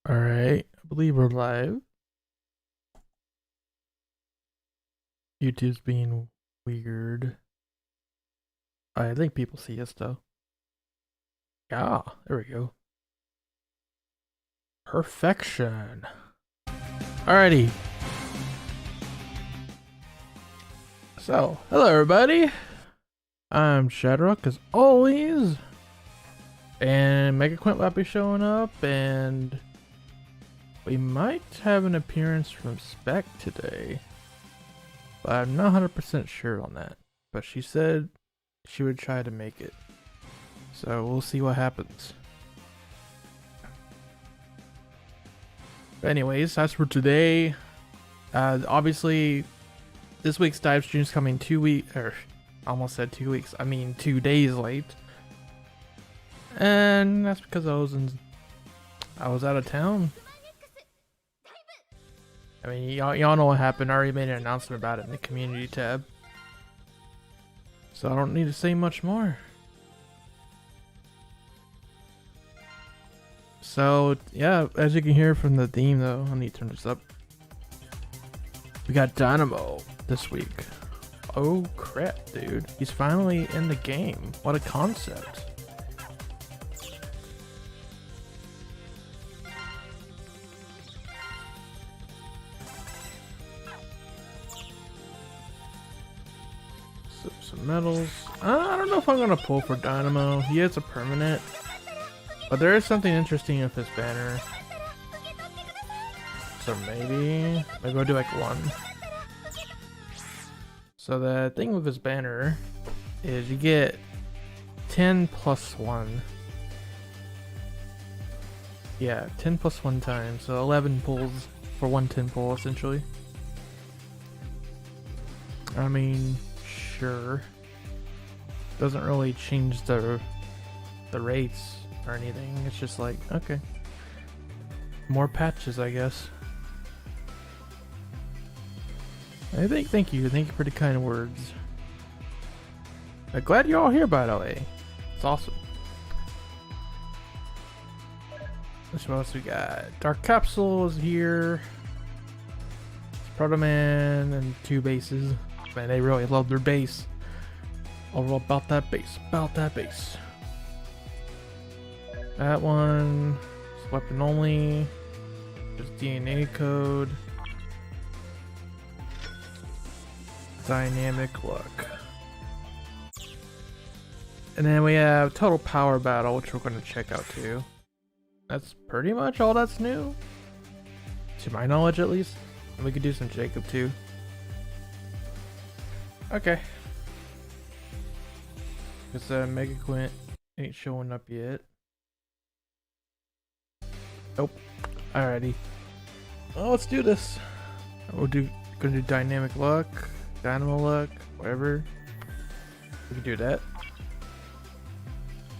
All right, I believe we're live. YouTube's being weird. I think people see us though. Yeah, there we go. Perfection. Alrighty. So, hello everybody. I'm ShadowRock as always. And Mega Quint will be showing up, and we might have an appearance from Spec today. But I'm not 100% sure on that. But she said she would try to make it. So we'll see what happens. But anyways, as for today, obviously this week's dive stream is coming 2 weeks, or almost said 2 weeks, I mean 2 days late. And that's because I was out of town. I mean, y'all know what happened. I already made an announcement about it in the community tab. So I don't need to say much more. So, yeah, as you can hear from the theme though, I need to turn this up. We got Dynamo this week. Oh crap, dude. He's finally in the game. What a concept. Some medals. I don't know if I'm gonna pull for Dynamo. He is a permanent, but there is something interesting with his banner. So maybe I'll do like one. So the thing with his banner is you get 10 plus 1. Yeah, 10 plus 1 times. So 11 pulls for 1 10 pull essentially. I mean, sure. Doesn't really change the rates or anything. It's just like, okay. More patches, I guess. Thank you for the kind words. I'm glad you're all here, by the way. It's awesome. What else we got? Dark Capsule is here. Proto Man and 2 bases. Man, they really love their base. All about that base. That one is weapon only. There's DNA code. Dynamic luck. And then we have total power battle, which we're going to check out too. That's pretty much all that's new. To my knowledge, at least. And we could do some Jacob too. Okay. Because Mega Quint ain't showing up yet. Nope. Alrighty. Well, let's do this. Gonna do dynamic luck, dynamo luck, whatever. We can do that.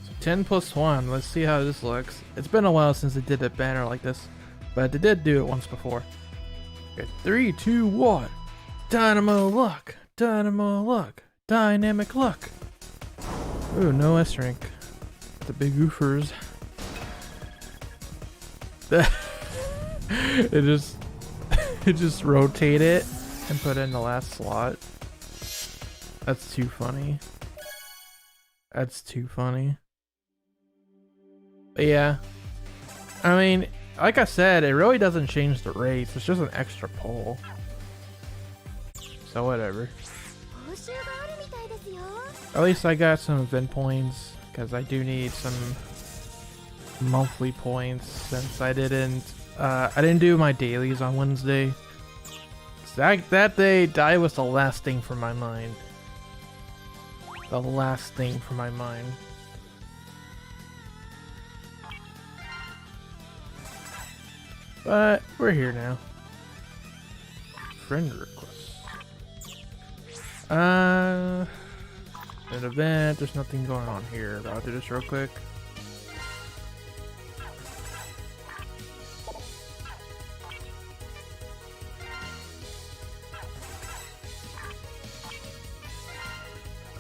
So 10 plus 1. Let's see how this looks. It's been a while since they did a banner like this, but they did do it once before. Okay, 3, 2, 1. Dynamo luck, dynamo luck, dynamic luck. Ooh, no S rank. The big oofers. it just rotate it and put it in the last slot. That's too funny. That's too funny. But yeah. I mean, like I said, it really doesn't change the rates. It's just an extra pull. So whatever. At least I got some event points, because I do need some monthly points since I didn't do my dailies on Wednesday. That day, DiVE was the last thing from my mind. The last thing from my mind. But we're here now. Friend request. An event, there's nothing going on here, but I'll do this real quick.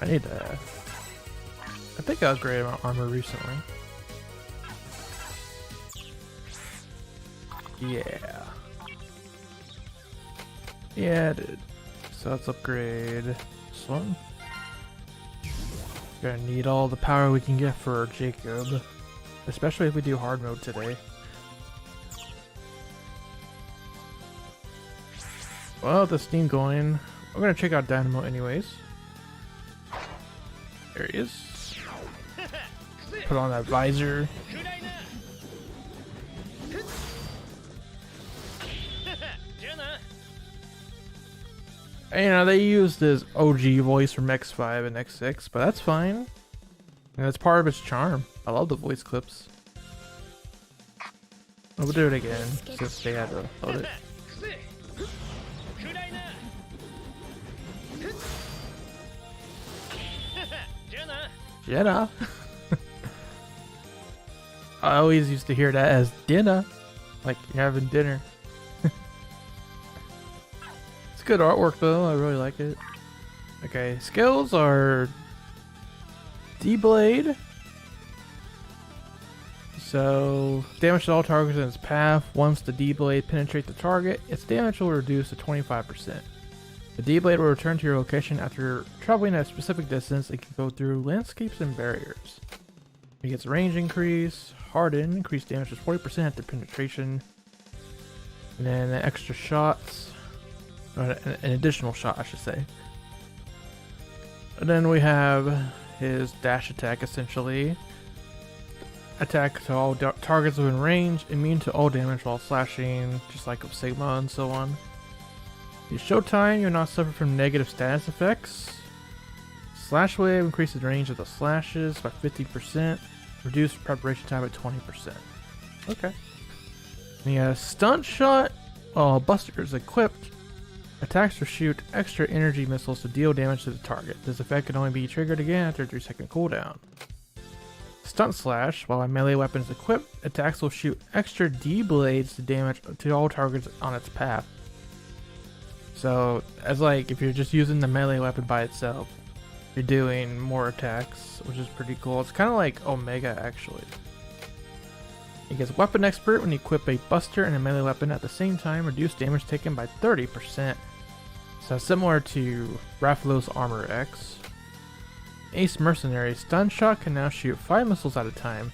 I need to... I think I upgraded my armor recently. Yeah. Yeah, dude. So let's upgrade this one. Gonna need all the power we can get for Jacob. Especially if we do hard mode today. Well, with the Steam going, we're gonna check out Dynamo anyways. There he is. Put on that visor. And, you know, they used his OG voice from X5 and X6, but that's fine. And that's part of its charm. I love the voice clips. We'll do it again, since they had to load it. Jenna. I always used to hear that as dinner, like you're having dinner. It's good artwork though, I really like it. Okay, skills are D-Blade. So, damage to all targets in its path. Once the D-Blade penetrates the target, its damage will reduce to 25%. The D-Blade will return to your location after traveling at a specific distance and can go through landscapes and barriers. It gets range increase, harden, increased damage to 40% after penetration, and then extra shots, or an additional shot I should say. And then we have his dash attack essentially. Attack to all targets within range, immune to all damage while slashing, just like of Sigma and so on. In Showtime, you'll not suffer from negative status effects. Slash Wave increases the range of the slashes by 50%. Reduce preparation time by 20%. Okay. The Stunt Shot, while Buster is equipped, attacks or shoot extra energy missiles to deal damage to the target. This effect can only be triggered again after a 3-second cooldown. Stunt Slash, while a melee weapon is equipped, attacks will shoot extra D-Blades to damage to all targets on its path. So, as like, if you're just using the melee weapon by itself, you're doing more attacks, which is pretty cool. It's kind of like Omega, actually. It gets Weapon Expert when you equip a Buster and a melee weapon at the same time, reduce damage taken by 30%. So, similar to Raphael's Armor X. Ace Mercenary, Stun Shot can now shoot 5 missiles at a time.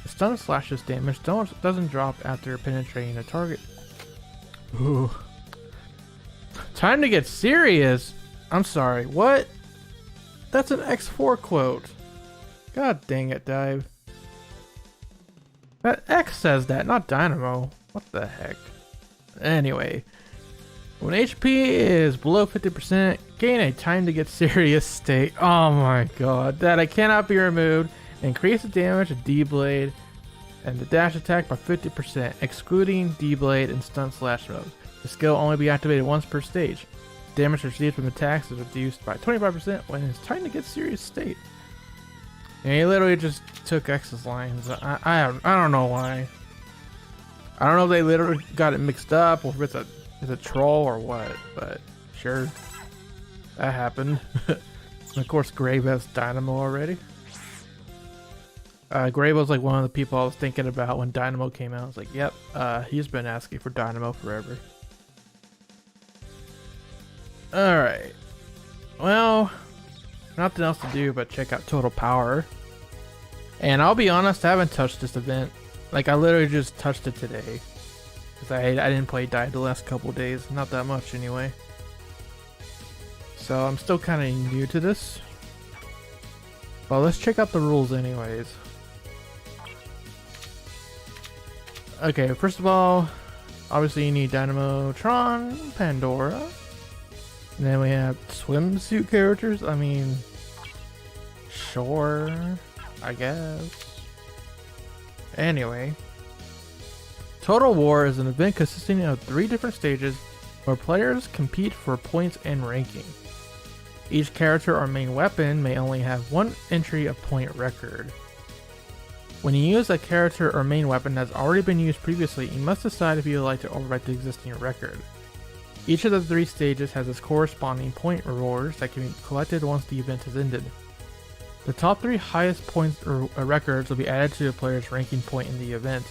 The Stun Slash's damage doesn't drop after penetrating a target. Ooh. Time to get serious! I'm sorry, what? That's an X4 quote. God dang it, DiVE. That X says that, not Dynamo. What the heck? Anyway. When HP is below 50%, gain a time to get serious state. Oh my god. That it cannot be removed. Increase the damage of D-Blade and the dash attack by 50%, excluding D-Blade and Stun Slash mode. The skill will only be activated once per stage. Damage received from attacks is reduced by 25% when it's time to get serious state. And he literally just took X's lines. I don't know why. I don't know if they literally got it mixed up or if it's a troll or what, but sure. That happened. And of course Grave has Dynamo already. Grave was like one of the people I was thinking about when Dynamo came out. I was like, yep, he's been asking for Dynamo forever. Alright. Well, nothing else to do but check out Total Power. And I'll be honest, I haven't touched this event. Like, I literally just touched it today. Because I didn't play DiVE the last couple days. Not that much anyway. So I'm still kind of new to this. Well, let's check out the rules anyways. Okay, first of all, obviously you need Dynamo, Tron, Pandora. And then we have swimsuit characters. I mean, sure, I guess. Anyway, Total War is an event consisting of 3 different stages where players compete for points and ranking. Each character or main weapon may only have 1 entry of point record. When you use a character or main weapon that has already been used previously, you must decide if you would like to overwrite the existing record. Each of the 3 stages has its corresponding point rewards that can be collected once the event has ended. The top 3 highest points or records will be added to a player's ranking point in the event.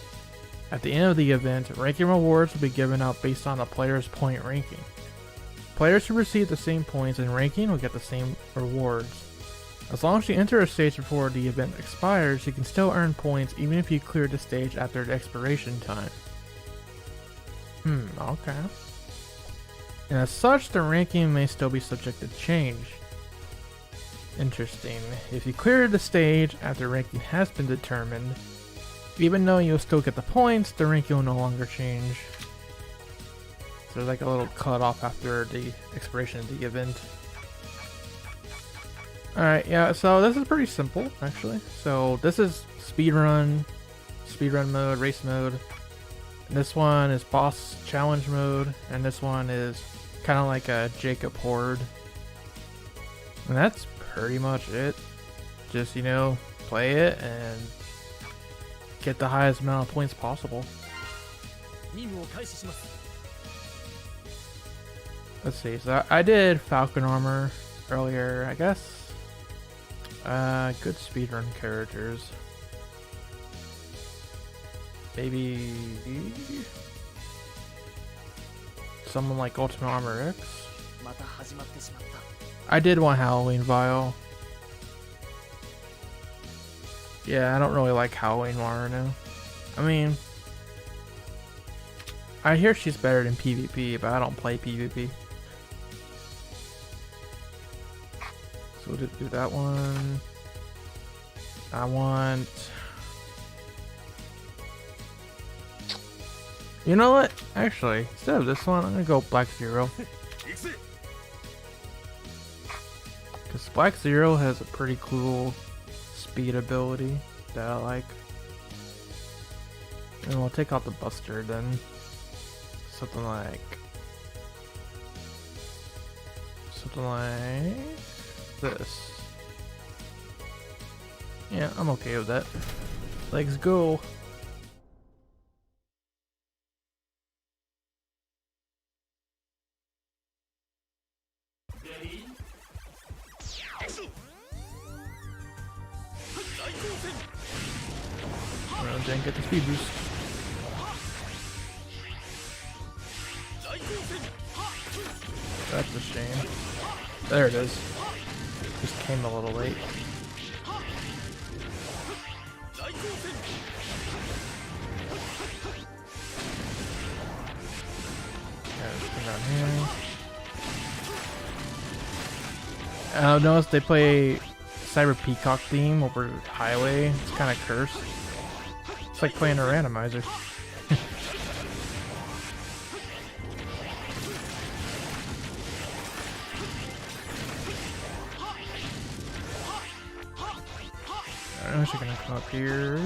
At the end of the event, ranking rewards will be given out based on the player's point ranking. Players who receive the same points in ranking will get the same rewards. As long as you enter a stage before the event expires, you can still earn points even if you cleared the stage after the expiration time. Okay. And as such, the ranking may still be subject to change. Interesting. If you cleared the stage after ranking has been determined, even though you'll still get the points, the ranking will no longer change. So there's like a little cutoff after the expiration of the event. Alright, yeah, so this is pretty simple, actually. So this is speedrun mode, race mode. And this one is boss challenge mode, and this one is kind of like a Jacob Horde. And that's pretty much it. Just, you know, play it and get the highest amount of points possible. Let's see, so I did Falcon Armor earlier, I guess. Good speedrun characters. Maybe someone like Ultimate Armor X. I did want Halloween Vial. Yeah, I don't really like Halloween Marino. I mean, I hear she's better than PvP, but I don't play PvP. So we'll do that one. I want... You know what? Actually, instead of this one, I'm gonna go Black Zero. Because Black Zero has a pretty cool speed ability that I like. And we'll take out the Buster then. Something like this. Yeah, I'm okay with that. Let's go. Well, didn't get the speed boost. That's a shame. There it is. Just came a little late. Down here. I've noticed they play Cyber Peacock theme over Highway. It's kind of cursed. It's like playing a randomizer. I wish I can come up here.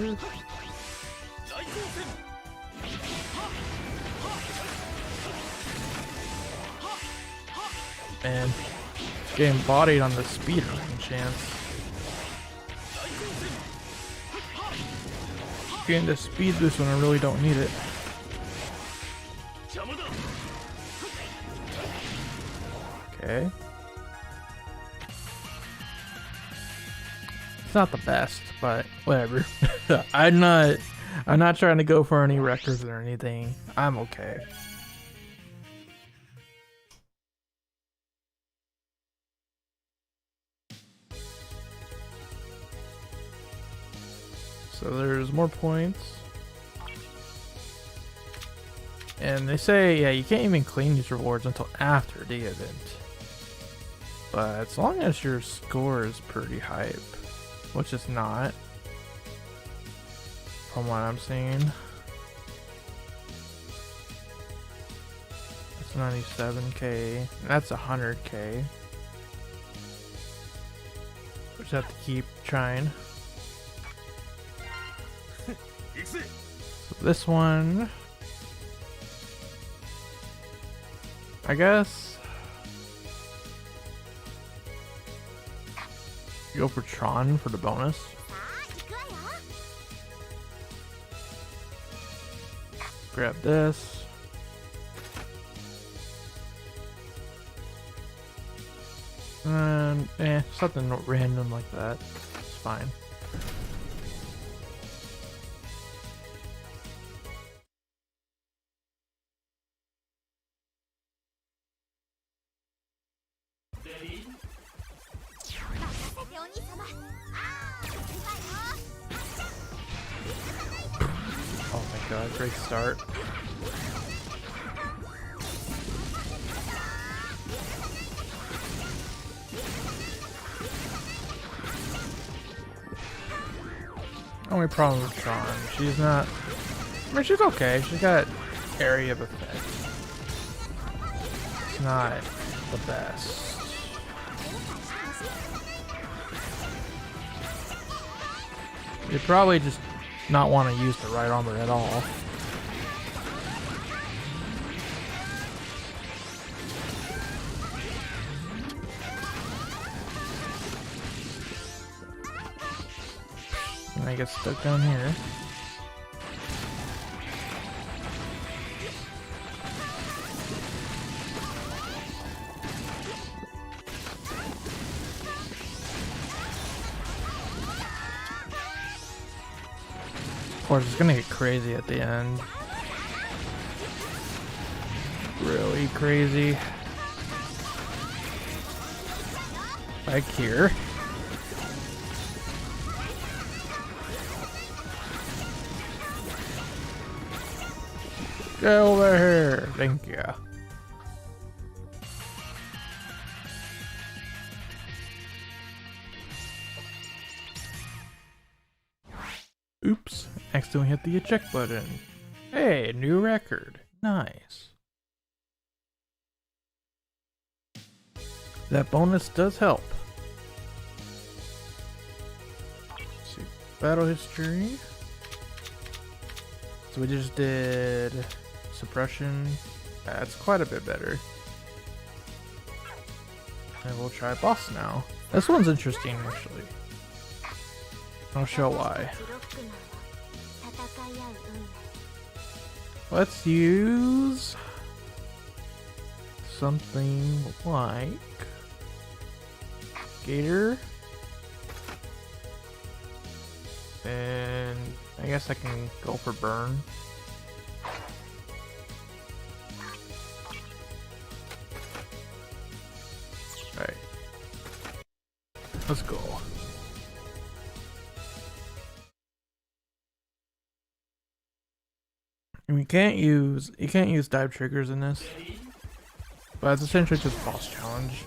Man, getting bodied on the speedrun chance. Getting the speed boost when I really don't need it. Okay. It's not the best, but whatever. I'm not trying to go for any records or anything. I'm okay. So there's more points. And they say, yeah, you can't even claim these rewards until after the event. But as long as your score is pretty hype, which is not, from what I'm seeing. That's 97k, that's 100k. We just have to keep trying. So this one, I guess, go for Tron for the bonus. Grab this. And something random like that. It's fine. Oh my god, great start. Only problem with Tron, she's not, I mean, she's okay, she's got area of effect. It's not the best. You probably just not want to use the right armor at all. And I get stuck down here. Of course, it's gonna get crazy at the end. Really crazy. Like here. Get over here. Thank you. Oops, accidentally hit the eject button. Hey, new record. Nice. That bonus does help. Let's see, battle history. So we just did suppression. That's quite a bit better. And we'll try boss now. This one's interesting actually. I'll show why. Let's use something like Gator. And I guess I can go for burn. Alright. Let's go. And you can't use dive triggers in this. But it's essentially just boss challenge.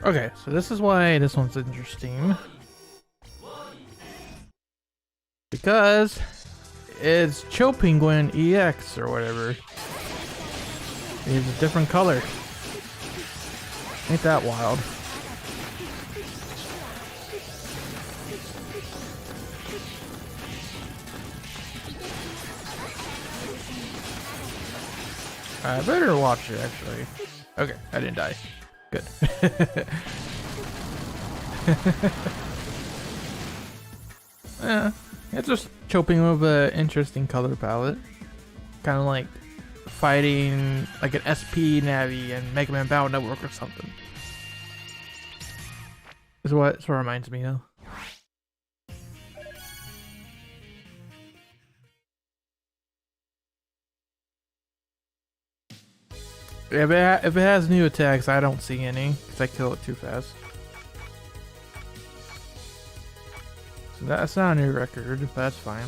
Okay, so this is why this one's interesting. Because it's Chill Penguin EX or whatever. It's a different color. Ain't that wild? I better watch it actually. Okay, I didn't die. Good. Yeah, it's just chopping with an interesting color palette. Kind of like fighting like an SP Navi and Mega Man Battle Network or something. Is what it reminds me of. If it has new attacks, I don't see any because I kill it too fast. So that's not a new record, but that's fine.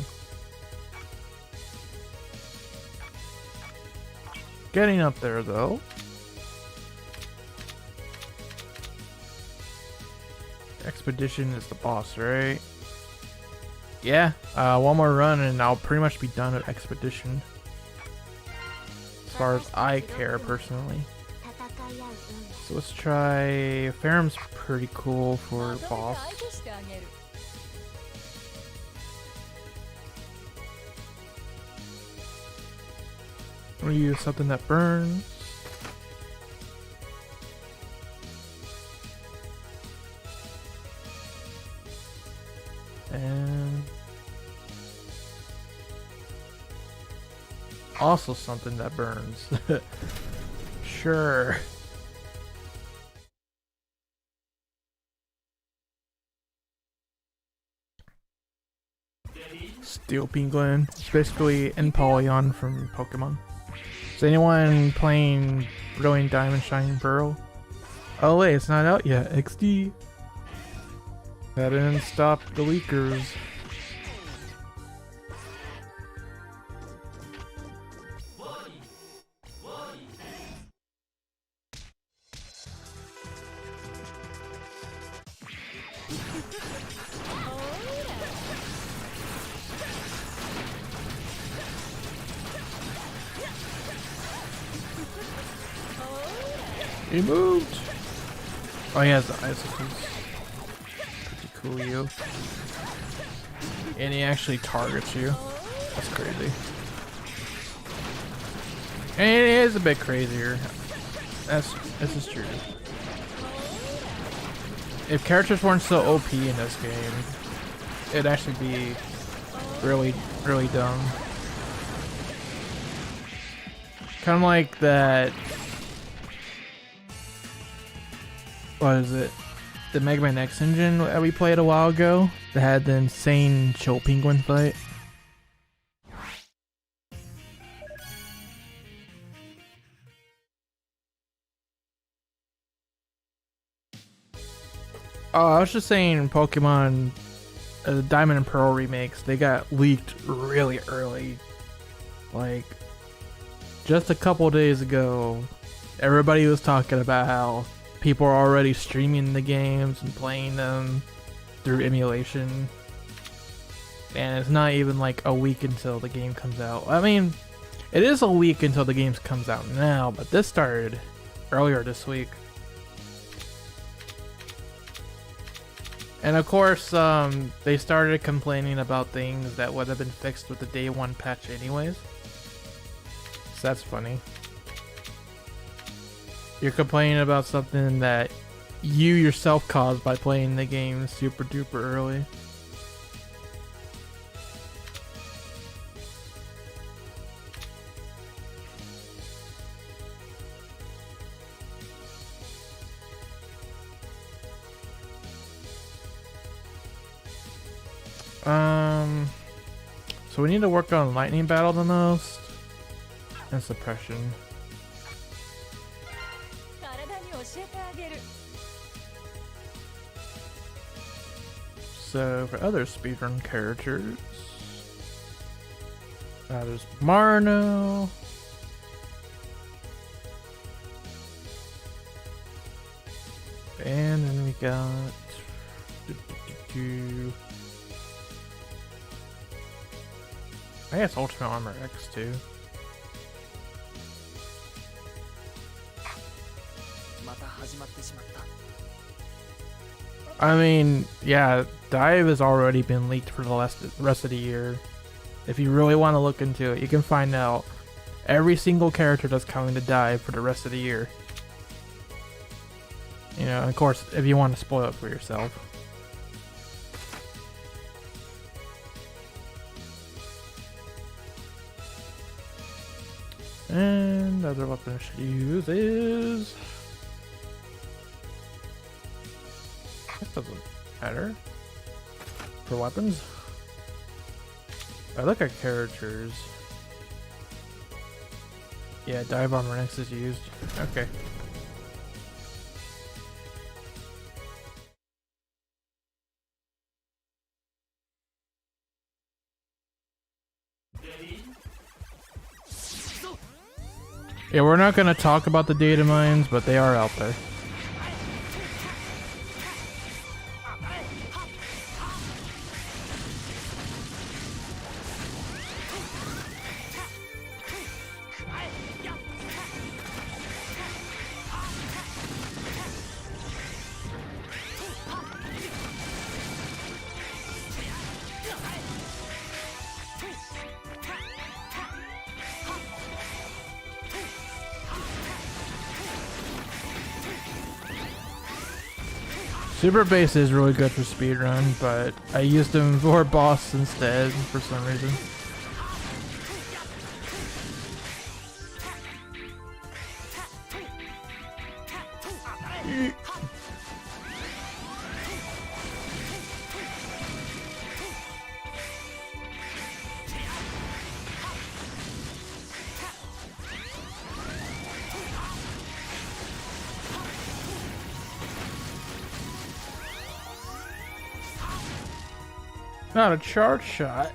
Getting up there though. Expedition is the boss, right? Yeah, one more run and I'll pretty much be done at Expedition. As far as I care personally. So let's try Ferrum's pretty cool for boss. We'll use something that burns. And also something that burns. Sure. Steel Penguin. It's basically Empoleon from Pokemon. Is anyone playing Brilliant Diamond Shining Pearl? Oh wait, it's not out yet. XD. That didn't stop the leakers. He moved! Oh, he has the icicles. Pretty cool, you. And he actually targets you. That's crazy. And it is a bit crazier. This is true. If characters weren't so OP in this game, it'd actually be really, really dumb. Kind of like that. What is it? The Mega Man X engine that we played a while ago that had the insane Chill Penguin fight. Oh, I was just saying Pokemon Diamond and Pearl remakes, they got leaked really early. Like, just a couple days ago, everybody was talking about how people are already streaming the games and playing them through emulation. And it's not even like a week until the game comes out. I mean, it is a week until the game comes out now, but this started earlier this week. And of course, they started complaining about things that would have been fixed with the day one patch anyways. So that's funny. You're complaining about something that you yourself caused by playing the game super duper early. So we need to work on lightning battle the most and suppression. So for other speedrun characters, there's Marno. And then we got I guess Ultimate Armor X too. I mean, yeah, DiVE has already been leaked for the rest of the year. If you really want to look into it, you can find out every single character that's coming to DiVE for the rest of the year. You know, of course, if you want to spoil it for yourself. And the other weapon I should use is... That doesn't matter. For weapons. I look at characters. Yeah, DiVE Armor X is used. Okay. Yeah, we're not going to talk about the data mines, but they are out there. Super Base is really good for speedrun, but I used him for boss instead for some reason. Not a charge shot.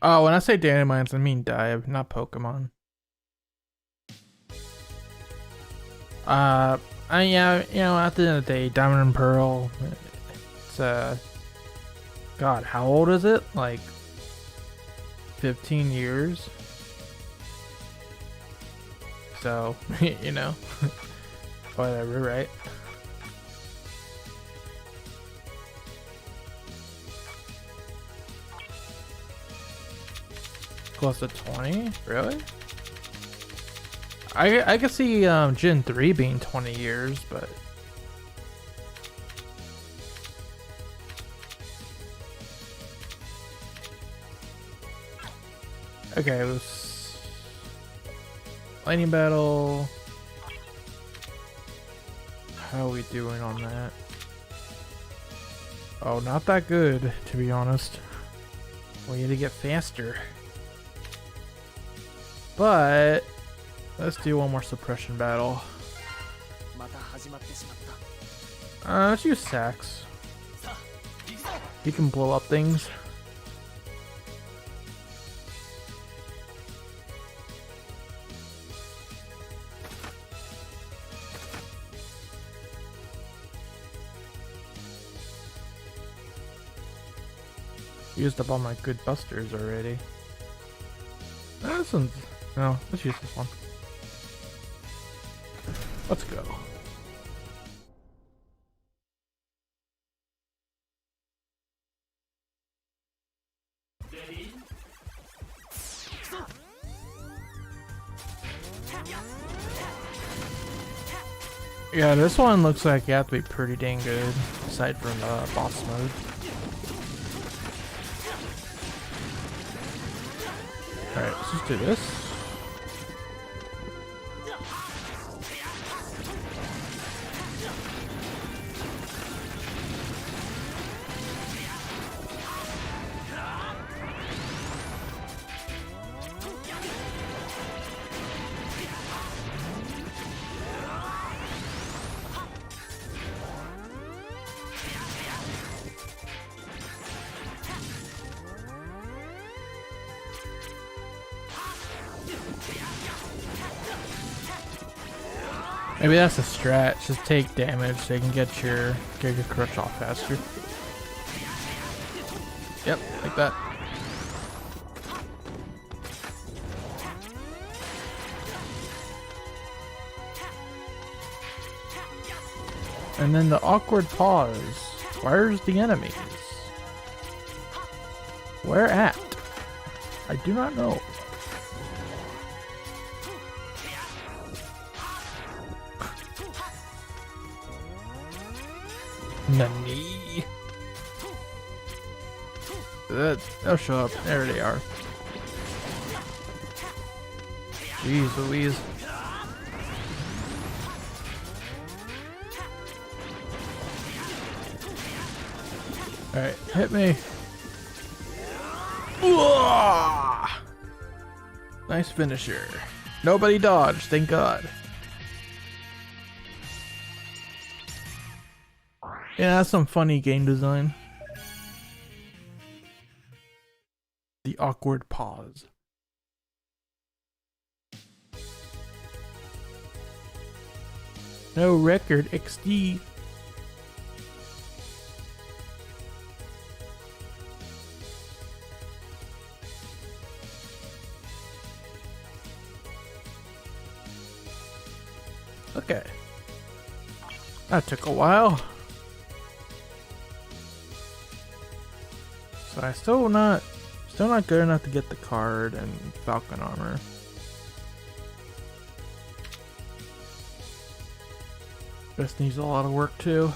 Oh, when I say Dynamines, I mean DiVE, not Pokemon. Yeah, you know, at the end of the day, Diamond and Pearl, it's, God, how old is it? Like, 15 years? So, you know, whatever, right? Close to 20? Really? I could see Gen 3 being 20 years, but okay, it was lightning battle. How are we doing on that? Oh, not that good, to be honest. We need to get faster. But let's do one more suppression battle. Let's use Sax. He can blow up things. Used up all my good busters already. This one's... No, let's use this one. Let's go. Yeah, this one looks like you have to be pretty dang good, aside from boss mode. Alright, let's just do this. Maybe that's a strat, just take damage so you can get your crutch off faster. Yep, like that. And then the awkward pause. Where's the enemies? Where at? I do not know. Nani? They'll show up. There they are. Jeez Louise. Alright, hit me. Whoa! Nice finisher. Nobody dodged, thank God. Yeah, that's some funny game design. The awkward pause. No record XD. Okay. That took a while. So I still not good enough to get the card and Falcon armor. This needs a lot of work too.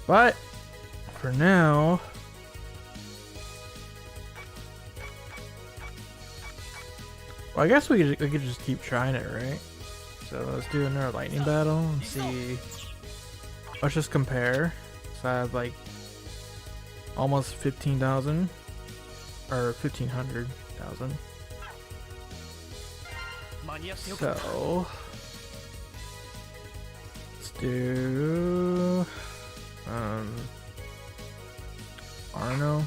But for now, well, I guess we could just keep trying it, right? So let's do another lightning battle and see. Let's just compare. So I have like almost 15,000. or 1,500,000. So let's do Arno.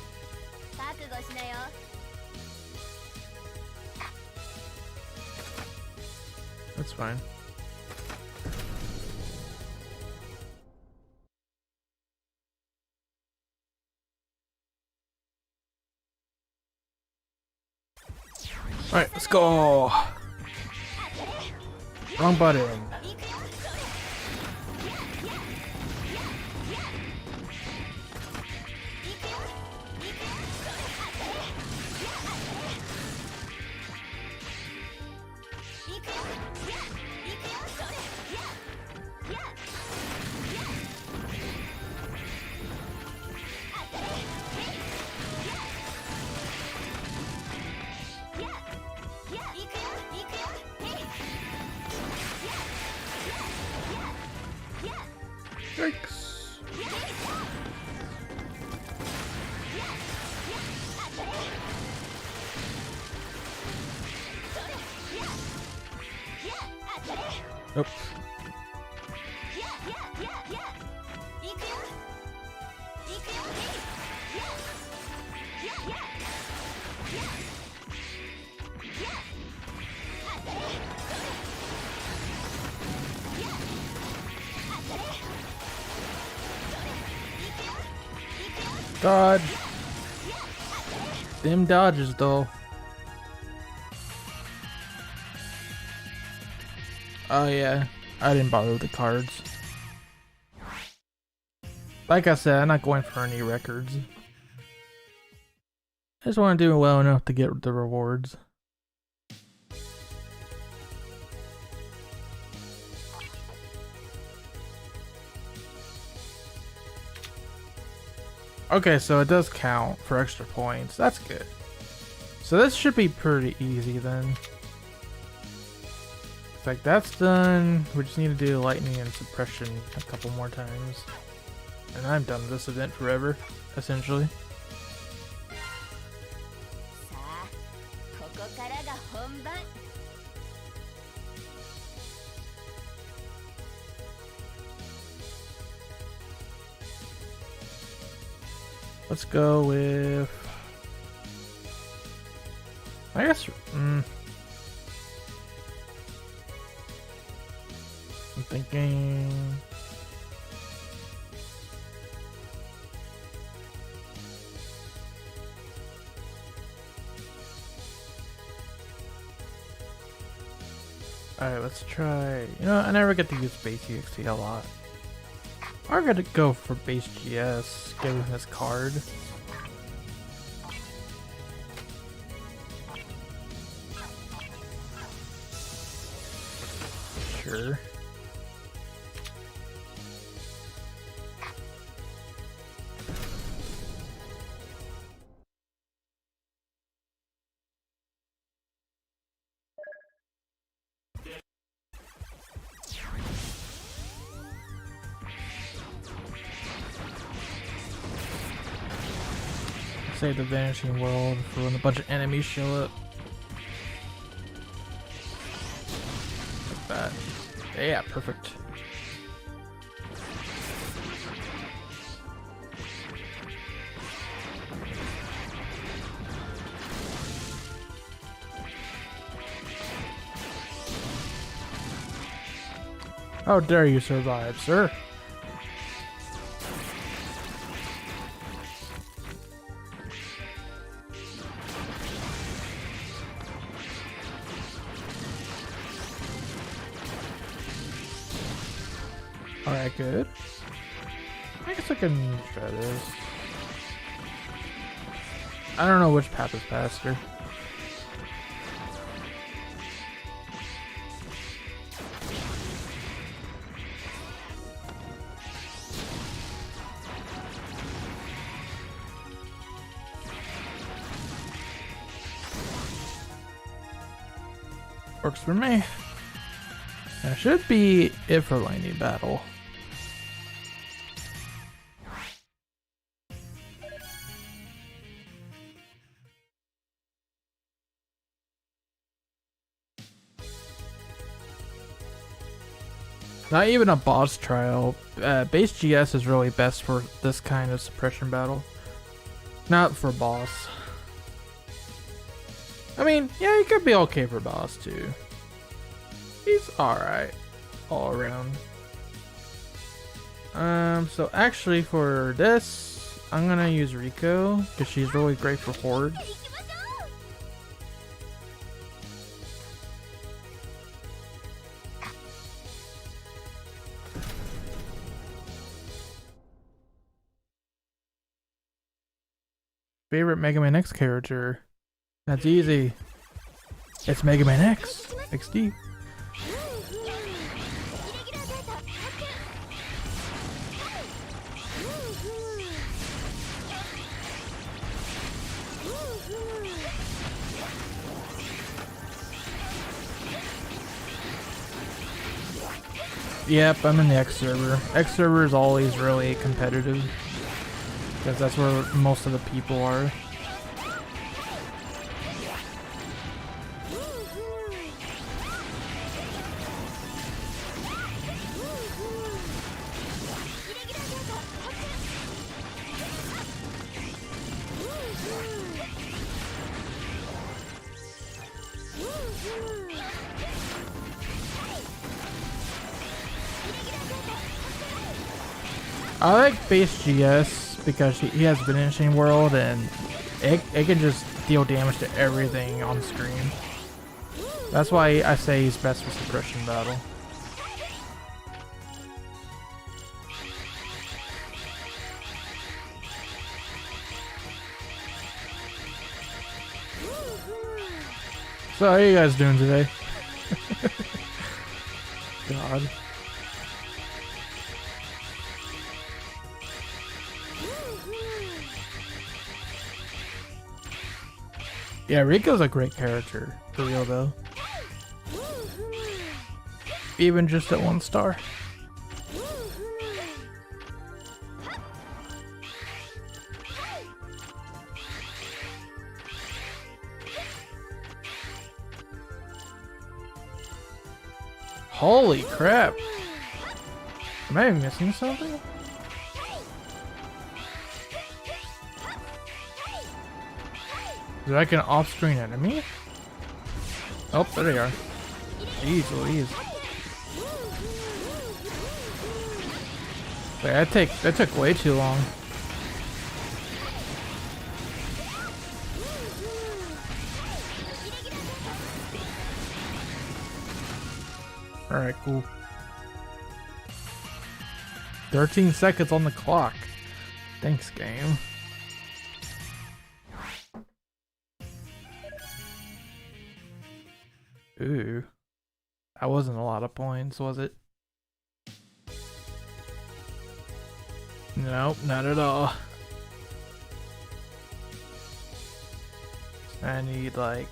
That's fine. Alright, let's go. Wrong button. Yikes. Nope. Dodge. Them dodges though. Oh yeah, I didn't bother with the cards. Like I said, I'm not going for any records. I just want to do well enough to get the rewards. Okay, so it does count for extra points. That's good. So this should be pretty easy then. It's like that's done. We just need to do lightning and suppression a couple more times. And I'm done with this event forever, essentially. Let's go with, I guess, I'm thinking, alright, let's try, you know, I never get to use base EXT a lot. I'm gonna go for base GS, give him this card. Sure. Save the vanishing world for when a bunch of enemies show up. Like that. Yeah, perfect. How dare you survive, sir? Alright, good. I guess I can try this. I don't know which path is faster. Works for me. That should be it for lightning battle. Not even a boss trial. Base GS is really best for this kind of suppression battle. Not for boss. I mean, yeah, he could be okay for boss too. He's alright all around. So actually for this, I'm gonna use Rico because she's really great for hordes. Favorite Mega Man X character? That's easy. It's Mega Man X. XD. Yep, I'm in the X server. X server is always really competitive because that's where most of the people are. I like base GS because he has Vanishing World and it can just deal damage to everything on screen. That's why I say he's best for suppression battle. So how are you guys doing today? God. Yeah, Rico's a great character, for real though. Even just at 1 star. Holy crap! Am I missing something? Is that like an off-screen enemy? Oh, there they are. Jeez Louise. Wait, that took way too long. Alright, cool. 13 seconds on the clock. Thanks, game. Ooh. That wasn't a lot of points, was it? Nope, not at all. I need like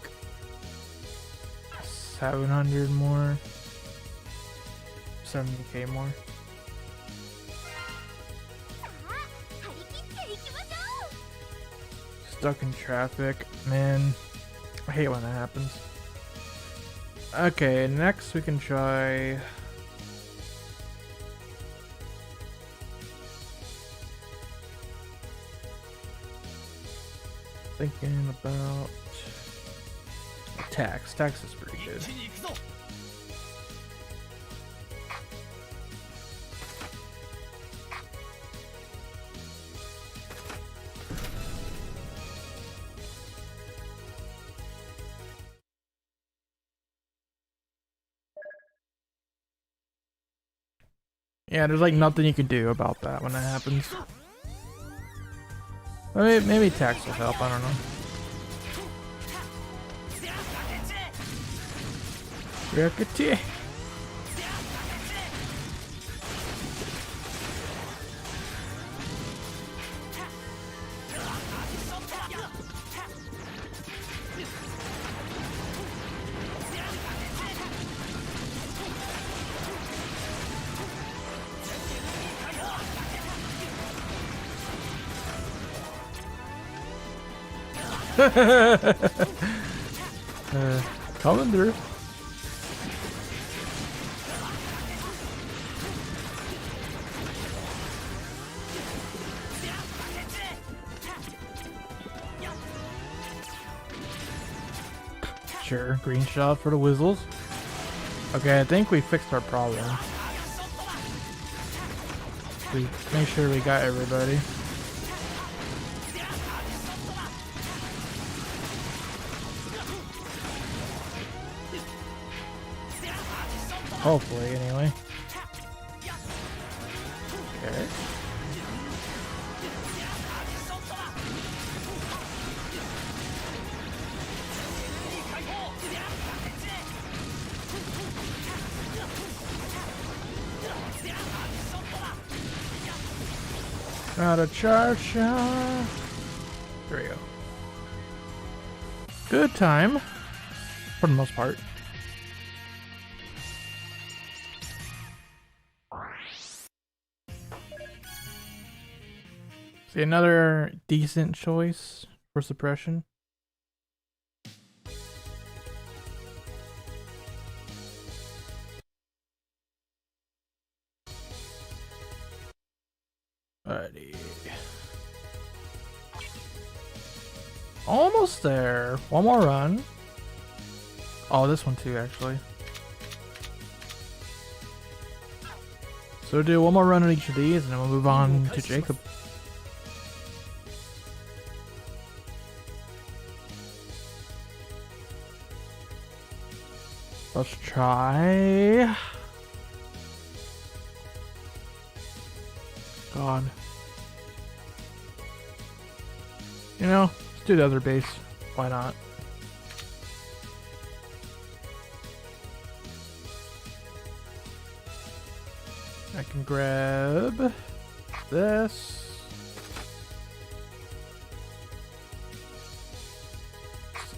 700 more. 70k more. Stuck in traffic. Man, I hate when that happens. Okay, next we can try... Thinking about... Tax. Tax is pretty good. Yeah, there's like nothing you can do about that when that happens. Maybe tax will help, I don't know. Yakati. Coming through. Sure, green shot for the Whizzles. Okay, I think we fixed our problem. We make sure we got everybody. Hopefully, anyway. Okay. Not a charge shot. There we go. Good time. For the most part. See, another decent choice for suppression. Alrighty. Almost there. One more run. Oh, this one too, actually. So we'll do one more run on each of these, and then we'll move on to Jacob. Let's try. God. You know, let's do the other base. Why not? I can grab this.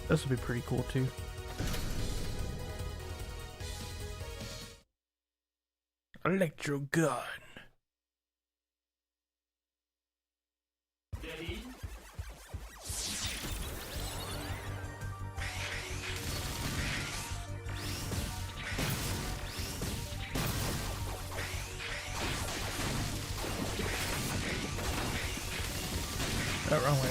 This would be pretty cool too. Electro gun. Oh, wrong way.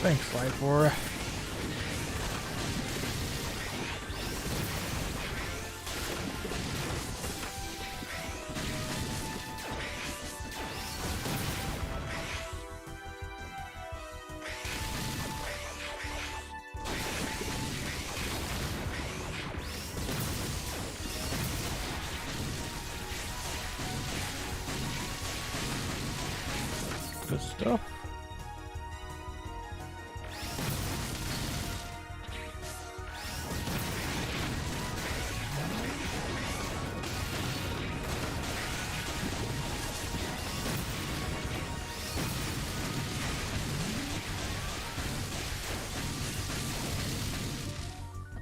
Thanks, Slide 4. Good stuff.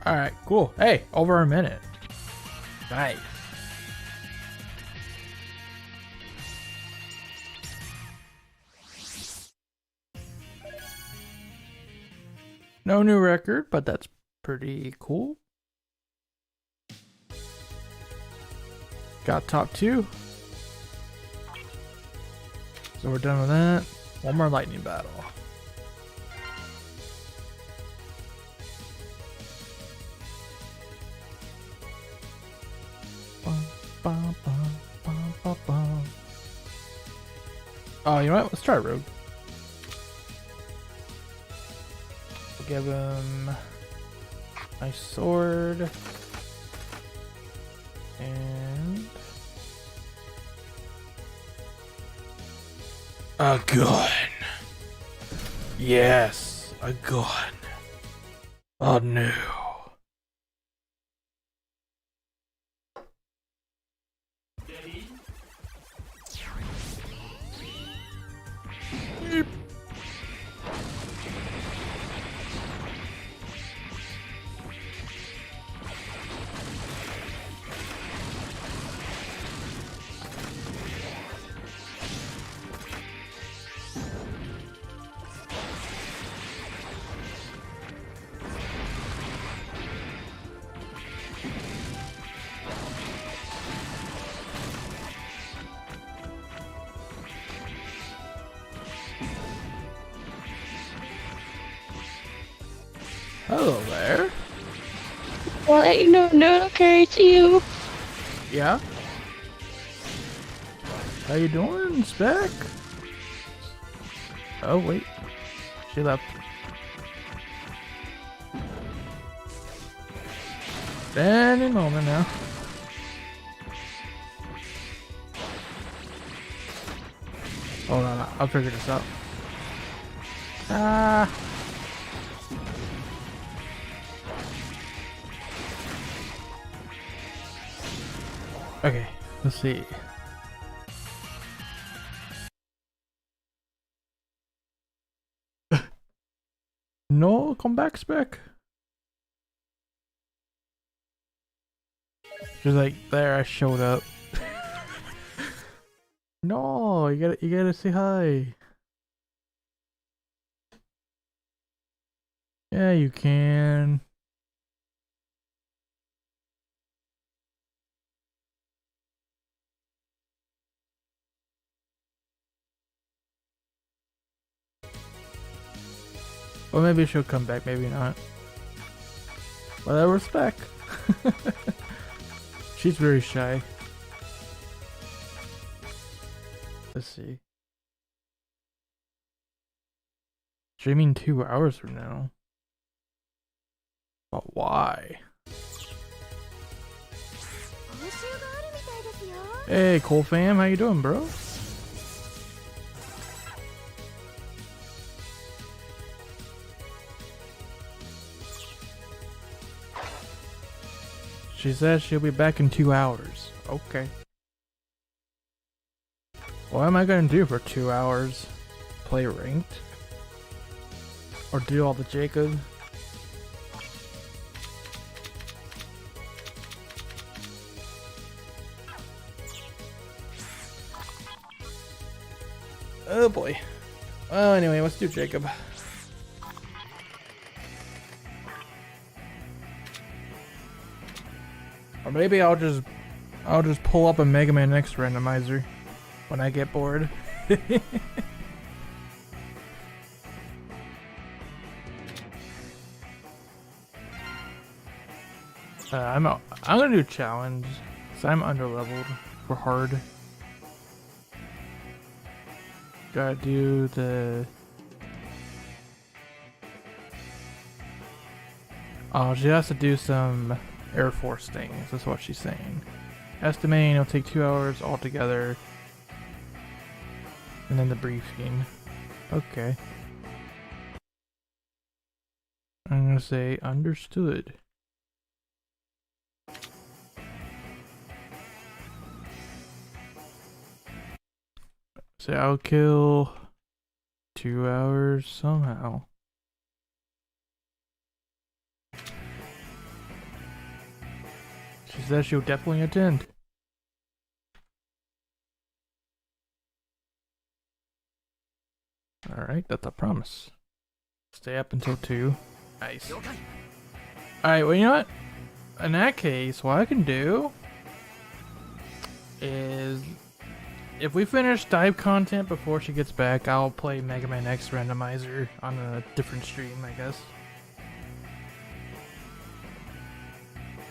Alright, cool. Hey, over a minute. Nice. No new record, but that's pretty cool. Got top 2. So we're done with that. One more lightning battle. Oh, you know what? Let's try Rogue. We'll give him nice sword and a gun. Yes, a gun. Oh no. Hello there. I'll let you know. No, okay, see you. Yeah? How you doing, Spec? Oh, wait. She left. Any moment now. Hold on, I'll figure this out. Ah. Okay, let's see. No, come back, Spec. She's like, there, I showed up. No, you gotta say hi. Yeah, you can. Or maybe she'll come back, maybe not. Well, I respect. She's very shy. Let's see. Streaming 2 hours from now. But why? Hey, Cole fam, how you doing, bro? She says she'll be back in 2 hours. Okay. What am I gonna do for 2 hours? Play ranked? Or do all the Jacob? Oh boy. Well, anyway, let's do Jacob. Or maybe I'll just pull up a Mega Man X randomizer when I get bored. I'm gonna do challenge, cause I'm underleveled for hard. Gotta do the. Oh, she has to do some Air Force things. That's what she's saying. Estimating it'll take 2 hours altogether. And then the briefing. Okay. I'm gonna say understood. Say I'll kill 2 hours somehow. She says she'll definitely attend. Alright, that's a promise. Stay up until 2. Nice. Alright, well, you know what? In that case, what I can do is, if we finish DiVE content before she gets back, I'll play Mega Man X randomizer on a different stream, I guess.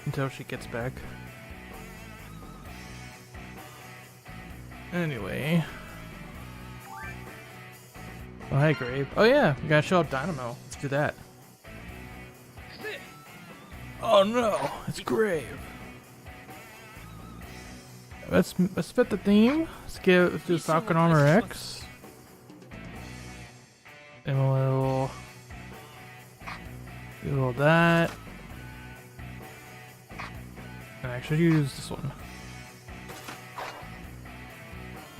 Until she gets back. Anyway. Oh, hi, Grave. Oh yeah, we gotta show up Dynamo. Let's do that. Oh no, it's Grave. Let's fit the theme. Let's do Falcon Armor X. And we'll do a little that. And actually use this one.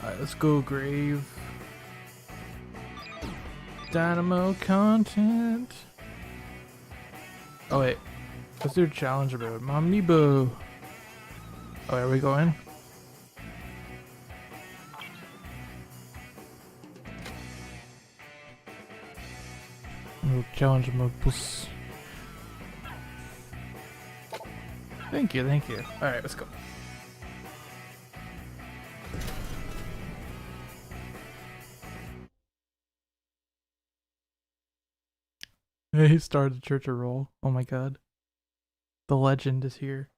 Alright, let's go Grave. Dynamo content. Oh wait, let's do a challenge about Mommy Boo. Oh, are we going? We'll challenge mode. Thank you, thank you. Alright, let's go. He started the church of roll. Oh my god. The legend is here.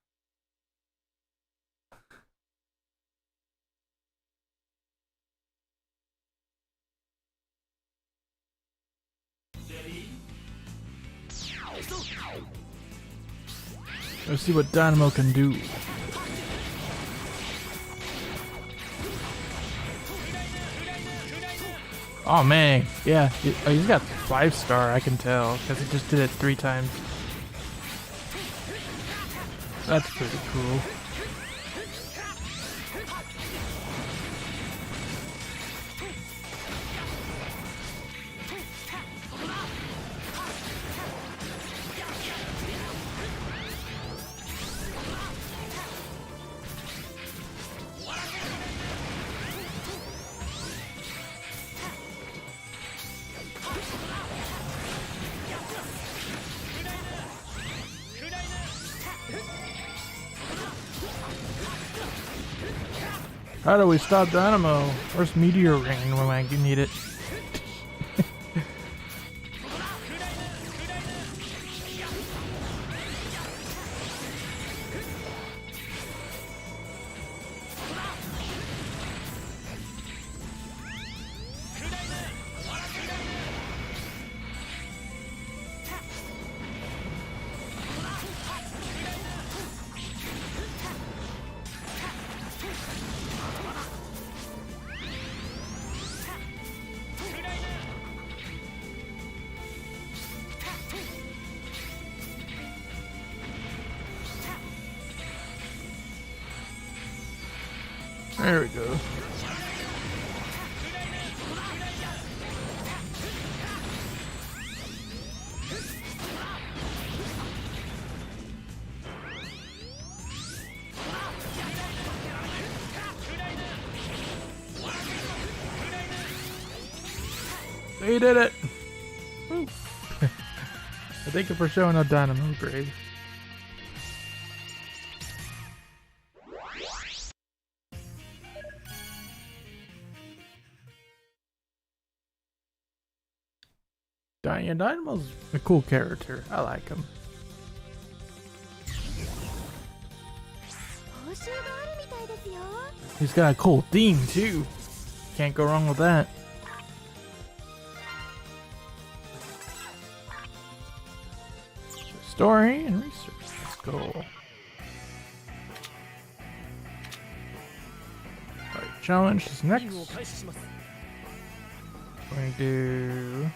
Let's see what Dynamo can do. Oh man, yeah, he's got 5-star, I can tell, because he just did it 3 times. That's pretty cool. How do we stop Dynamo? Where's Meteor Rain when I need it? There we go. They did it! Thank you for showing a Dynamo grade. Dynamo's a cool character. I like him. He's got a cool theme too. Can't go wrong with that. Story and research. Let's go. Alright, challenge is next. We're going to do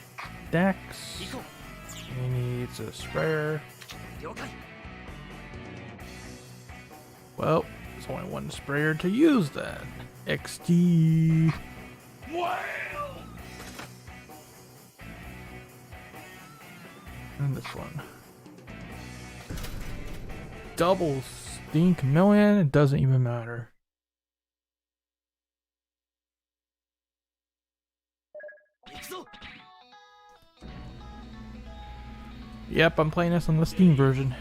Dex. He needs a sprayer. Well, there's only one sprayer to use then. XD. Wow. And this one. Double stink million, it doesn't even matter. Yep, I'm playing this on the Steam version.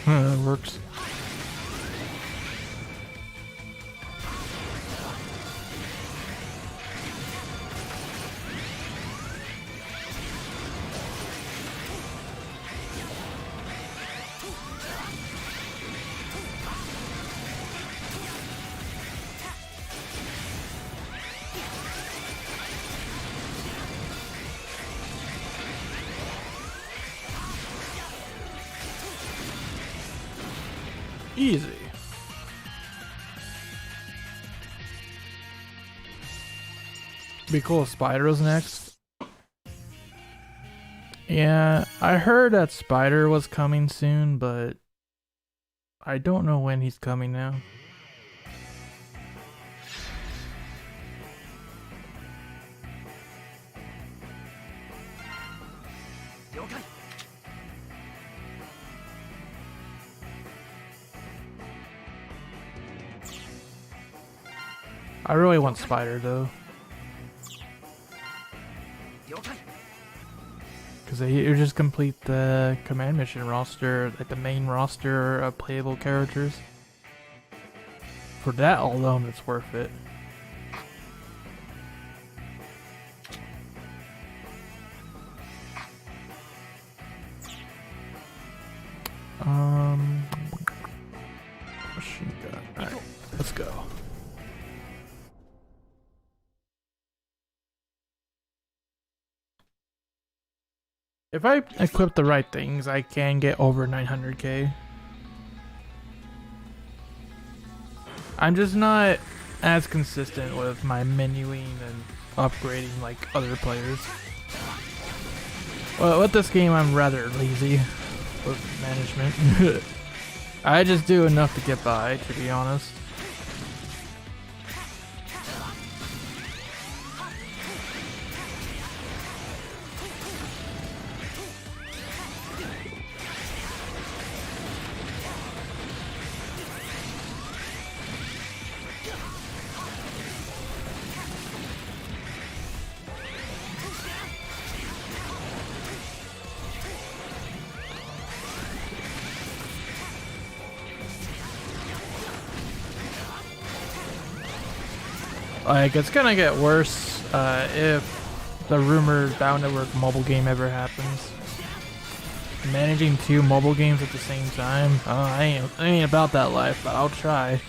That works. Easy. Be cool if Spider was next. Yeah, I heard that Spider was coming soon, but I don't know when he's coming now. I really want Spider though. Because you just complete the command mission roster, like the main roster of playable characters. For that alone, it's worth it. Machine gun. Alright, let's go. If I equip the right things, I can get over 900k. I'm just not as consistent with my menuing and upgrading like other players. Well, with this game, I'm rather lazy with management. I just do enough to get by, to be honest. Like, it's gonna get worse if the rumored Bound at Work mobile game ever happens. Managing 2 mobile games at the same time? Oh, I ain't about that life, but I'll try.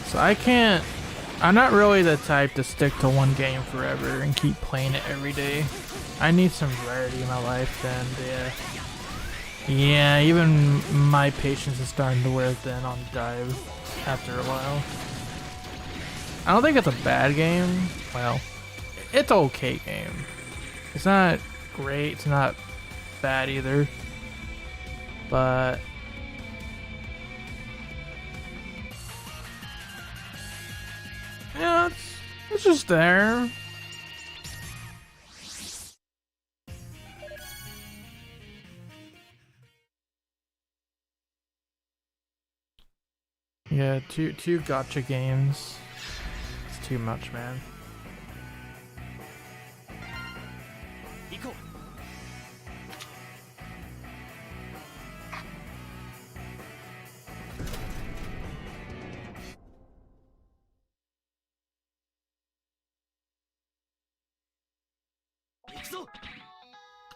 So I'm not really the type to stick to one game forever and keep playing it every day. I need some variety in my life, and yeah, even my patience is starting to wear thin on DiVE after a while. I don't think it's a bad game. Well, it's an okay game. It's not great, it's not bad either. But yeah, it's just there. Yeah, two gacha games. It's too much, man.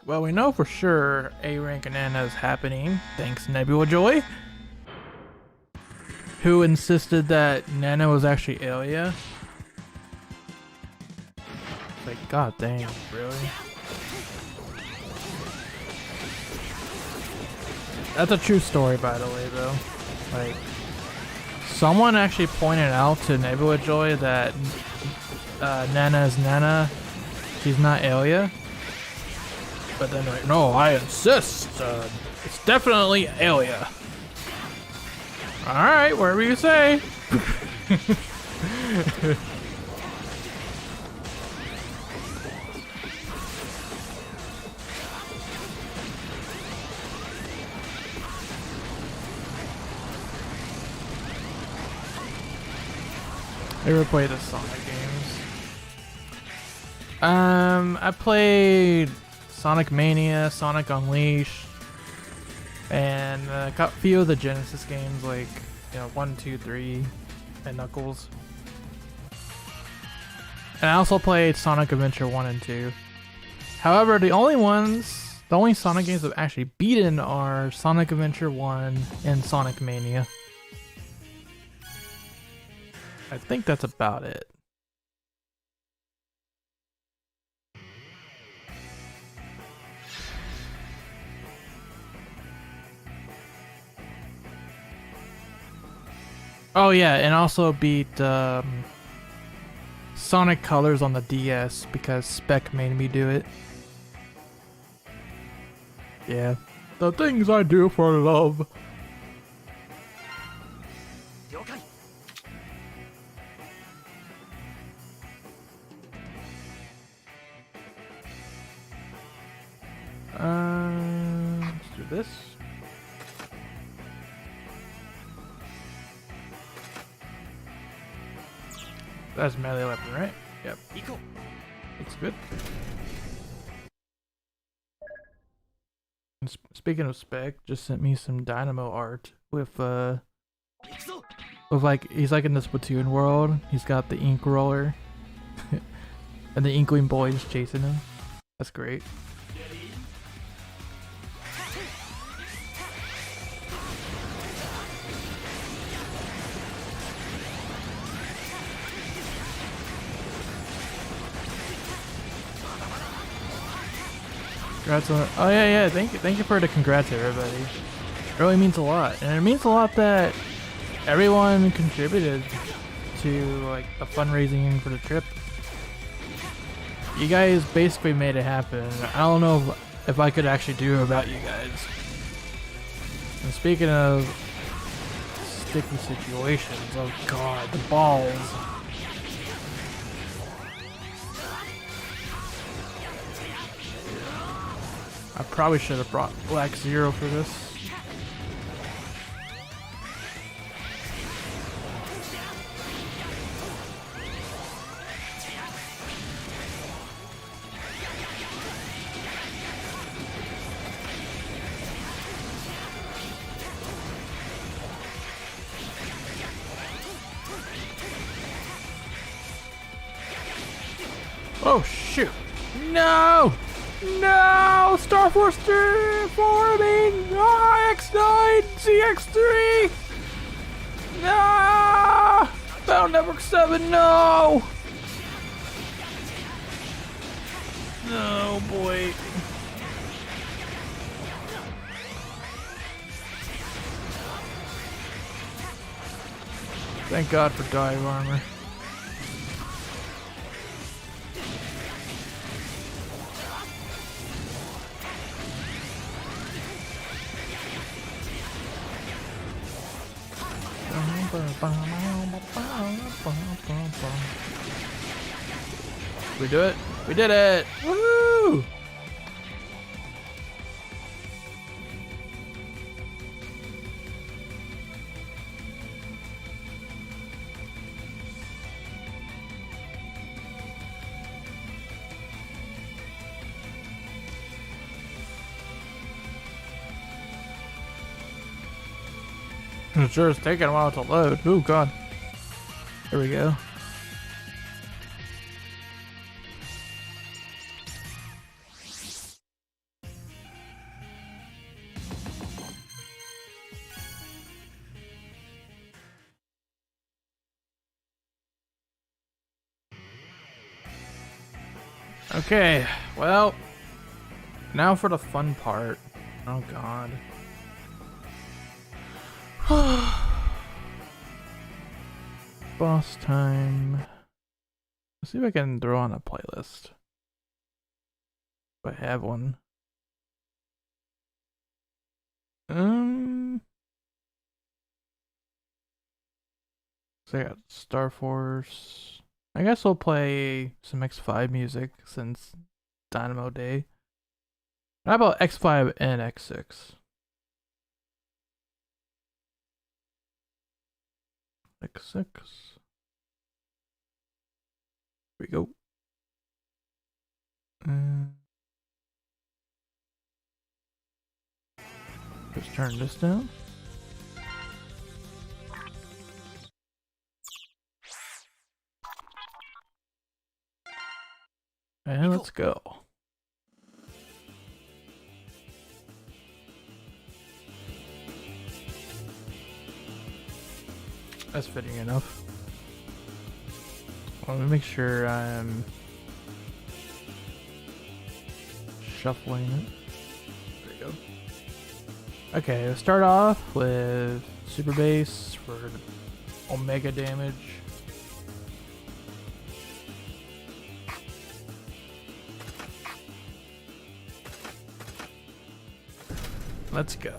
Well, we know for sure A rank and Nana is happening, thanks Nebula Joy, who insisted that Nana was actually Aelia. Like, god dang, really? That's a true story, by the way, though. Like, someone actually pointed out to Nebula Joy that Nana is Nana, she's not Aelia. But then like, no, I insist. It's definitely Aelia. Alright, whatever you say. Ever play the Sonic games? I played Sonic Mania, Sonic Unleashed, and a few of the Genesis games like, 1, 2, 3, and Knuckles. And I also played Sonic Adventure 1 and 2. However, the only Sonic games I've actually beaten are Sonic Adventure 1 and Sonic Mania. I think that's about it. Oh yeah, and also beat Sonic Colors on the DS because Spec made me do it. Yeah. The things I do for love. Let's do this. That's melee weapon, right? Yep. Looks good. And speaking of Spec, just sent me some Dynamo art with like he's like in the Splatoon world. He's got the ink roller, and the Inkling boy is chasing him. That's great. Congrats on, oh yeah, thank you for the congrats everybody. It really means a lot, and it means a lot that everyone contributed to like the fundraising for the trip. You guys basically made it happen. I don't know if I could actually do without you guys. And speaking of sticky situations, oh god, the balls. I probably should have brought Black Zero for this. Oh shoot! No! No! Star Force 3 forming! X9! ZX3! No! Battle Network 7, no! Oh boy. Thank God for dive armor. We do it! We did it! Woo! It sure is taking a while to load. Oh god. There we go. Okay, well, now for the fun part. Oh god. Boss time. Let's see if I can throw on a playlist. If I have one. So I got Star Force. I guess we'll play some X5 music since Dynamo Day. How about X5 and X6? X6. Here we go. Just turn this down. And let's go. That's fitting enough. Let me make sure I'm shuffling it. There you go. Okay, let's start off with super bass for omega damage. Let's go.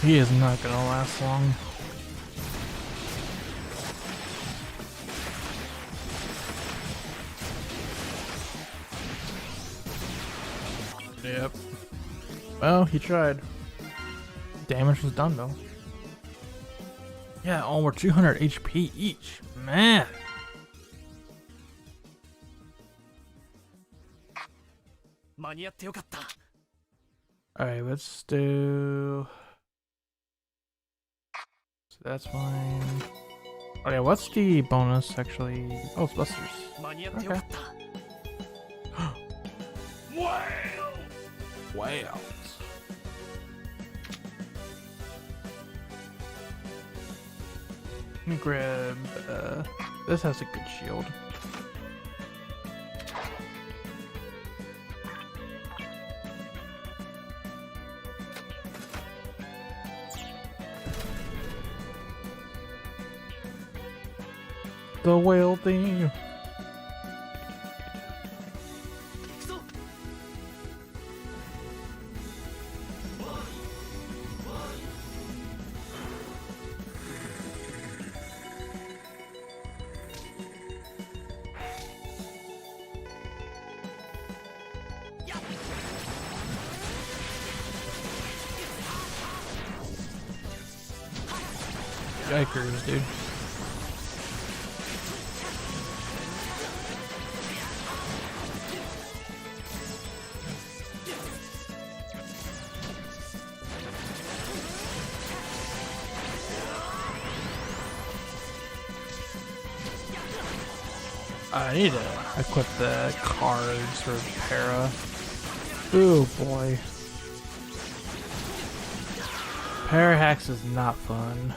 He is not gonna last long. Yep. Well, he tried. Damage was done though. Yeah, over 200 HP each. Man. Alright, let's do... So that's fine. Oh yeah, what's the bonus actually? Oh, it's Busters. Okay. Wow! Wow. Let me grab, this has a good shield. The whale theme. Yikers, dude. I need to equip the cards for Para. Ooh boy. Parahax is not fun.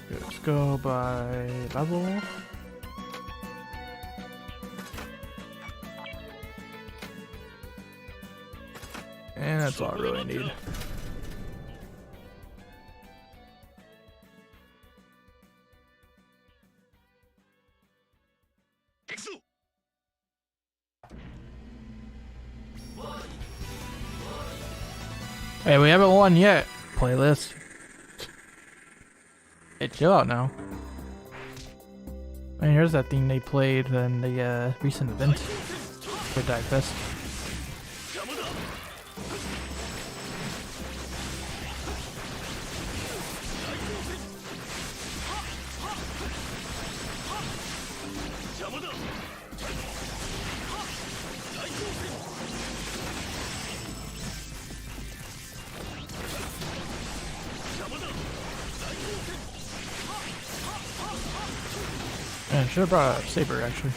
Let's go by level. And that's all I really need. Hey, we haven't won yet. Playlist. Hey, chill out now. I mean, here's that thing they played in the recent event for DiVE Fest. Man, should have brought a saber actually.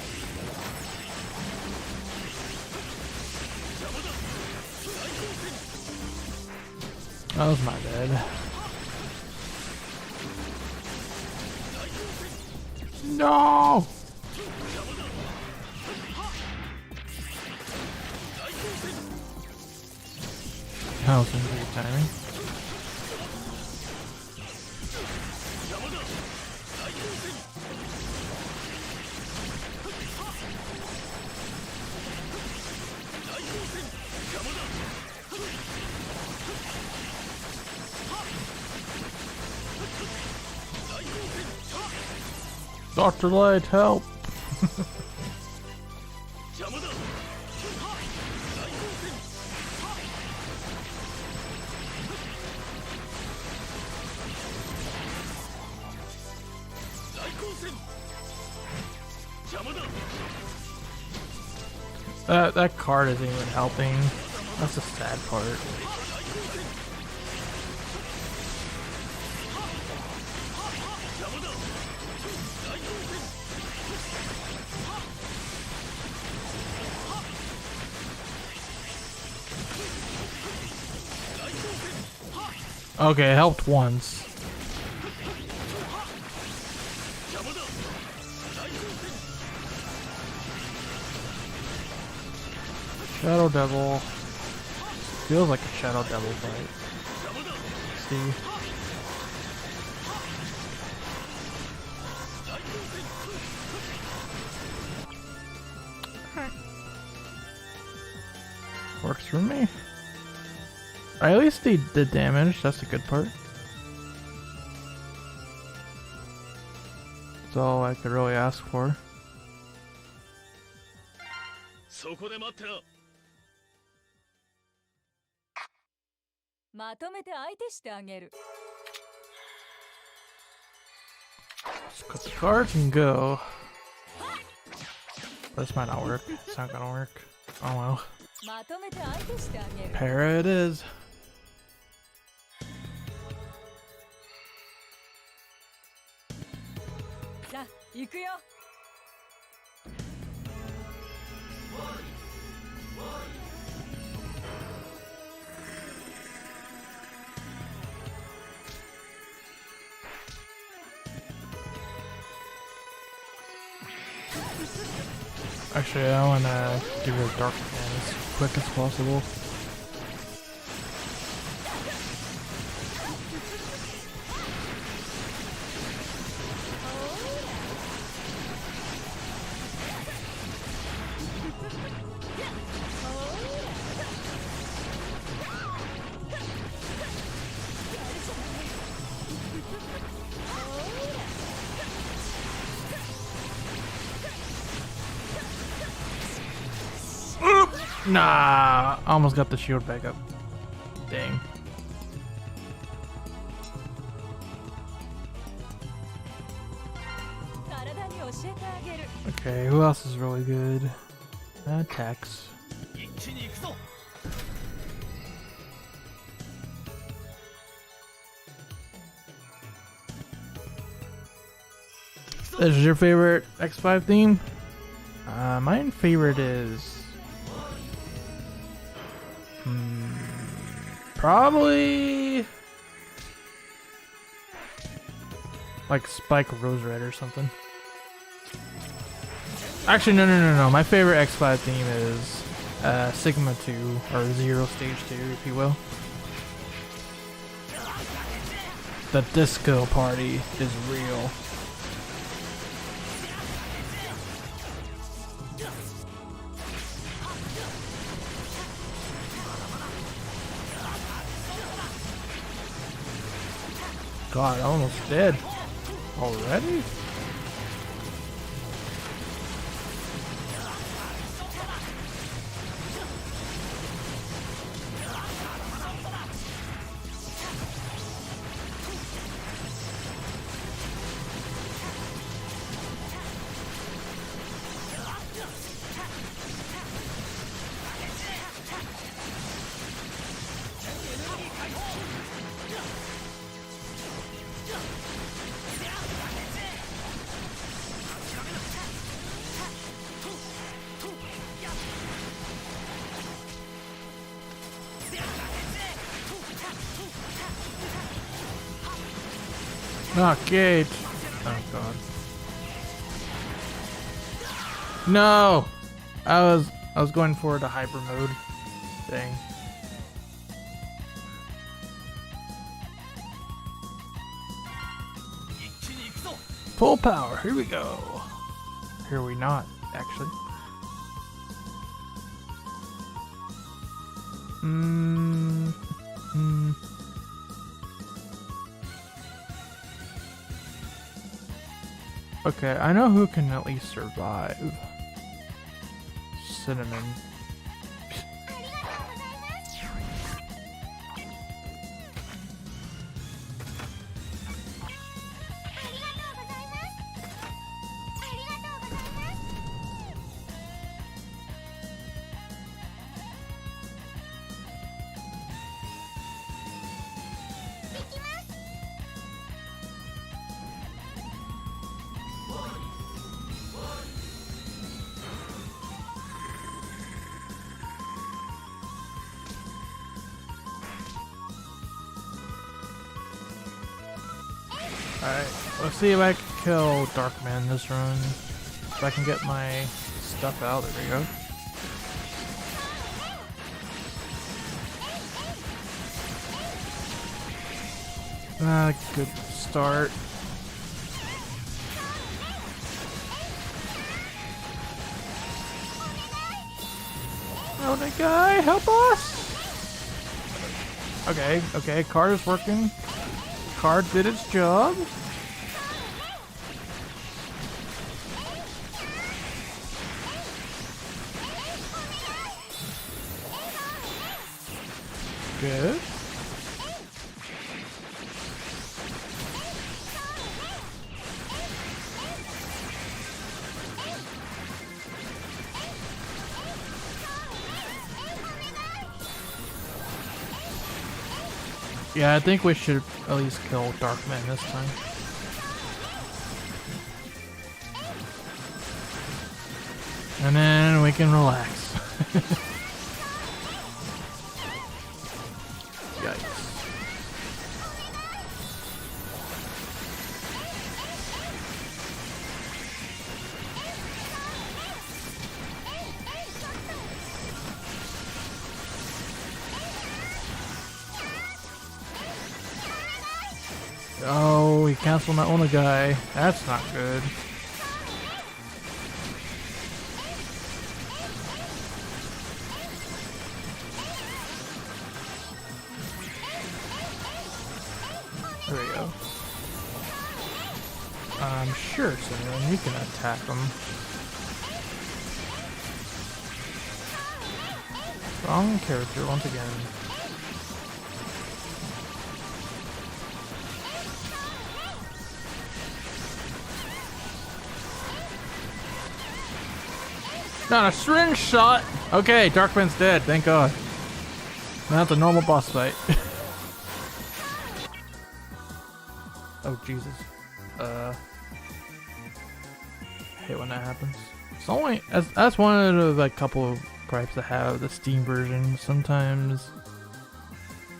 That was my bad. No! That was great timing. Dr. Light, help! That card isn't even helping. That's the sad part. Okay, it helped once. Shadow Devil. Feels like a Shadow Devil fight. Let's see. Works for me. At least he did damage, that's a good part. That's all I could really ask for. そこで待ってろ。まとめて相手してあげる。 Let's put the cards and go. This might not work. It's not gonna work. Oh well. まとめて相手してあげる。 Para it is. さあ、行くよ。 Actually, I wanna give her a dark fan as quick as possible. Nah, I almost got the shield back up. Dang. Okay, who else is really good? Tex. 一気に行くぞ。 This is your favorite X5 theme? My favorite is... probably... like Spike Rose Red or something. Actually, no. My favorite X5 theme is Sigma 2, or Zero Stage 2, if you will. The disco party is real. God, I almost dead. Already? Not gauge. Oh god. No! I was going for the hyper mode thing. Full power, here we go. Here we not, actually. Okay, I know who can at least survive. Cinnamon. Alright, let's see if I can kill Darkman this run. If I can get my stuff out. There we go. Good start. Oh, the guy, help us! Okay, okay, card is working. Card did its job. Good. Yeah, I think we should at least kill Darkman this time. And then we can relax. Yikes. Oh, he canceled my Ona guy. That's not good. There we go. I'm sure, Cinnamon, you can attack him. Wrong character once again. Not a syringe shot! Okay, Darkman's dead, thank God. Now it's a normal boss fight. Oh, Jesus. I hate when that happens. It's only, that's one of the like, couple of gripes I have, the Steam version. Sometimes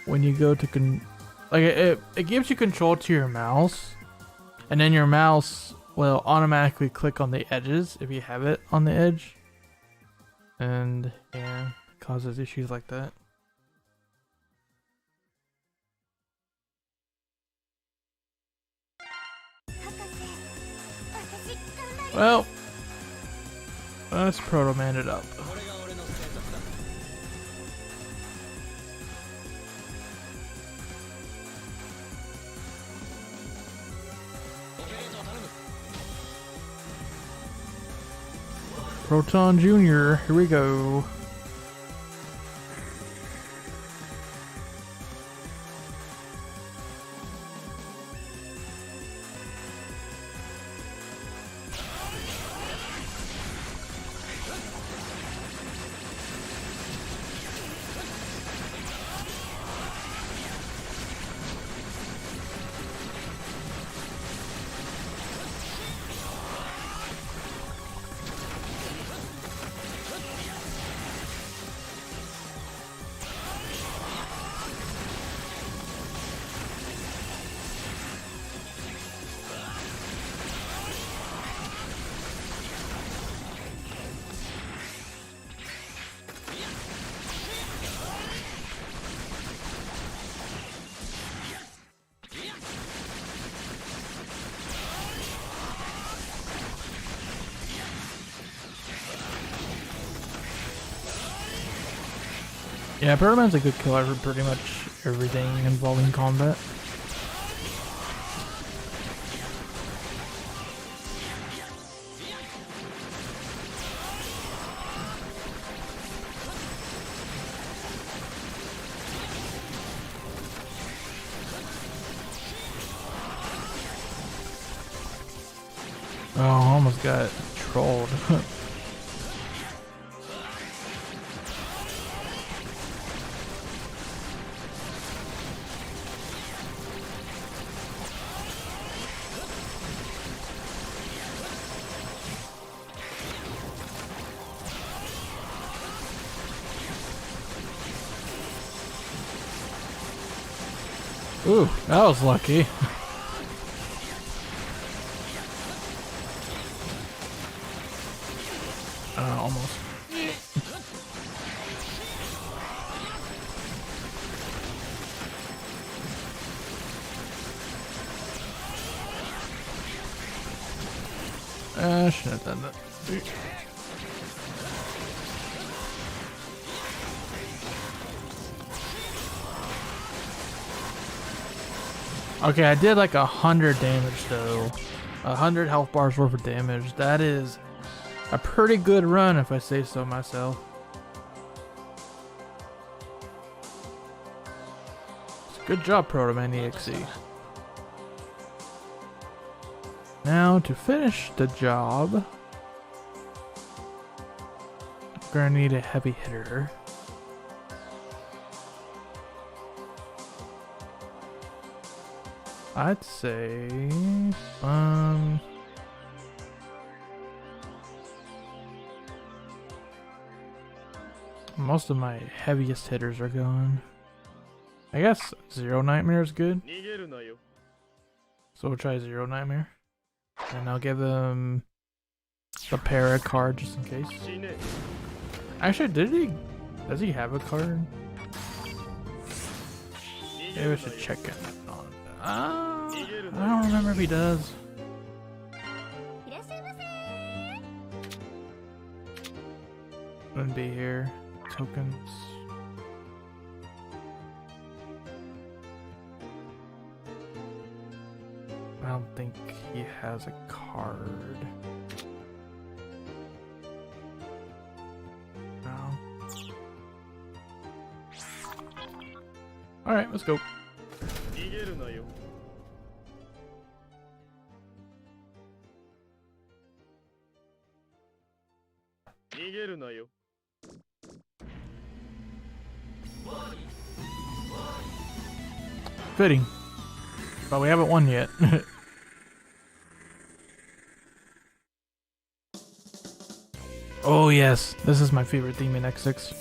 when you go to, it gives you control to your mouse, and then your mouse will automatically click on the edges if you have it on the edge. And yeah, it causes issues like that. Well, let's Proto Man it up. Proton Jr., here we go. Yeah, Proto Man's a good killer for pretty much everything involving combat. Oh, almost got trolled. Ooh, that was lucky. almost. I shouldn't have done that. Okay, I did like 100 damage though. 100 health bars worth of damage. That is a pretty good run if I say so myself. Good job, Protoman EXE. Now to finish the job, we're gonna need a heavy hitter. I'd say, most of my heaviest hitters are gone. I guess Zero Nightmare is good. So we'll try Zero Nightmare. And I'll give him the Para card just in case. Actually, does he have a card? Maybe I should check it on. I don't remember if he does. Wouldn't be here. Tokens. I don't think he has a card. No. Alright, let's go. Fitting. But we haven't won yet. Oh yes, this is my favorite theme in X6.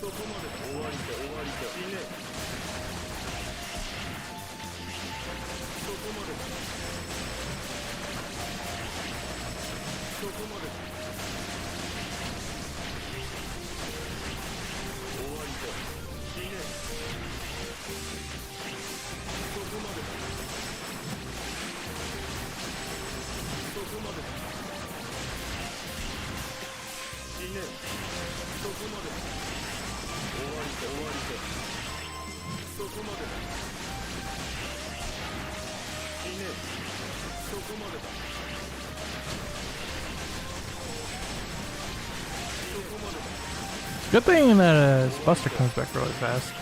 Good thing that his Buster comes back really fast.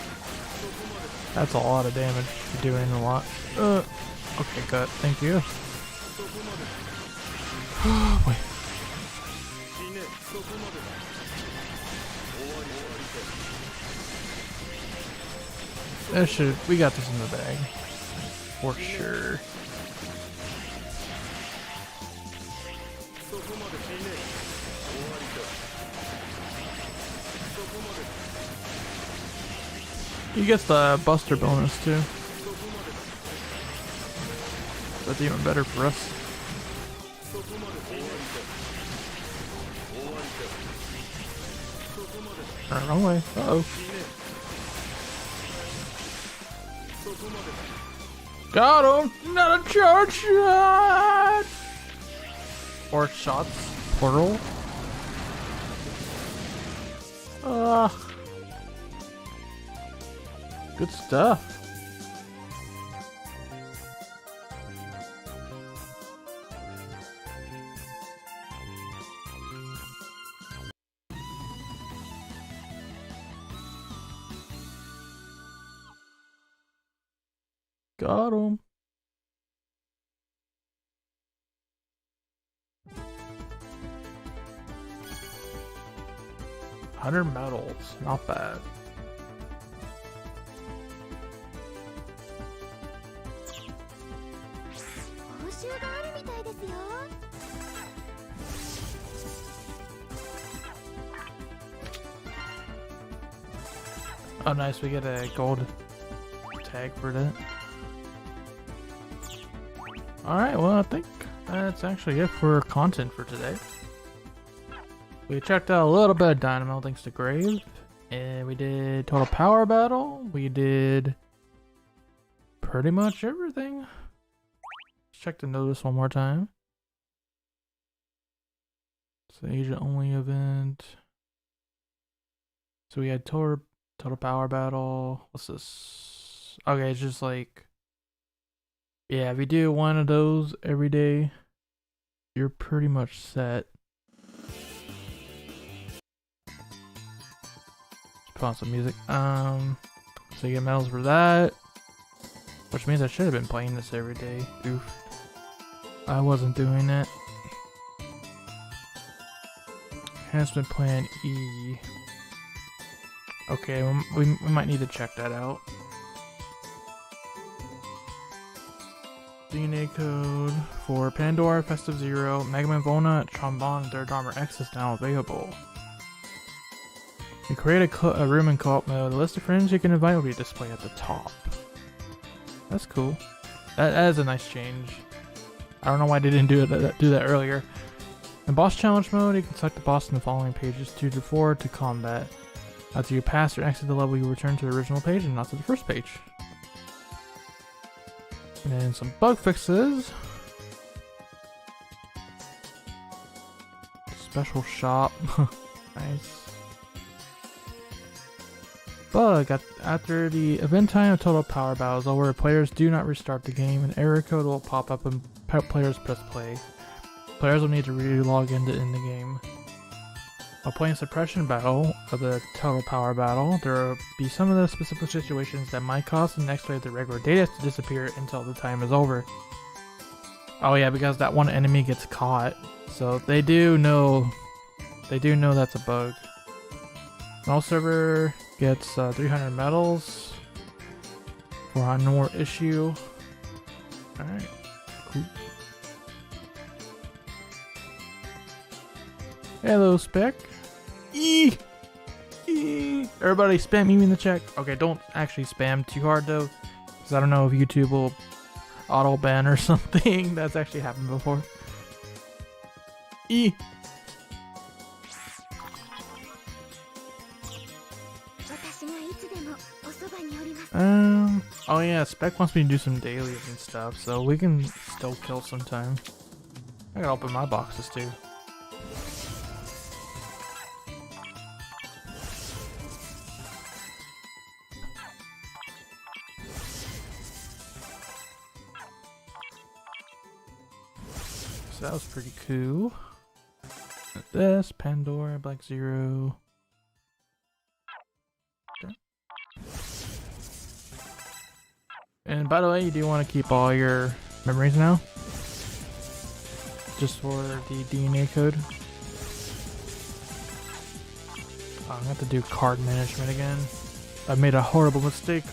That's a lot of damage. You're doing a lot. Okay, cut. Thank you. Wait. We got this in the bag. For sure. He gets the Buster bonus too. That's even better for us. Turn wrong way. Uh-oh. Got him! Not a charge shot! 4 shots, plural. Good stuff. Got him. $100 medals, not bad. Oh nice, we get a gold tag for that. Alright, well I think that's actually it for content for today. We checked out a little bit of Dynamo thanks to Grave. And we did Total Power Battle. We did pretty much everything. Let's check the notice one more time. It's the agent only event. So we had Total Power Battle. What's this? Okay, it's just like, yeah, if you do one of those every day, you're pretty much set. Put on some music. So you get medals for that, which means I should have been playing this every day. Oof. I wasn't doing it. Enhancement Plan E. Okay, we might need to check that out. DNA code for Pandora, Festive Zero, Mega Man Vona, Trombone, and Third Armor X is now available. You create a room in co-op mode. The list of friends you can invite will be displayed at the top. That's cool. That is a nice change. I don't know why they didn't do that earlier. In boss challenge mode, you can select the boss in the following pages 2 to 4 to combat. After you pass or exit the level, you return to the original page and not to the first page. And then some bug fixes. Special shop. Nice. Bug. After the event time of Total Power Battle is over, players do not restart the game. An error code will pop up when players press play. Players will need to re-log in to end the game. While playing Suppression Battle of the Total Power Battle, there will be some of the specific situations that might cause the next wave of the regular data to disappear until the time is over. Oh yeah, because that one enemy gets caught. So they do know that's a bug. Null server gets 300 medals for a more issue. Alright, cool. Hello, Spec. Everybody spam me in the chat. Okay, don't actually spam too hard though, because I don't know if YouTube will auto ban or something. That's actually happened before. Oh yeah, Spec wants me to do some dailies and stuff, so we can still kill some time. I gotta open my boxes too. So that was pretty cool. This, Pandora, Black Zero. Okay. And by the way, you do want to keep all your memories now? Just for the DNA code. Oh, I'm gonna have to do card management again. I made a horrible mistake.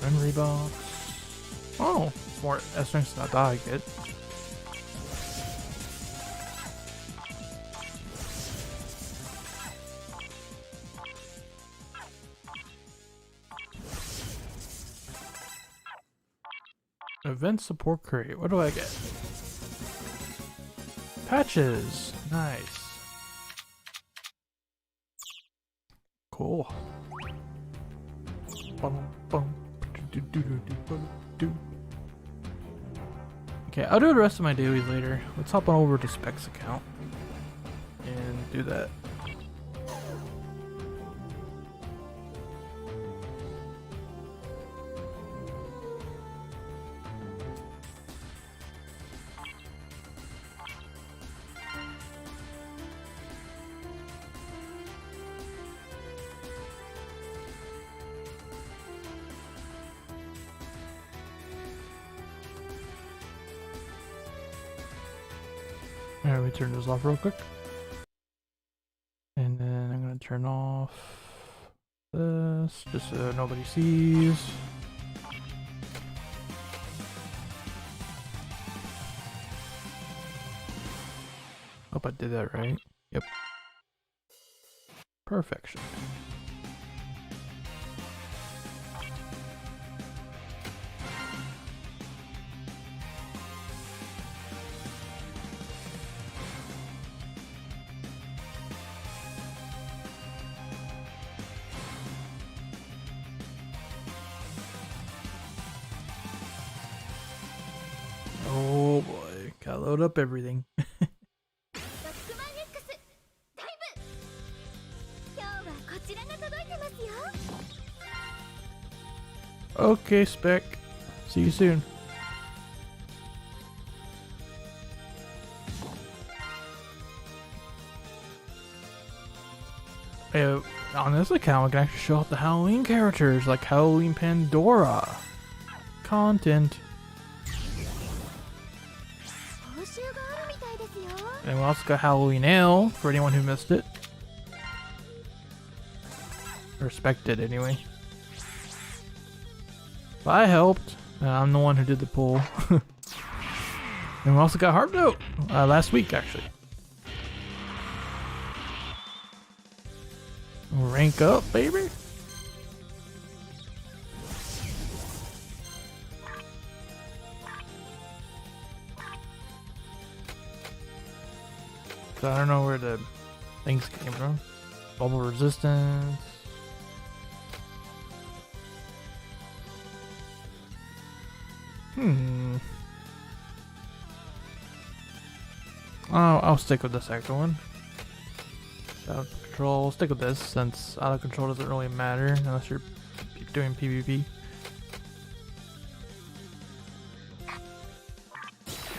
Memory box. Oh, more S-strings than I thought I'd get. Event support crate. What do I get? Patches. Nice. Cool. Okay, I'll do the rest of my dailies later. Let's hop on over to Spec's account and do that. Alright, let me turn this off real quick. And then I'm gonna turn off this, just so nobody sees. Hope I did that right. Yep. Perfection. Oh boy, gotta load up everything. Okay, Spec. See you soon. Hey, on this account, we can actually show off the Halloween characters, like Halloween Pandora. Content. And we also got Halloween Ale, for anyone who missed it. Or Spec did, anyway. But I helped. I'm the one who did the poll. And we also got Heart Note last week, actually. Rank up, baby. So I don't know where the things came from. Bubble resistance. Oh, I'll stick with the second one. Out of control. We'll stick with this since out of control doesn't really matter unless you're doing PvP.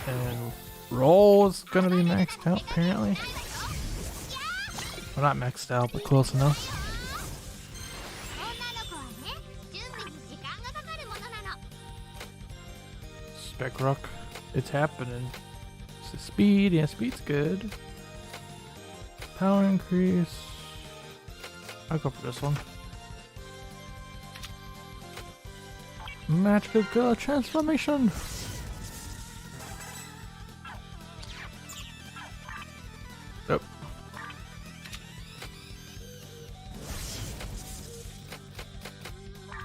And roll is gonna be maxed out apparently. Well, not maxed out, but close enough. Spec Rock, it's happening. So speed, yeah, speed's good. Power increase. I'll go for this one. Magical color transformation. Nope.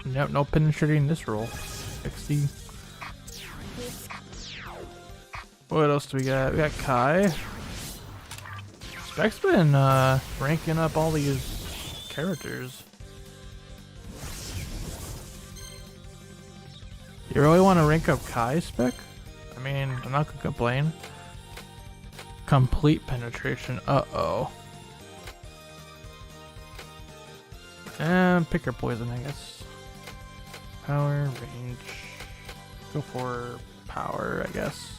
Nope, no penetrating this roll. XD. What else do we got? We got Kai. Spec's been ranking up all these characters. You really want to rank up Kai, Spec? I mean, I'm not gonna complain. Complete penetration. Uh-oh. And pick your poison, I guess. Power, range. Go for power, I guess.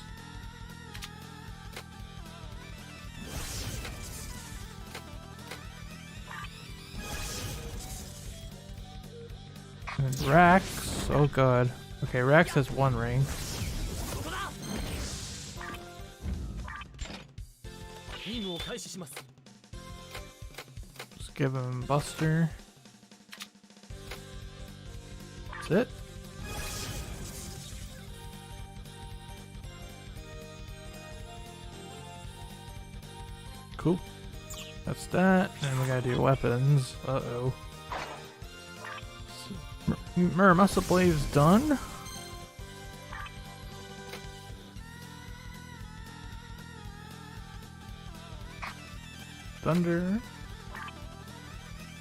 And Rax. Oh god. Okay, Rax has one ring. Just give him Buster. That's it. Cool. That's that. And we gotta do weapons. Uh-oh. Muscle Blade's done. Thunder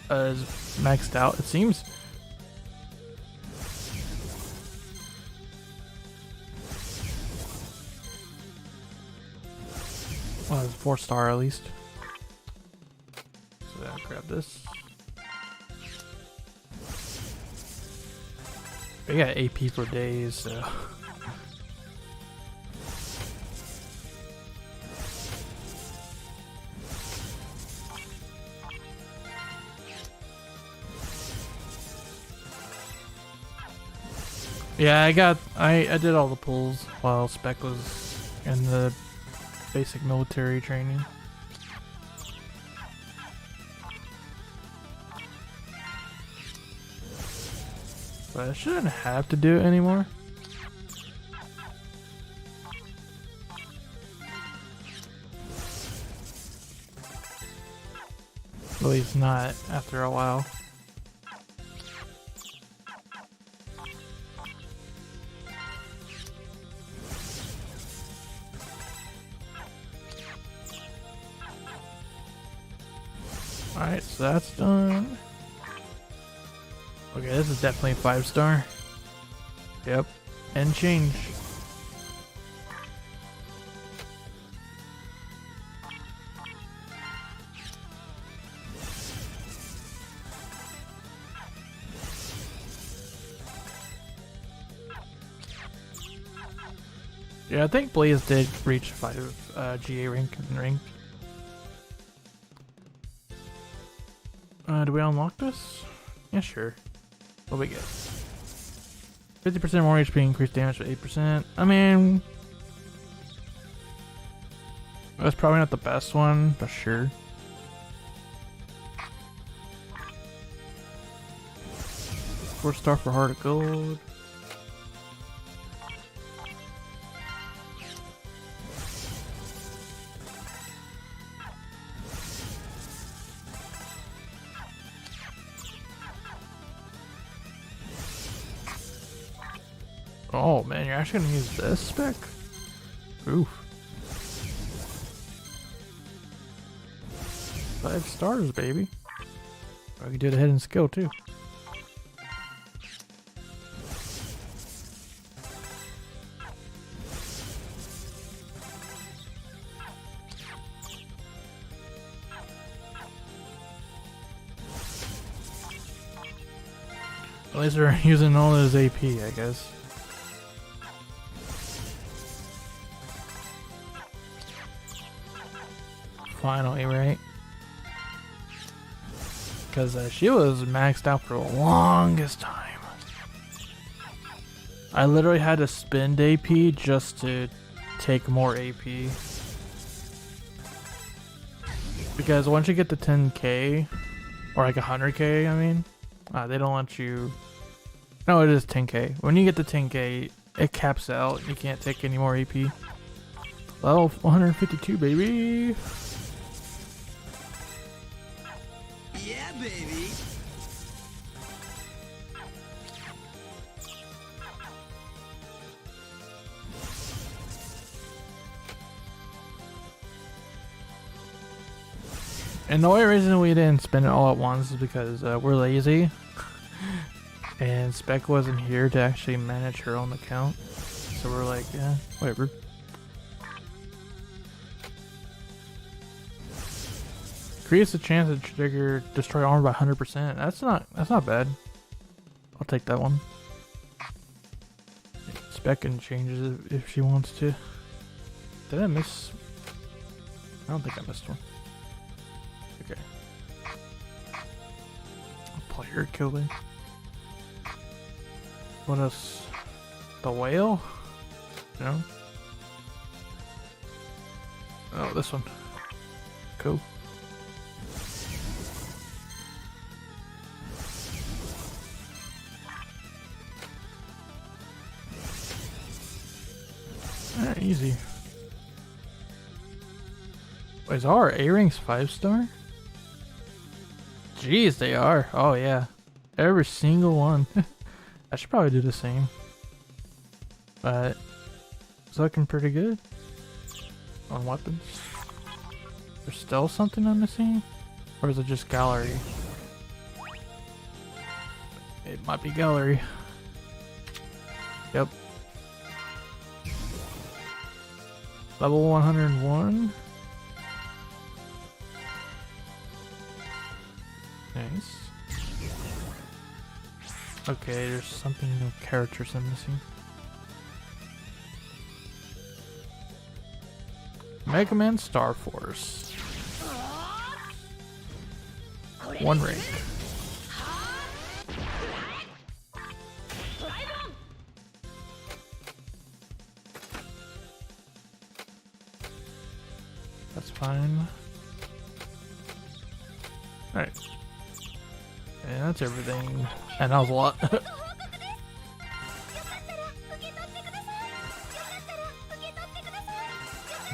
is maxed out, it seems. Well, it's 4-star at least. So I'll grab this. We got AP for days, so. Yeah, I did all the pulls while Spec was in the basic military training. But I shouldn't have to do it anymore. At least not after a while. Alright, so that's done. Okay, this is definitely 5-star. Yep. And change. Yeah, I think Blaze did reach 5 GA rank and rank. Do we unlock this? Yeah, sure. What do we get? 50% more HP, increased damage by 8%. I mean, that's probably not the best one, but sure. Four-star for Heart of Gold. Oh man, you're actually gonna use this spec? Oof. 5 stars, baby. I can do the hidden skill too. At least we're using all his AP, I guess. Finally, right? Because she was maxed out for the longest time. I literally had to spend AP just to take more AP. Because once you get to 10k, or like 100k, I mean, they don't let you... No, it is 10k. When you get to 10k, it caps out. You can't take any more AP. Level 152, baby! Yeah, baby. And the only reason we didn't spend it all at once is because we're lazy. And Spec wasn't here to actually manage her own account. So we're like, yeah, whatever. Creates a chance to trigger destroy armor by 100%. That's not bad. I'll take that one. Spec can change it if she wants to. Did I miss? I don't think I missed one. Okay. Player killing. What else? The whale? No. Oh, this one. Cool. Easy. Wait, is our A-ranks 5-star? Jeez, they are. Oh yeah. Every single one. I should probably do the same. But it's looking pretty good on weapons. There's still something I'm missing? Or is it just gallery? It might be gallery. Yep. Level 101. Nice. Okay, there's something, no characters I'm missing. Mega Man Star Force. 1 rank. That's fine. Alright. And that's everything. And that was a lot.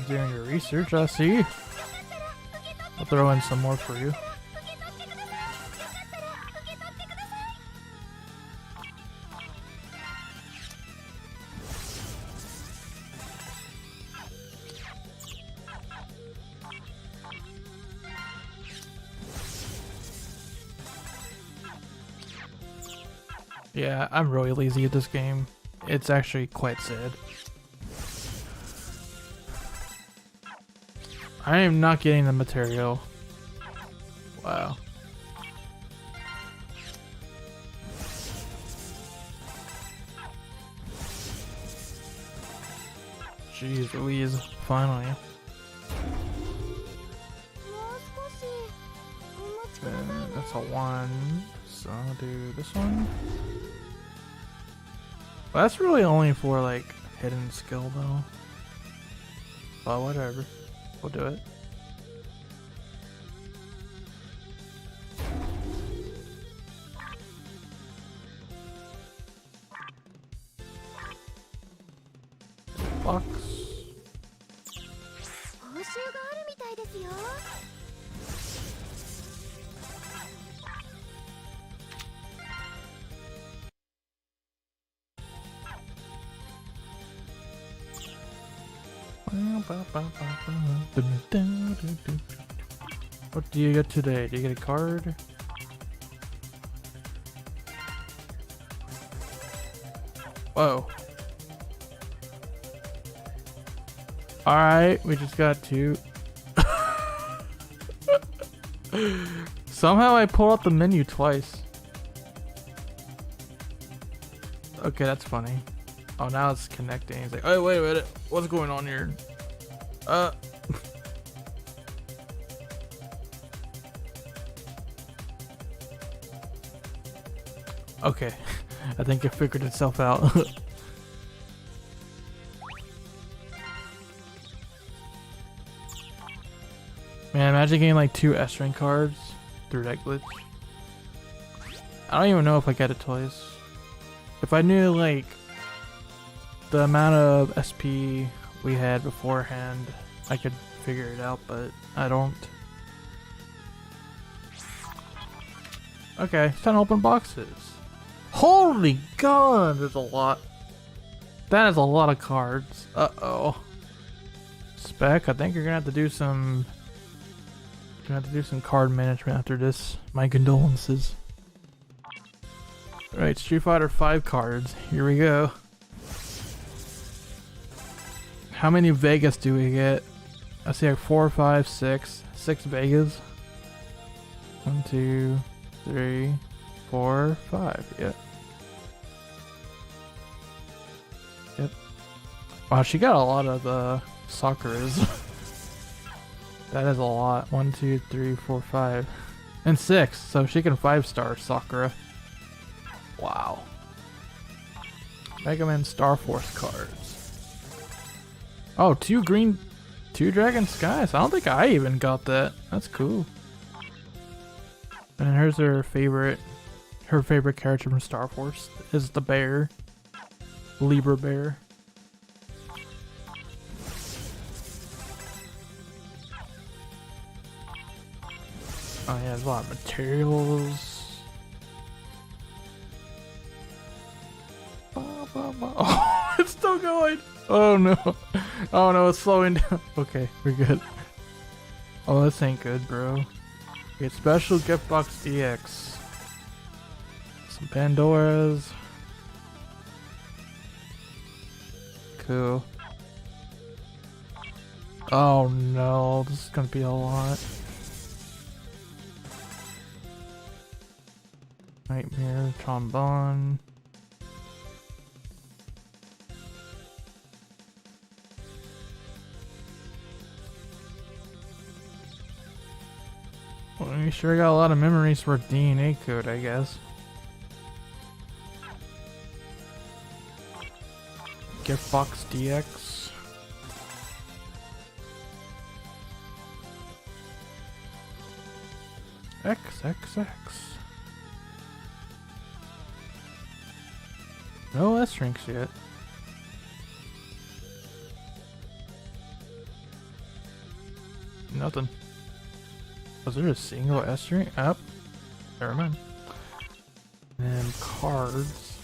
Doing your research, I see. I'll throw in some more for you. Yeah, I'm really lazy at this game. It's actually quite sad. I am not getting the material. Wow. Jeez Louise, finally. That's a 1, so I'll do this one. Well, that's really only for like hidden skill though. But whatever, we'll do it. Box. What do you get today? Do you get a card? Whoa. Alright, we just got 2. Somehow I pulled up the menu twice. Okay, that's funny. Oh, now it's connecting. He's like, oh, wait a minute. What's going on here? Okay. I think it figured itself out. Man, imagine getting like 2 S-rank cards through that glitch. I don't even know if I get it twice. If I knew like the amount of SP we had beforehand, I could figure it out, but I don't. Okay, it's time to open boxes. Holy god, there's a lot. That is a lot of cards. Uh-oh. Spec, I think you're gonna have to do some card management after this. My condolences. Alright, Street Fighter 5 cards. Here we go. How many Vegas do we get? I see like 4, 5, 6. 6 Vegas. 1, 2, 3, 4, 5. Yep. Yep. Wow, she got a lot of Sakuras. That is a lot. 1, 2, 3, 4, 5. And 6. So she can 5-star Sakura. Wow. Mega Man Star Force cards. Oh, 2 green, 2 Dragon Skies. I don't think I even got that. That's cool. And here's her favorite character from Star Force is the bear. Libra bear. Oh yeah, there's a lot of materials. Oh, it's still going. Oh no. Oh no, it's slowing down. Okay, we're good. Oh, this ain't good, bro. Get special gift box DX. Some Pandoras. Cool. Oh no, this is gonna be a lot. Nightmare, trombone. Well, we sure got a lot of memories for DNA code, I guess. Gift box DX. XXX. No S-ranks yet. Nothing. Was there a single S-rank? Up. Never mind. And cards.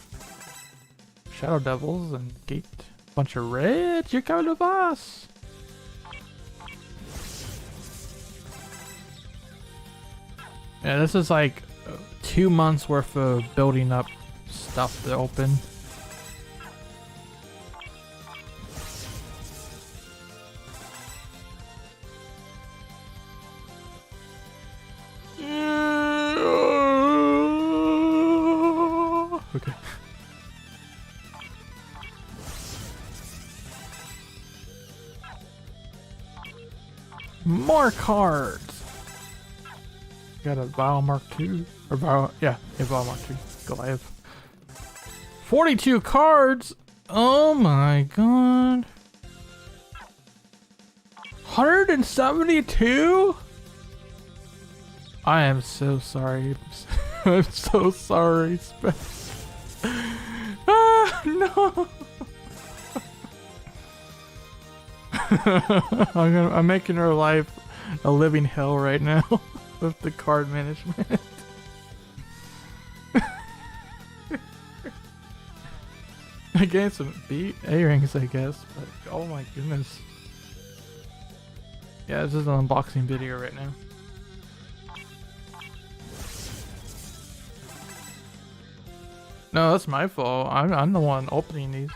Shadow Devils and Gate. Bunch of red. You're coming to us. Yeah, this is like 2 months worth of building up stuff to open. Okay. More cards. Got a Bio Mark II or Bio, yeah, a Bio Mark II Goliath. 42 cards. Oh my god. 172. I am so sorry. I'm so sorry, Spec. Ah, no. I'm making her life a living hell right now with the card management. I gained some A rings, I guess, but oh my goodness. Yeah, this is an unboxing video right now. No, that's my fault. I'm the one opening these.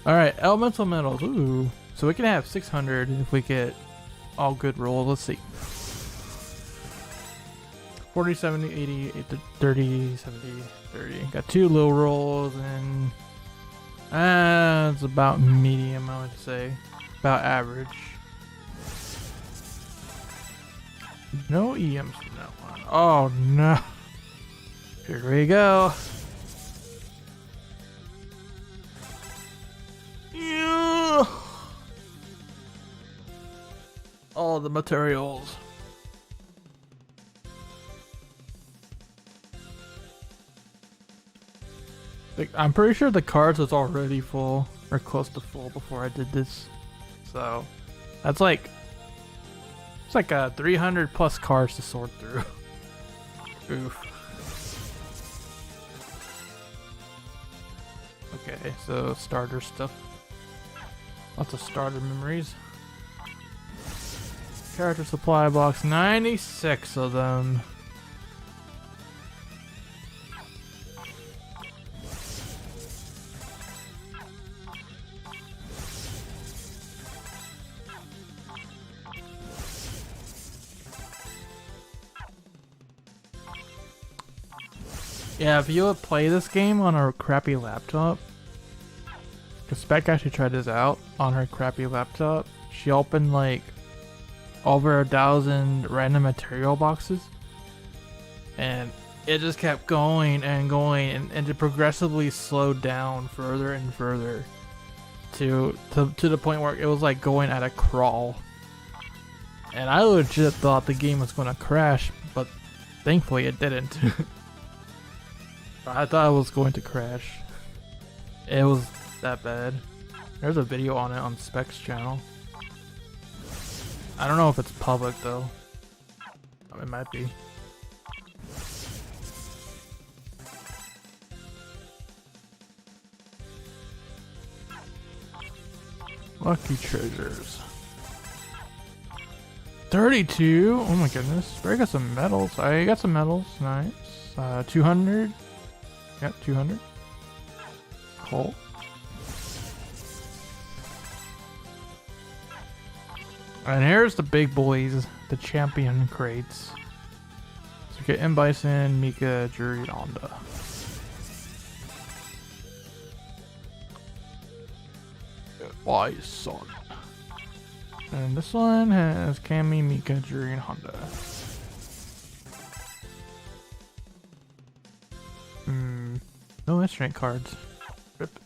Alright, elemental metals. Ooh. So we can have 600 if we get all good rolls. Let's see. 40, 70, 80, 30, 70, 30. Got 2 low rolls and it's about medium, I would say. About average. No EMs from that one. Oh no. Here we go. Yeah. All the materials. Like, I'm pretty sure the cards was already full or close to full before I did this. So that's like, it's like 300 plus cards to sort through. Oof. Okay, so starter stuff. Lots of starter memories. Character supply box, 96 of them. Yeah, if you would play this game on a crappy laptop, because Spec actually tried this out on her crappy laptop, she opened like over 1,000 random material boxes, and it just kept going and going, and it progressively slowed down further and further to the point where it was like going at a crawl. And I legit thought the game was going to crash, but thankfully it didn't. I thought it was going to crash. It was that bad. There's a video on it on Spec's channel. I don't know if it's public though. It might be. Lucky treasures. 32? Oh my goodness. I got some medals. I got some medals. Nice. 200. Yep, 200. Cool. And here's the big boys, the champion crates. So we get M. Bison, Mika, Jury, and Honda. Wise son. And this one has Cammy, Mika, Jury, and Honda. No instrument cards. Rip.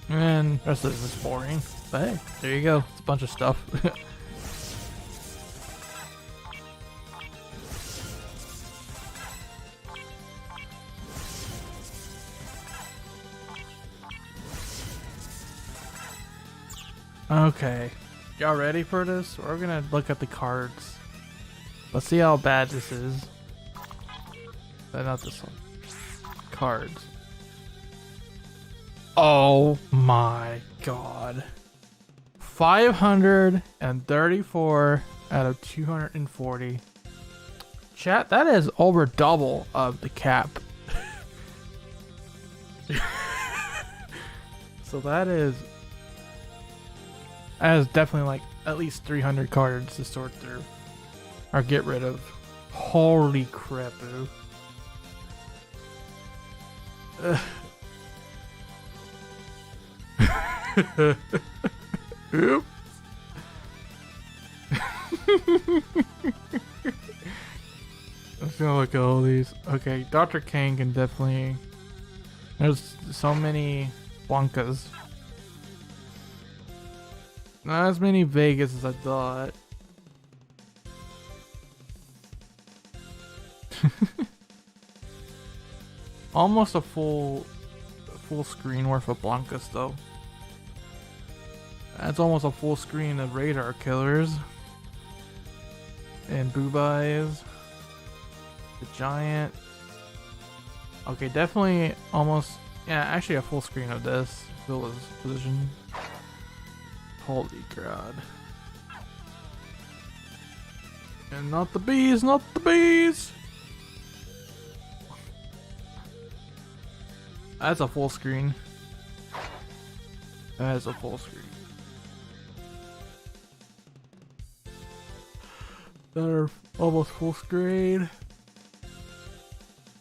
And the rest of this is boring. But hey, there you go. It's a bunch of stuff. Okay. Y'all ready for this? We're gonna look at the cards. Let's see how bad this is. Not this one. cards. Oh my god. 534 out of 240. Chat, that is over double of the cap. So that is definitely like at least 300 cards to sort through or get rid of. Holy crap, Oop. Let's go look at all these. Okay, Dr. Kane can definitely. There's so many Blankas. Not as many Vegas as I thought. Almost a full screen worth of Blankas though. That's almost a full screen of Radar Killers. And Boob Eyes. The Giant. Okay, definitely almost, yeah, actually a full screen of this. Villa's position. Holy god. And not the bees, not the bees! That's a full screen. That is a full screen. That are almost full screen.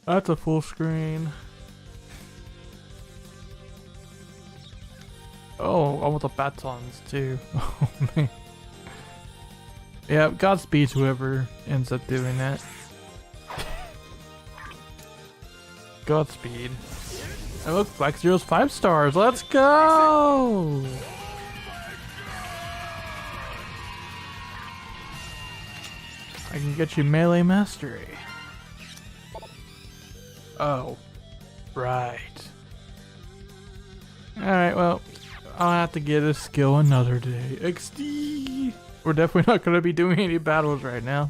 That's a full screen. Oh, I want the batons too. Oh man. Yeah, Godspeed whoever ends up doing that. Godspeed. And look, Black Zero's 5 stars. Let's go! I can get you melee mastery. Oh, right. Alright, well, I'll have to get a skill another day. XD! We're definitely not going to be doing any battles right now.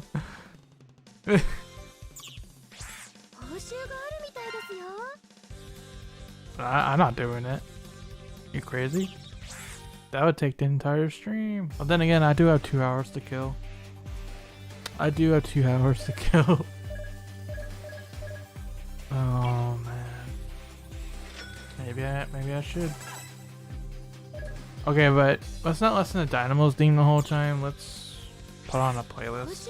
I'm not doing it. You crazy? That would take the entire stream. But then again, I do have 2 hours to kill. I do have 2 hours to kill. Oh man. Maybe I should. Okay, but let's not listen to Dynamo's theme the whole time. Let's put on a playlist.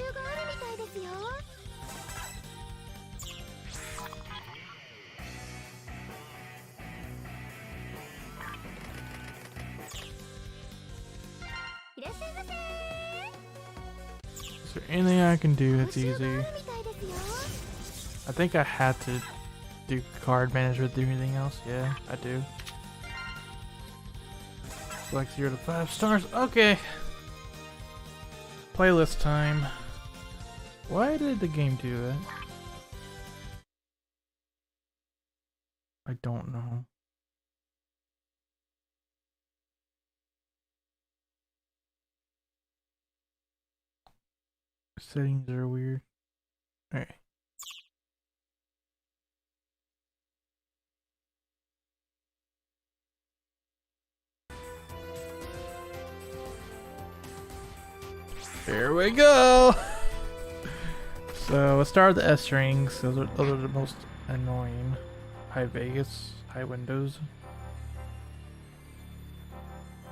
Is there anything I can do that's easy? I think I had to do card management. Do anything else? Yeah, I do. Like 0 to 5 stars. Okay. Playlist time. Why did the game do that? I don't know. Settings are weird. Alright. Here we go! So let's start with the S rings. Those are the most annoying. High Vegas, high windows.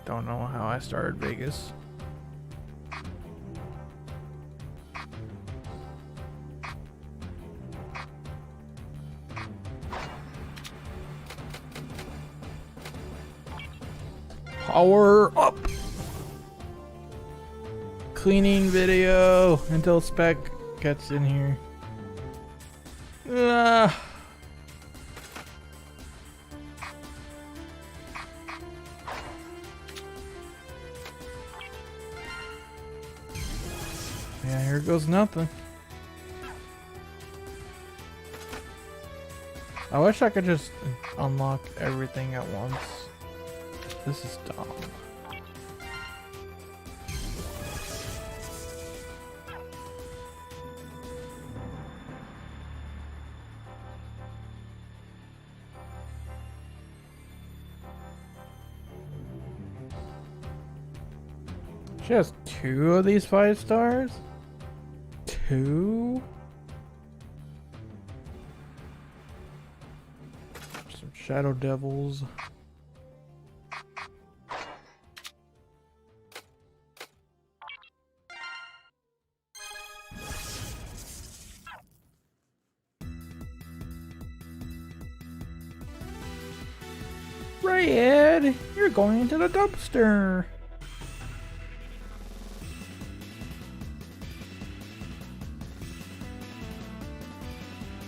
Don't know how I started Vegas. Power up! Cleaning video until Spec gets in here. Ah. Yeah, here goes nothing. I wish I could just unlock everything at once. This is dumb. She has 2 of these 5 stars? 2? Some Shadow Devils. Red, you're going into the dumpster.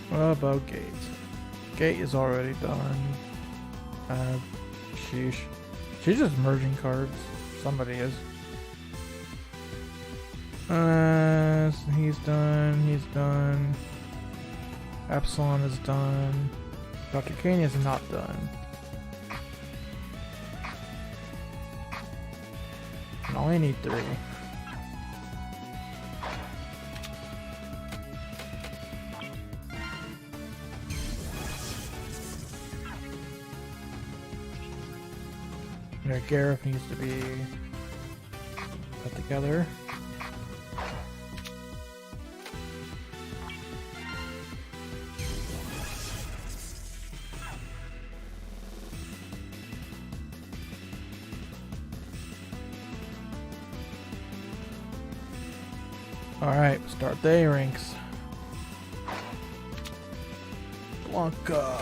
What about Gate? Gate is already done. Sheesh. She's just merging cards. Somebody is. He's done. He's done. Epsilon is done. Dr. Kane is not done. I only need 3. Yeah, Gareth needs to be put together. Alright, start the A-ranks. Blanca.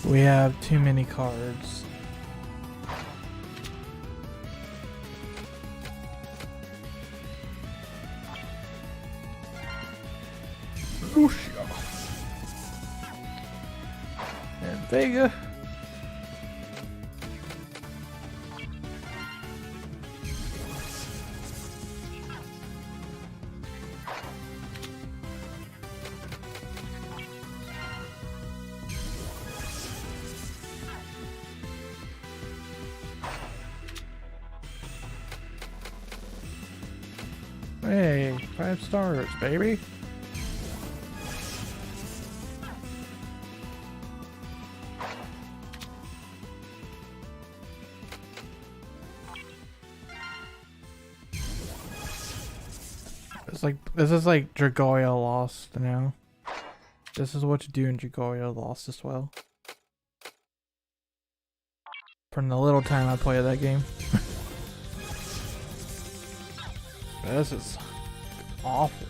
We have too many cards. Lucia. And Vega. Hey, 5 stars, baby. It's like, this is like Dragoya Lost now. This is what you do in Dragoya Lost as well. From the little time I played that game. This is awful.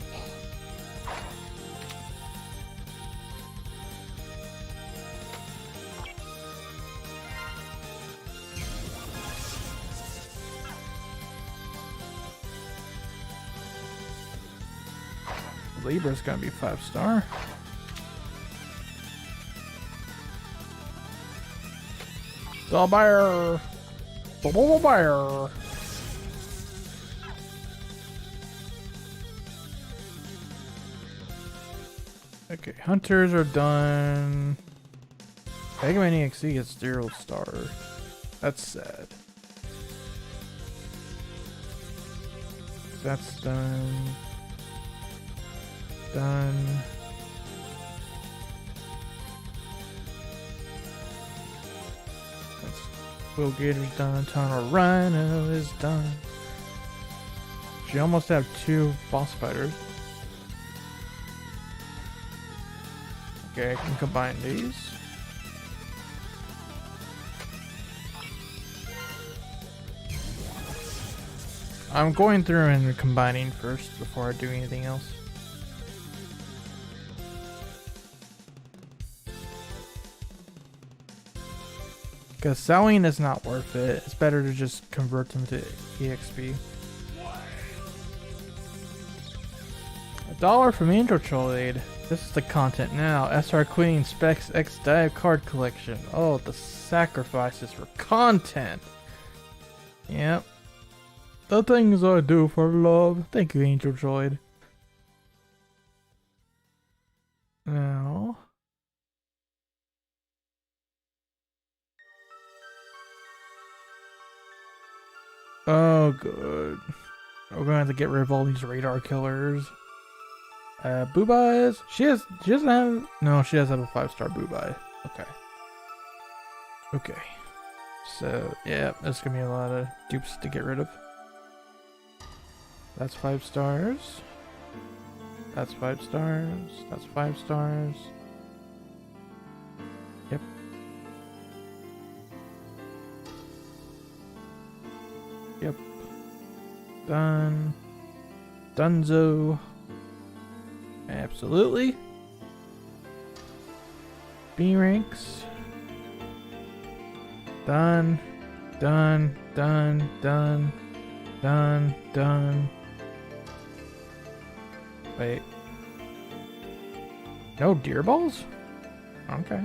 Libra's gonna be 5 star. The buyer. The buyer. Okay, hunters are done. Mega Man EXE gets 0 star. That's sad. That's done. Done. That's Will Gator's done. Tunnel Rhino is done. She almost have 2 boss fighters. Okay, I can combine these. I'm going through and combining first before I do anything else. Because selling is not worth it. It's better to just convert them to EXP. $1 from Angel Troll Aid. This is the content now. SR Queen Specs X DiVE card collection. Oh, the sacrifices for content. Yep. The things I do for love. Thank you, Angel Droid. Now. Oh, good. We're gonna have to get rid of all these radar killers. Booba is. She doesn't have. No, she does have a 5 star Booba. Okay. Okay. So yeah, there's gonna be a lot of dupes to get rid of. That's 5 stars. That's 5 stars. That's 5 stars. Yep. Yep. Done. Dunzo. Absolutely. B ranks. Done. Done. Done. Done. Done. Done. Wait. No deer balls? Okay.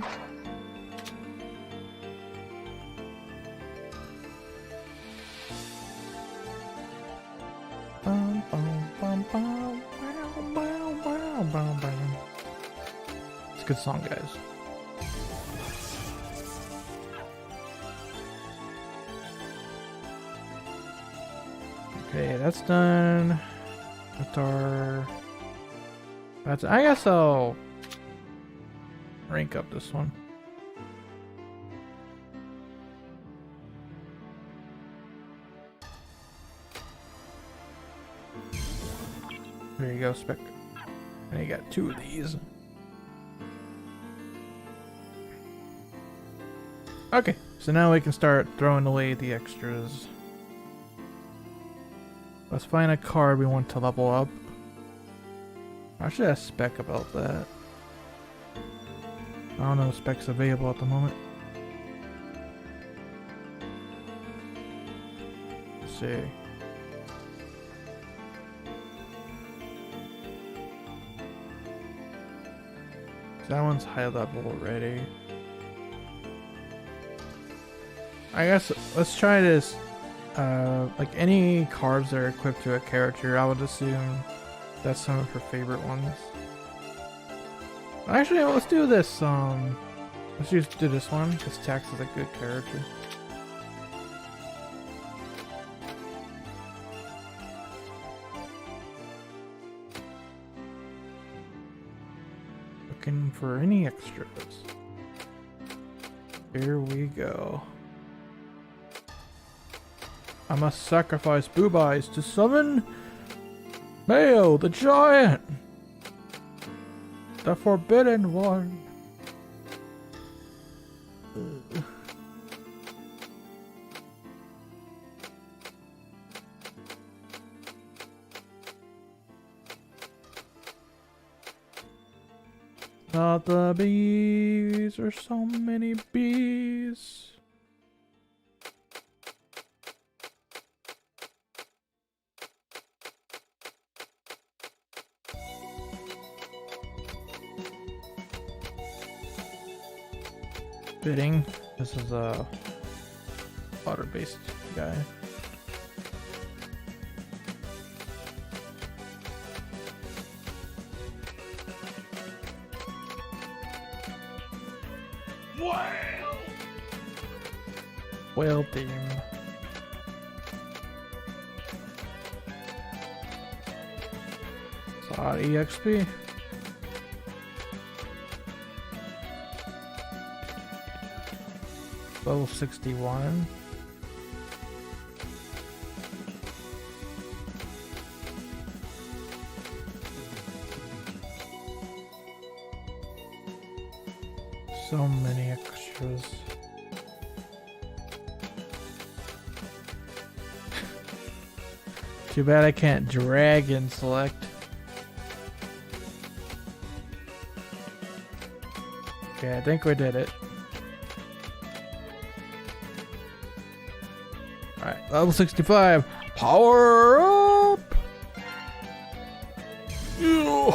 Bum, bum, bum, bum, bow, bow, bow, bow, bow. It's a good song, guys. Okay, that's done. That's our... I guess I'll rank up this one. There you go, Spec. And you got 2 of these. Okay, so now we can start throwing away the extras. Let's find a card we want to level up. I should ask Spec about that. I don't know if Spec's available at the moment. Let's see. That one's high level already. I guess let's try this. Like any cards that are equipped to a character, I would assume that's some of her favorite ones. Actually, let's do this. Let's just do this one because Tax is a good character. Looking for any extras. Here we go. I must sacrifice Boob Eyes to summon Mayo the Giant, the Forbidden One. Not the bees, there's so many bees. Bidding. This is a water-based guy. Whale theme. It's a lot of EXP. Level 61. So many extras. Too bad I can't drag and select. Okay, I think we did it. Alright, level 65. Power up! Ew.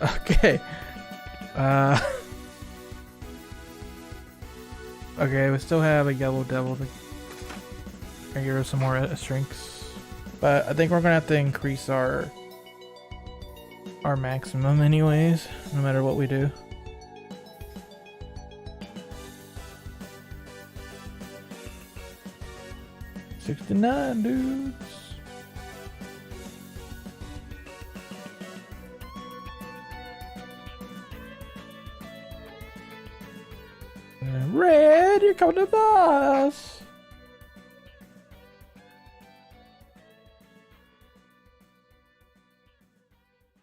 Okay. Okay, we still have a yellow devil to give her some more strengths. But I think we're gonna have to increase our maximum anyways, no matter what we do. $69 dudes. Red, you're coming to boss.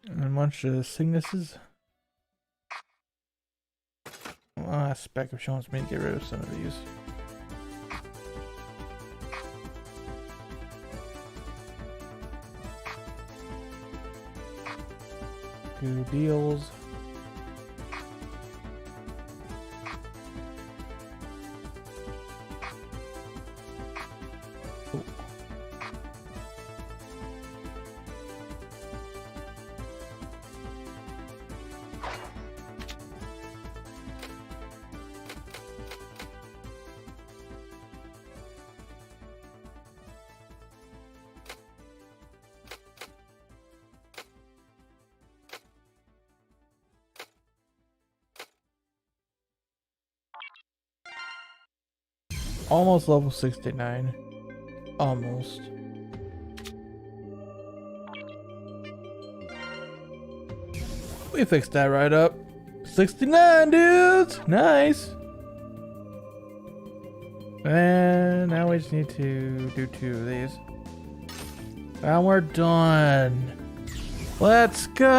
And a bunch of sicknesses. Spec if she wants me to get rid of some of these. Do deals. Oh. Almost level 69. Almost. We fixed that right up. 69 dudes! Nice! And now we just need to do 2 of these. And we're done. Let's go!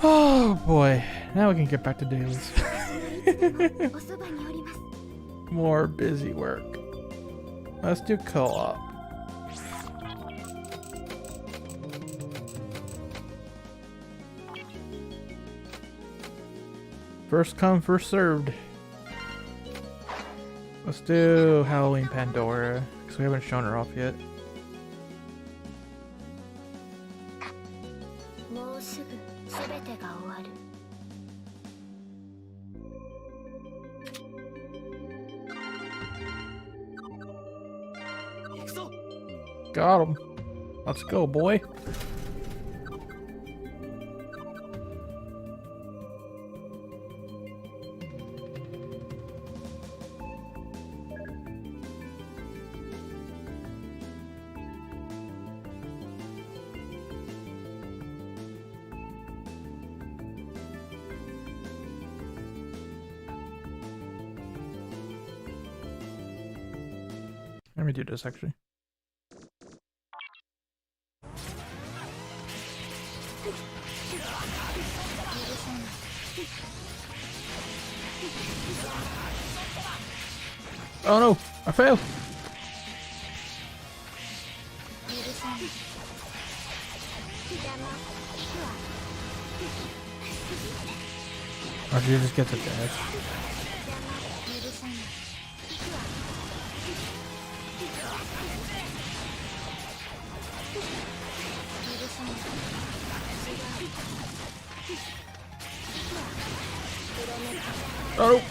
Oh boy, now we can get back to dailies. More busy work. Let's do co-op. First come, first served. Let's do Halloween Pandora, because we haven't shown her off yet. Got him. Let's go, boy. Let me do this actually. Oh no, I failed. Or do you just get the dash? Oh!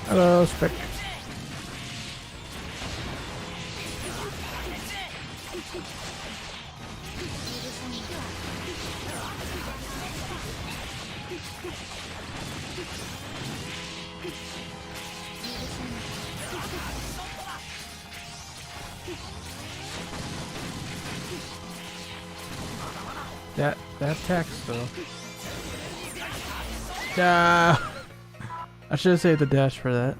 Hello, Spec. That tax though. Yeah. I should have saved the dash for that.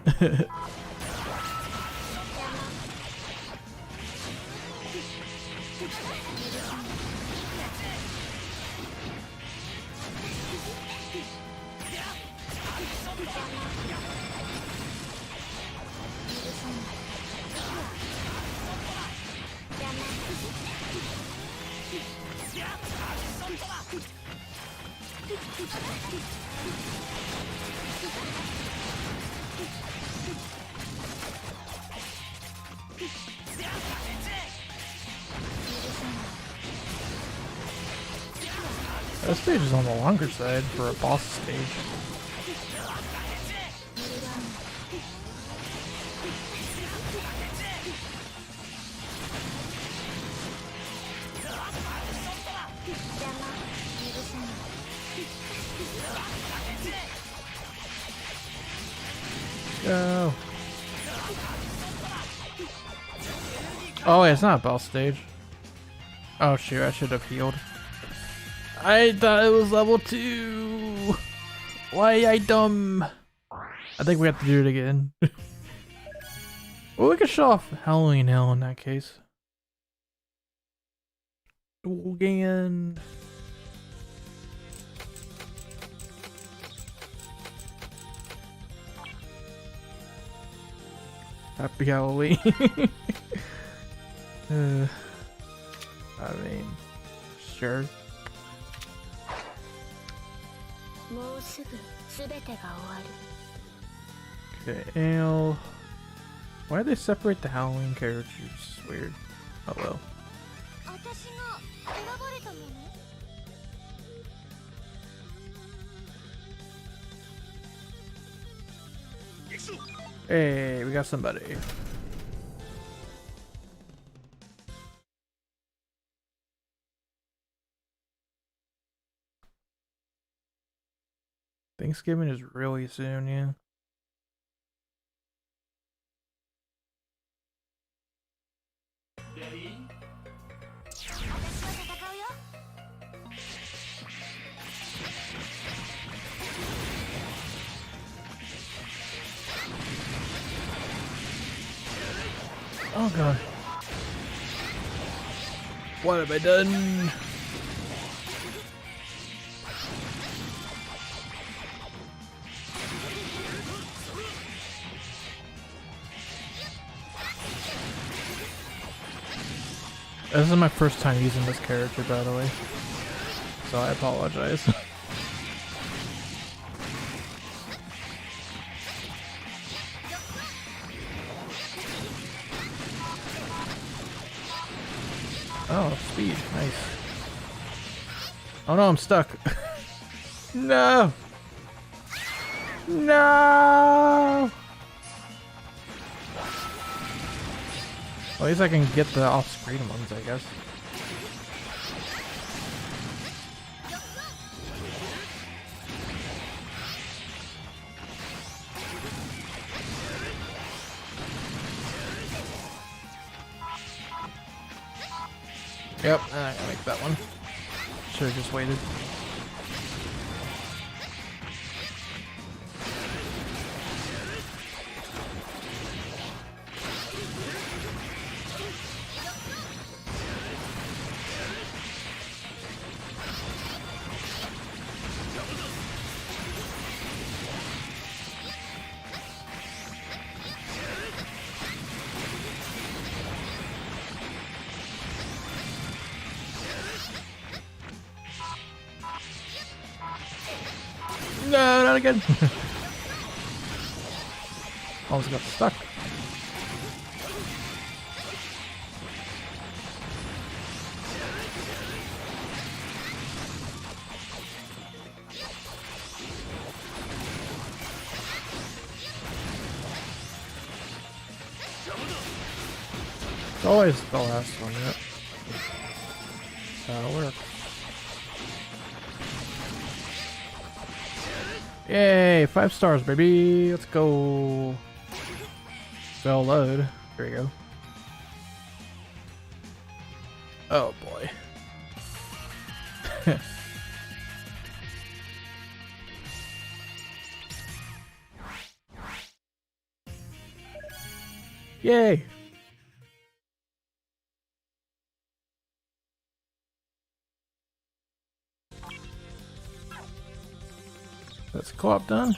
That stage is on the longer side for a boss stage. Go. Oh, wait, it's not a boss stage. Oh shoot, I should have healed. I thought it was level 2. Why I dumb? I think we have to do it again. Well, we could show off Halloween Hell in that case. Again. Happy Halloween. I mean, sure. Okay, Ale. Why did they separate the Halloween characters? It's weird. Oh well. Hey, we got somebody. Thanksgiving is really soon, yeah. Oh god. What have I done? This is my first time using this character, by the way. So I apologize. Oh, speed. Nice. Oh no, I'm stuck. No! No! Well, at least I can get the off-screen ones, I guess. Yep, I gotta make that one. Should've just waited. No, not again. Almost got stuck. It's always the last one, yep. That'll work. Yay, 5 stars, baby. Let's go. Spell load. There you go. Oh boy. Yay. That's co-op done.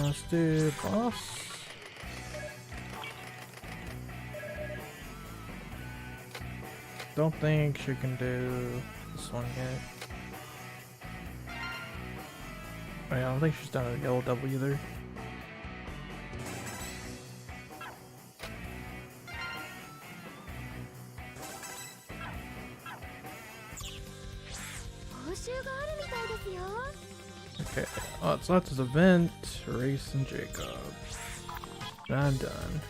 Let's do boss. Don't think she can do this one yet. Oh, yeah, I don't think she's done a yellow double either. Okay. Oh, so that's his event. Race and Jacob. I'm done.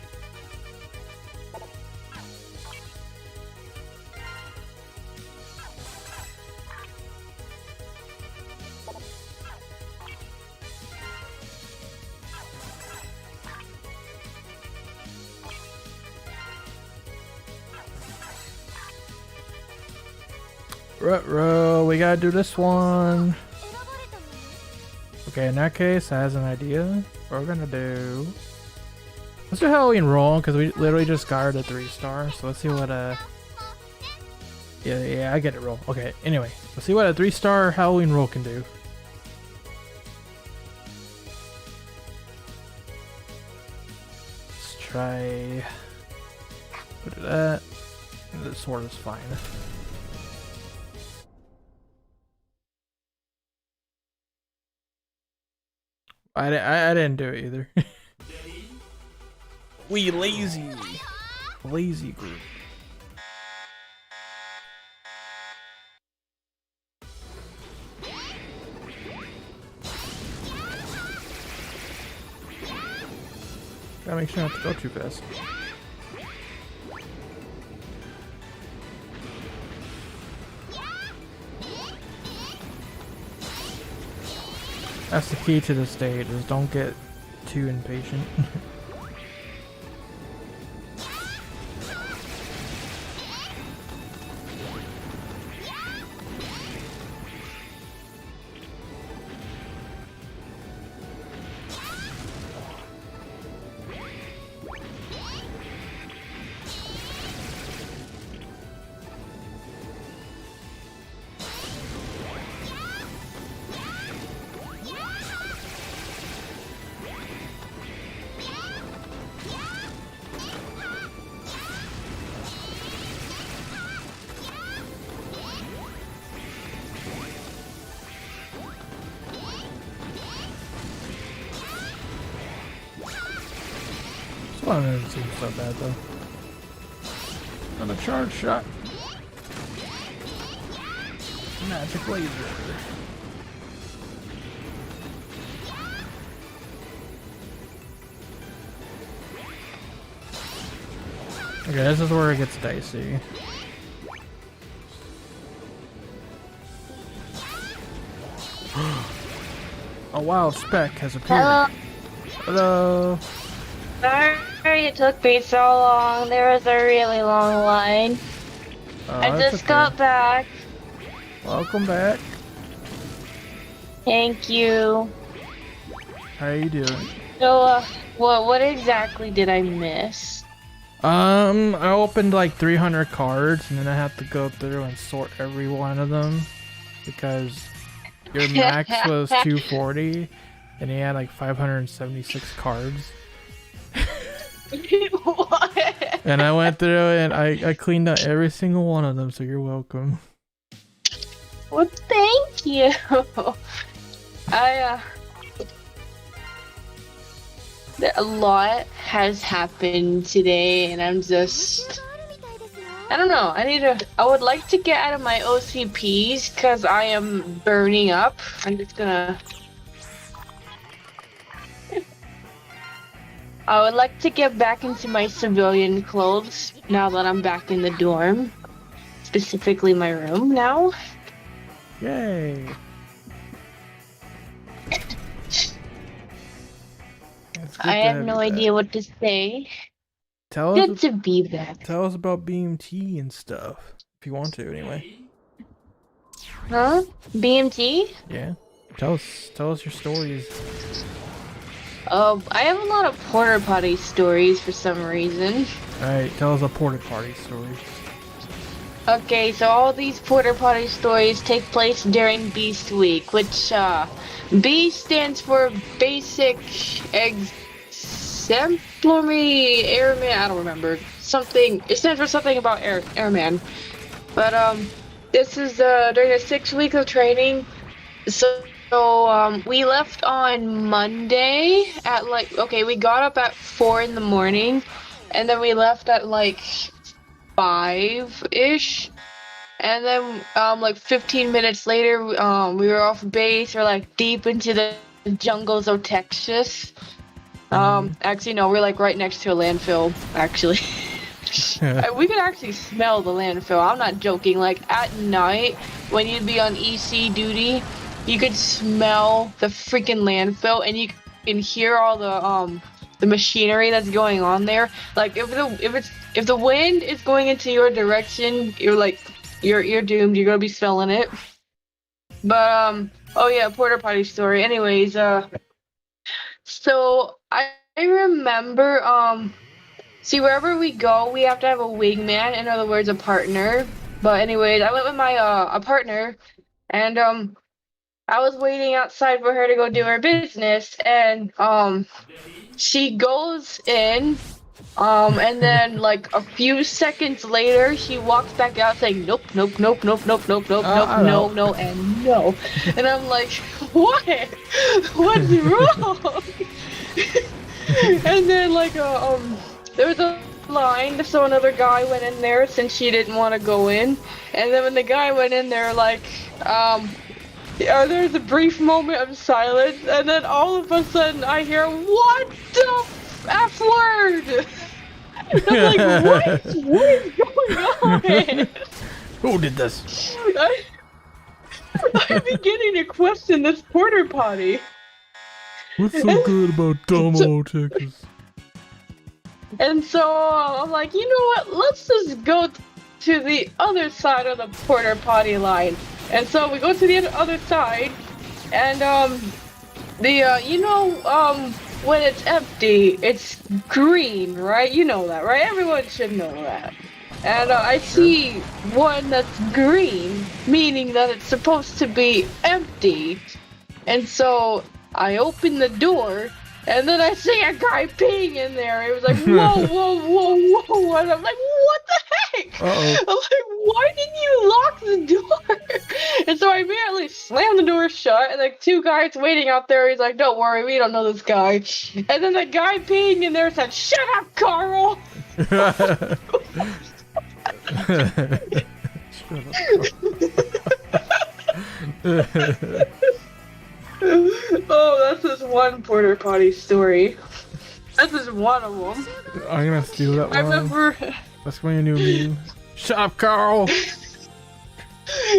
Ruh-roh, we gotta do this one. Okay, in that case, I has an idea. What we're gonna do. Let's do Halloween roll, because we literally just got her the 3-star. So let's see what yeah, I get it, roll. Okay, anyway, let's see what a 3-star Halloween roll can do. Let's try. Put it at. The sword is fine. I didn't do it either. We lazy group. Gotta make sure not to go too fast. That's the key to this stage, is don't get too impatient. Well, it doesn't seem so bad though. On a charge shot. Magic laser. Okay, this is where it gets dicey. A wild Spec has appeared. Hello. Sorry it took me so long. There was a really long line. I just got back. Welcome back. Thank you. How you doing? So, what exactly did I miss? I opened like 300 cards, and then I have to go through and sort every one of them because your max was 240, and he had like 576 cards. What? And I went through and I cleaned out every single one of them, so you're welcome. Well, thank you. A lot has happened today, and I'm just, I don't know. I would like to get out of my OCPs because I am burning up. I'm just gonna. I would like to get back into my civilian clothes now that I'm back in the dorm. Specifically my room now. Yay! I have no idea what to say. Good to be back. Tell us about BMT and stuff. If you want to, anyway. Huh? BMT? Yeah. Tell us your stories. I have a lot of porta potty stories for some reason. Alright, tell us a porta potty story. Okay, so all these porta potty stories take place during Beast Week, which, B stands for Basic Exemplary Airman, I don't remember. Something, it stands for something about Airman. But, this is, during a 6 weeks of training, so we left on Monday at we got up at 4 in the morning, and then we left at 5-ish. And then like 15 minutes later, we were off base. We're like deep into the jungles of Texas. Actually, no, we're like right next to a landfill. Actually, we could actually smell the landfill. I'm not joking. Like at night, when you'd be on EC duty, you could smell the freaking landfill, and you can hear all the machinery that's going on there. Like if the wind is going into your direction, you're doomed. You're gonna be smelling it. But oh yeah, porta potty story. Anyways, so I remember see wherever we go, we have to have a wingman. In other words, a partner. But anyways, I went with my a partner, and I was waiting outside for her to go do her business, and she goes in. And then like a few seconds later, she walks back out saying, nope, nope, nope, nope, nope, nope, nope, nope, no, no, and no. And I'm like, what? What's wrong? And then like there was a line, so another guy went in there since she didn't want to go in. And then when the guy went in there, like there's a brief moment of silence, and then all of a sudden I hear, what the F word? I'm like, what? What is going on? Who did this? I'm beginning to question this porter potty. What's so good about Dynamo, Texas? And so I'm like, you know what? Let's just go to the other side of the porter potty line. And so we go to the other side, and when it's empty, it's green, right? You know that, right? Everyone should know that. And I see one that's green, meaning that it's supposed to be empty. And so I open the door, and then I see a guy peeing in there. It was like, whoa, whoa, whoa, whoa. And I'm like, what the heck? Uh-oh. I'm like, why didn't you lock the door? And so I immediately slammed the door shut, and like two guys waiting out there. He's like, don't worry, we don't know this guy. And then the guy peeing in there said, shut up, Carl! Oh, that's just one porter potty story. That's just one of them. I'm gonna steal that one. I remember. That's my new meme. Shut up, Carl!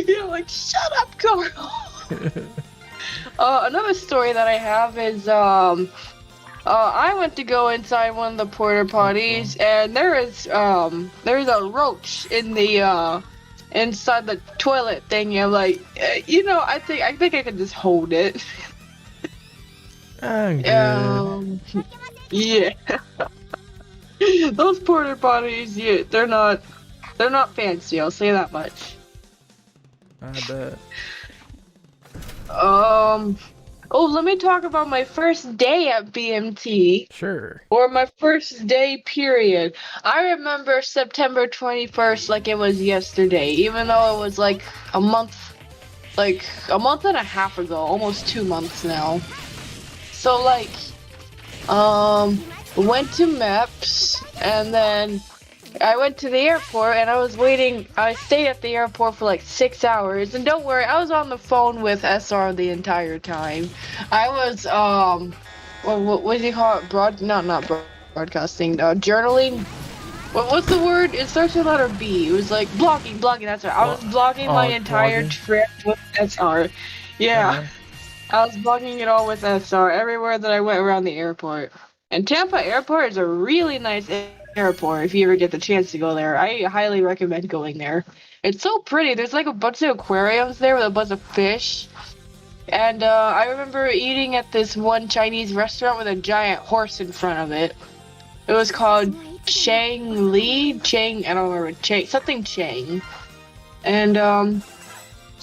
You're like, shut up, Carl! Another story that I have is, I went to go inside one of the porta potties, and there's a roach in the, inside the toilet thing. You're like, I think I could just hold it. I'm good. Yeah. Those porta potties, yeah, they're not fancy, I'll say that much. I bet. Oh, let me talk about my first day at BMT. Sure. Or my first day, period. I remember September 21st like it was yesterday, even though it was like a month and a half ago, almost 2 months now. So like, went to MEPS, and then I went to the airport, and I stayed at the airport for like 6 hours, and don't worry, I was on the phone with SR the entire time. I was, what do you call it? Not broadcasting, journaling? What's the word? It starts with letter B. It was like blogging, that's right. I was blogging my entire trip with SR. Yeah. I was blogging it all with SR everywhere that I went around the airport. And Tampa Airport is a really nice airport if you ever get the chance to go there. I highly recommend going there. It's so pretty. There's like a bunch of aquariums there with a bunch of fish. And I remember eating at this one Chinese restaurant with a giant horse in front of it. It was called I don't remember, something Chang. And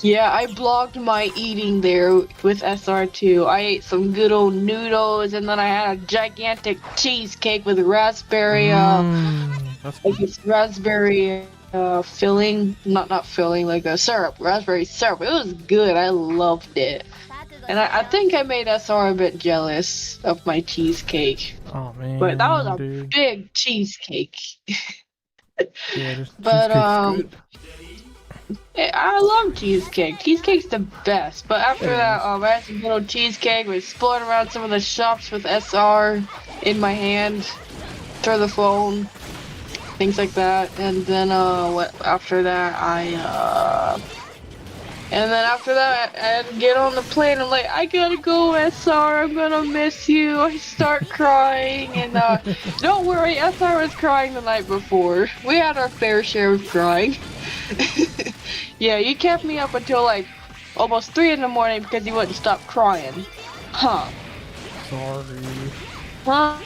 yeah, I blogged my eating there with SR2. I ate some good old noodles, and then I had a gigantic cheesecake with raspberry, raspberry filling, not filling, like a syrup, raspberry syrup. It was good. I loved it. And I think I made SR a bit jealous of my cheesecake. Oh man. But that was a dude. big cheesecake. Yeah, But cheesecake's good. I love cheesecake. Cheesecake's the best. But after that, I had some little cheesecake. We explored around some of the shops with SR in my hand, through the phone, things like that. And then after that, I get on the plane. I'm like, I gotta go, SR. I'm gonna miss you. I start crying, and don't worry, SR was crying the night before. We had our fair share of crying. Yeah, you kept me up until like almost 3 in the morning because you wouldn't stop crying. Huh? Sorry. Huh?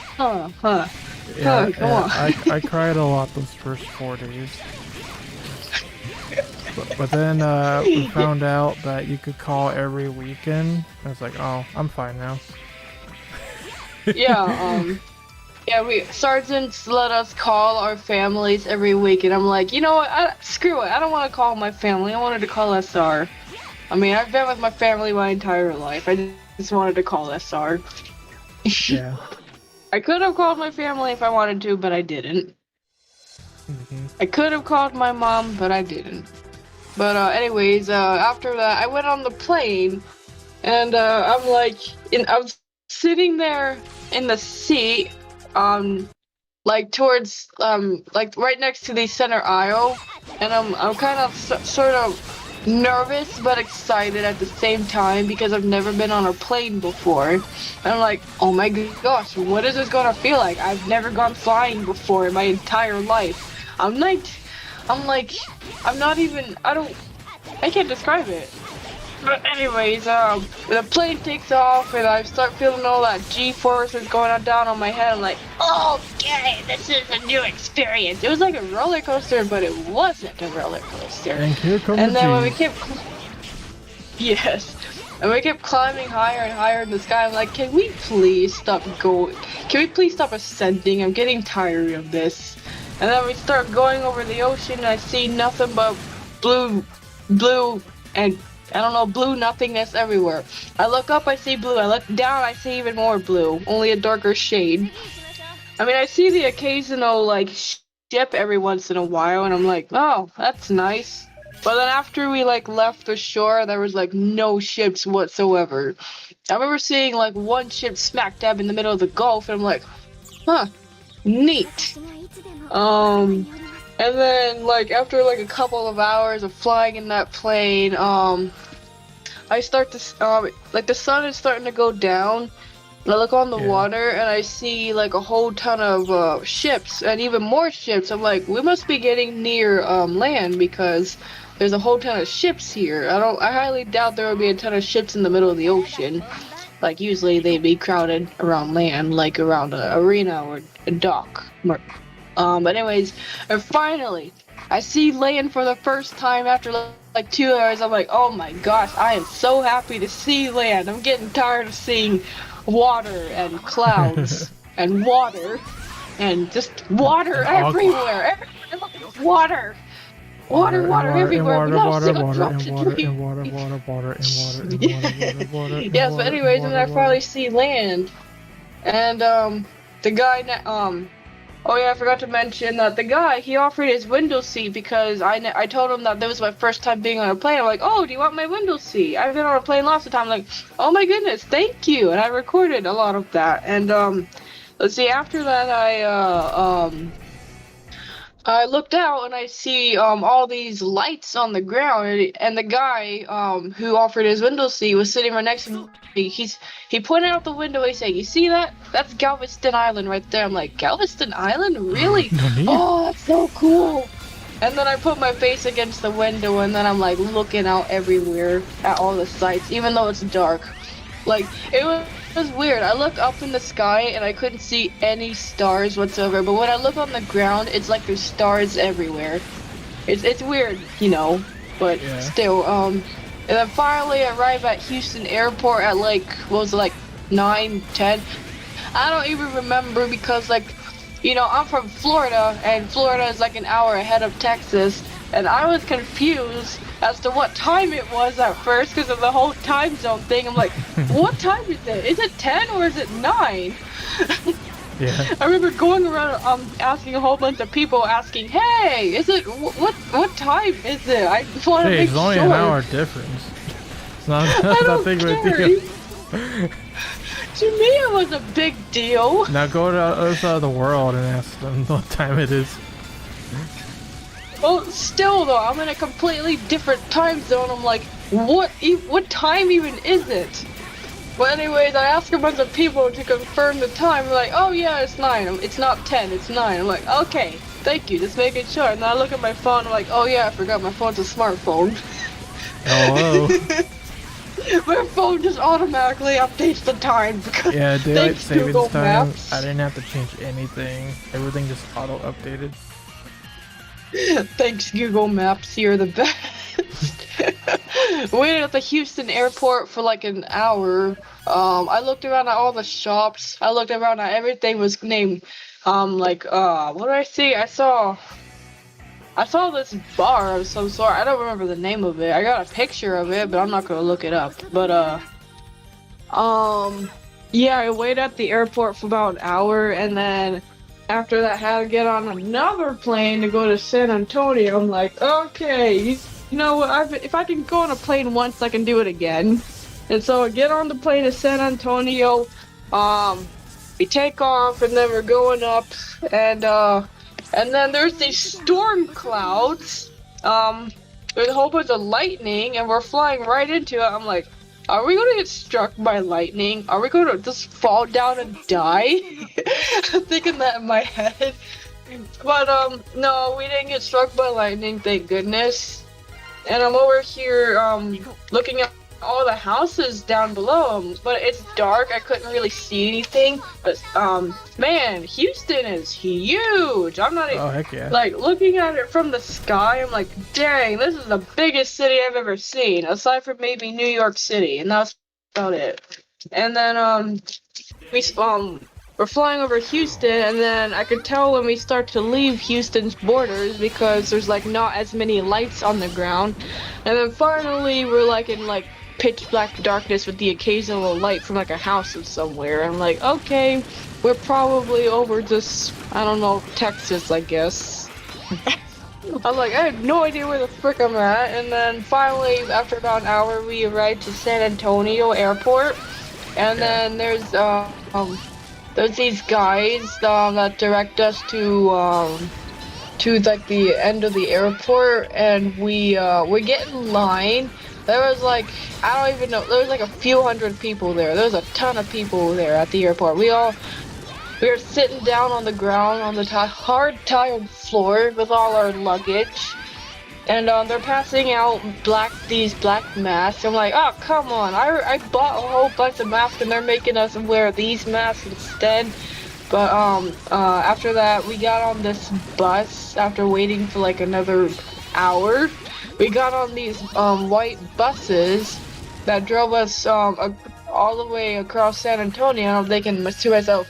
Yeah, Come on. I cried a lot those first 4 days. But then we found out that you could call every weekend. I was like, oh, I'm fine now. Yeah, we sergeants let us call our families every week, and I'm like, you know what? Screw it. I don't want to call my family. I wanted to call SR. I mean, I've been with my family my entire life. I just wanted to call SR. Yeah. I could have called my family if I wanted to, but I didn't. I could have called my mom, but I didn't. But anyways, after that, I went on the plane, and I'm like, I was sitting there in the seat, like towards, like right next to the center aisle, and I'm kind of sort of nervous but excited at the same time because I've never been on a plane before. And I'm like, oh my gosh, what is this gonna feel like? I've never gone flying before in my entire life. I can't describe it. But anyways, the plane takes off and I start feeling all that G-forces going down on my head. I'm like, okay, this is a new experience. It was like a roller coaster, but it wasn't a roller coaster. And here comes And then when we kept, and we kept climbing higher and higher in the sky. I'm like, can we please stop going? Can we please stop ascending? I'm getting tired of this. And then we start going over the ocean, and I see nothing but blue, and I don't know, blue nothingness everywhere. I look up, I see blue. I look down, I see even more blue, only a darker shade. I mean, I see the occasional, like, ship every once in a while, and I'm like, oh, that's nice. But then after we, like, left the shore, there was, like, no ships whatsoever. I remember seeing, like, one ship smack dab in the middle of the Gulf, and I'm like, huh, neat. And then, like, after, like, a couple of hours of flying in that plane, I start to, like, the sun is starting to go down, and I look on the water, and I see, like, a whole ton of, ships, and even more ships. I'm like, we must be getting near, land, because there's a whole ton of ships here. I highly doubt there would be a ton of ships in the middle of the ocean. Like, usually they'd be crowded around land, like, around an arena or a dock. But anyways, and finally, I see land for the first time after like 2 hours. I'm like, oh my gosh, I am so happy to see land. I'm getting tired of seeing water and clouds and water and just water everywhere. Water. Water everywhere. Yes, but anyways, and I finally see land. And the guy oh yeah, I forgot to mention that the guy, he offered his window seat because I told him that was my first time being on a plane. I'm like, oh, do you want my window seat? I've been on a plane lots of times. I'm like, oh my goodness, thank you. And I recorded a lot of that. And let's see, after that I looked out and I see all these lights on the ground, and the guy who offered his window seat was sitting right next to me. He pointed out the window. He said, "You see that? That's Galveston Island right there." I'm like, Galveston Island? Really? Oh, that's so cool. And then I put my face against the window, and then I'm like looking out everywhere at all the sights, even though it's dark. Like, it was weird. I look up in the sky and I couldn't see any stars whatsoever, but when I look on the ground, it's like there's stars everywhere. It's weird, you know, but still, and then finally I arrived at Houston Airport at like, what was it, like 9, 10? I don't even remember because, like, you know, I'm from Florida, and Florida is like an hour ahead of Texas, and I was confused as to what time it was at first because of the whole time zone thing. I'm like, what time is it? Is it 10 or is it 9? Yeah. I remember going around asking a whole bunch of people, asking, "Hey, is it what time is it? I want to Hey, make it's only sure." an hour difference. It's not I that don't big of a care. deal. To me, it was a big deal. Now go to the other side of the world and ask them what time it is. Well, still though, I'm in a completely different time zone. I'm like, what time even is it? Well, anyways, I asked a bunch of people to confirm the time. They're like, oh yeah, it's 9. It's not 10, it's 9. I'm like, okay, thank you, just making sure. And then I look at my phone, I'm like, oh yeah, I forgot my phone's a smartphone. Hello. My phone just automatically updates the time because Yeah, daylight thanks savings Google time. Maps. I didn't have to change anything. Everything just auto updated. Thanks Google Maps, you're the best. Waited at the Houston airport for like an hour. I looked around at all the shops. I looked around at everything was named, what did I see? I saw this bar of some sort. I don't remember the name of it. I got a picture of it, but I'm not gonna look it up. But yeah, I waited at the airport for about an hour, and then after that, had to get on another plane to go to San Antonio. I'm like, okay, you know what? If I can go on a plane once, I can do it again. And so I get on the plane to San Antonio. We take off, and then we're going up, and then there's these storm clouds. There's a whole bunch of lightning, and we're flying right into it. I'm like, are we gonna get struck by lightning? Are we gonna just fall down and die? I'm thinking that in my head. But, no, we didn't get struck by lightning, thank goodness. And I'm over here, looking at all the houses down below, but it's dark, I couldn't really see anything. But, man, Houston is huge! I'm not even, Oh, heck yeah. like, looking at it from the sky, I'm like, dang, this is the biggest city I've ever seen, aside from maybe New York City, and that's about it. And then, we're flying over Houston, and then I could tell when we start to leave Houston's borders because there's like not as many lights on the ground. And then finally we're like in like pitch black darkness with the occasional light from like a house of somewhere. I'm like, okay, we're probably over just, I don't know, Texas, I guess. I'm like, I have no idea where the frick I'm at. And then finally, after about an hour, we arrived to San Antonio Airport. And then there's these guys that direct us to like the end of the airport, and we get in line. There was like, I don't even know, there was like a few hundred people there. There was a ton of people there at the airport. We were sitting down on the ground on the hard tiled floor with all our luggage. And they're passing out these black masks. I'm like, oh, come on. I bought a whole bunch of masks and they're making us wear these masks instead. But after that, we got on this bus after waiting for like another hour. We got on these white buses that drove us all the way across San Antonio. And I'm thinking to myself,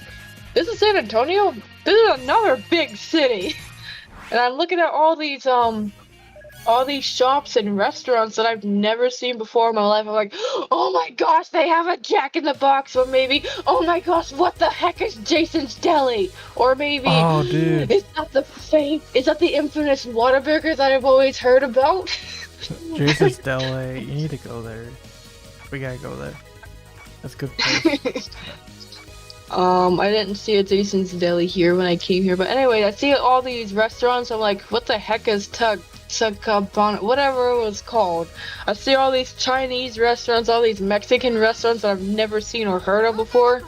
this is San Antonio? This is another big city. And I'm looking at all these shops and restaurants that I've never seen before in my life. I'm like, oh my gosh, they have a Jack in the Box, or maybe, oh my gosh, what the heck is Jason's Deli? Or maybe, Oh, dude. is that the infamous Whataburger that I've always heard about? Jason's Deli. You need to go there. We gotta go there. That's a good place. I didn't see a Jason's Deli here when I came here, but anyway, I see all these restaurants. I'm like, what the heck is whatever it was called. I see all these Chinese restaurants, all these Mexican restaurants that I've never seen or heard of before,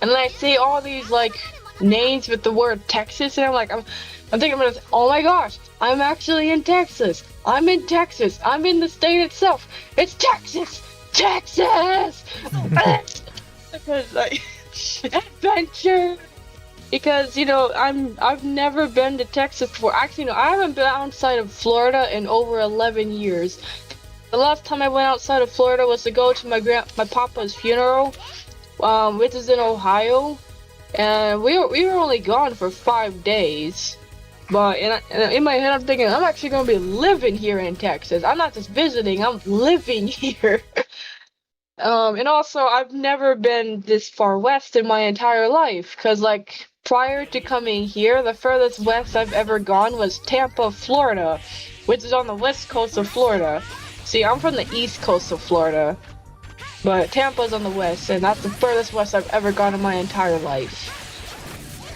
and then I see all these like names with the word Texas, and I'm like, I'm thinking about this, oh my gosh, I'm actually in Texas. I'm in Texas. I'm in the state itself. It's Texas. Texas. Because like adventure. Because, you know, I've never been to Texas before. Actually, no, I haven't been outside of Florida in over 11 years. The last time I went outside of Florida was to go to my papa's funeral, which is in Ohio. And we were only gone for 5 days. But in my head, I'm thinking, I'm actually going to be living here in Texas. I'm not just visiting, I'm living here. And also, I've never been this far west in my entire life. Because, like, prior to coming here, the furthest west I've ever gone was Tampa, Florida, which is on the west coast of Florida. See, I'm from the east coast of Florida, but Tampa's on the west, and that's the furthest west I've ever gone in my entire life.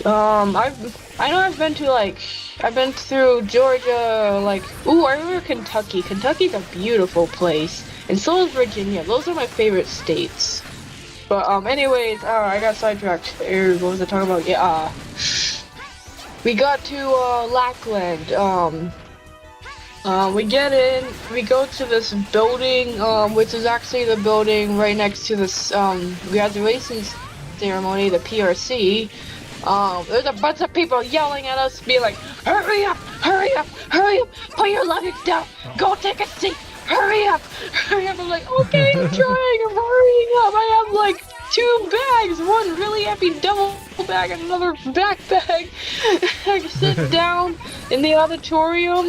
I've been to I've been through Georgia, I remember Kentucky. Kentucky's a beautiful place, and so is Virginia. Those are my favorite states. But anyways, I got sidetracked. What was I talking about? Yeah, we got to Lackland. We get in, we go to this building, which is actually the building right next to this graduation ceremony, the PRC. There's a bunch of people yelling at us, being like, hurry up, hurry up, hurry up, put your luggage down, go take a seat, hurry up, hurry up. I'm like, okay, I'm trying, I'm hurrying up. I have like 2 bags, one really heavy double bag and another backpack. I sit down in the auditorium,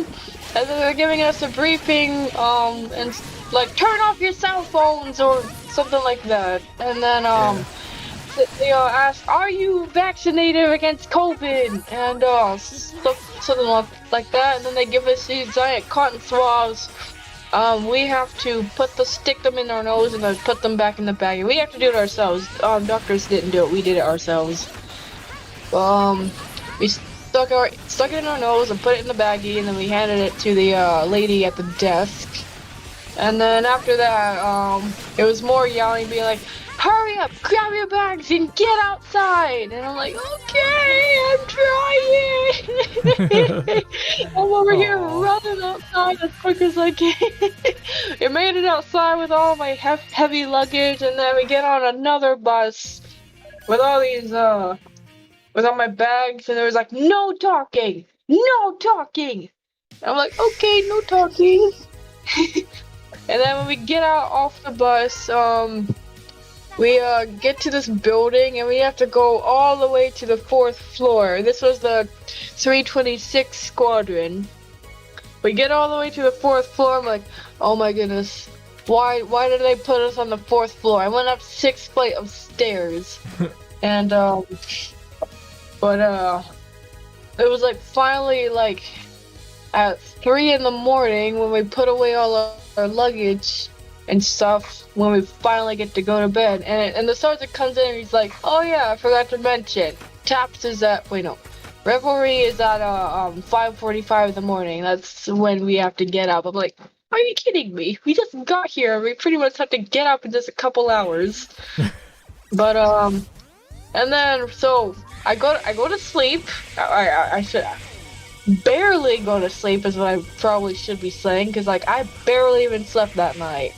and then they're giving us a briefing, and like, turn off your cell phones or something like that. And then, they ask, are you vaccinated against COVID? And something like that. And then they give us these giant cotton swabs. We have to stick them in our nose and then put them back in the bag. We have to do it ourselves. Doctors didn't do it. We did it ourselves. We stuck it in our nose and put it in the baggie, and then we handed it to the lady at the desk. And then after that, it was more yelling, being like, hurry up, grab your bags and get outside. And I'm like, okay, I'm trying. I'm over here running outside as quick as I can. I made it outside with all my heavy luggage, and then we get on another bus with all these, with all my bags, and there was like, no talking, no talking. And I'm like, okay, no talking. And then when we get out off the bus, we get to this building, and we have to go all the way to the 4th floor. This was the 326 Squadron. We get all the way to the 4th floor. I'm like, oh my goodness, why did they put us on the 4th floor? I went up 6 flight of stairs, and but it was like finally like at 3 in the morning when we put away all our luggage and stuff, when we finally get to go to bed, and the sergeant comes in and he's like, oh yeah, I forgot to mention, Taps is at, Revelry is at 5:45 in the morning. That's when we have to get up. I'm like, are you kidding me? We just got here. We pretty much have to get up in just a couple hours. But and then so I go to sleep. I should barely go to sleep is what I probably should be saying, because like I barely even slept that night.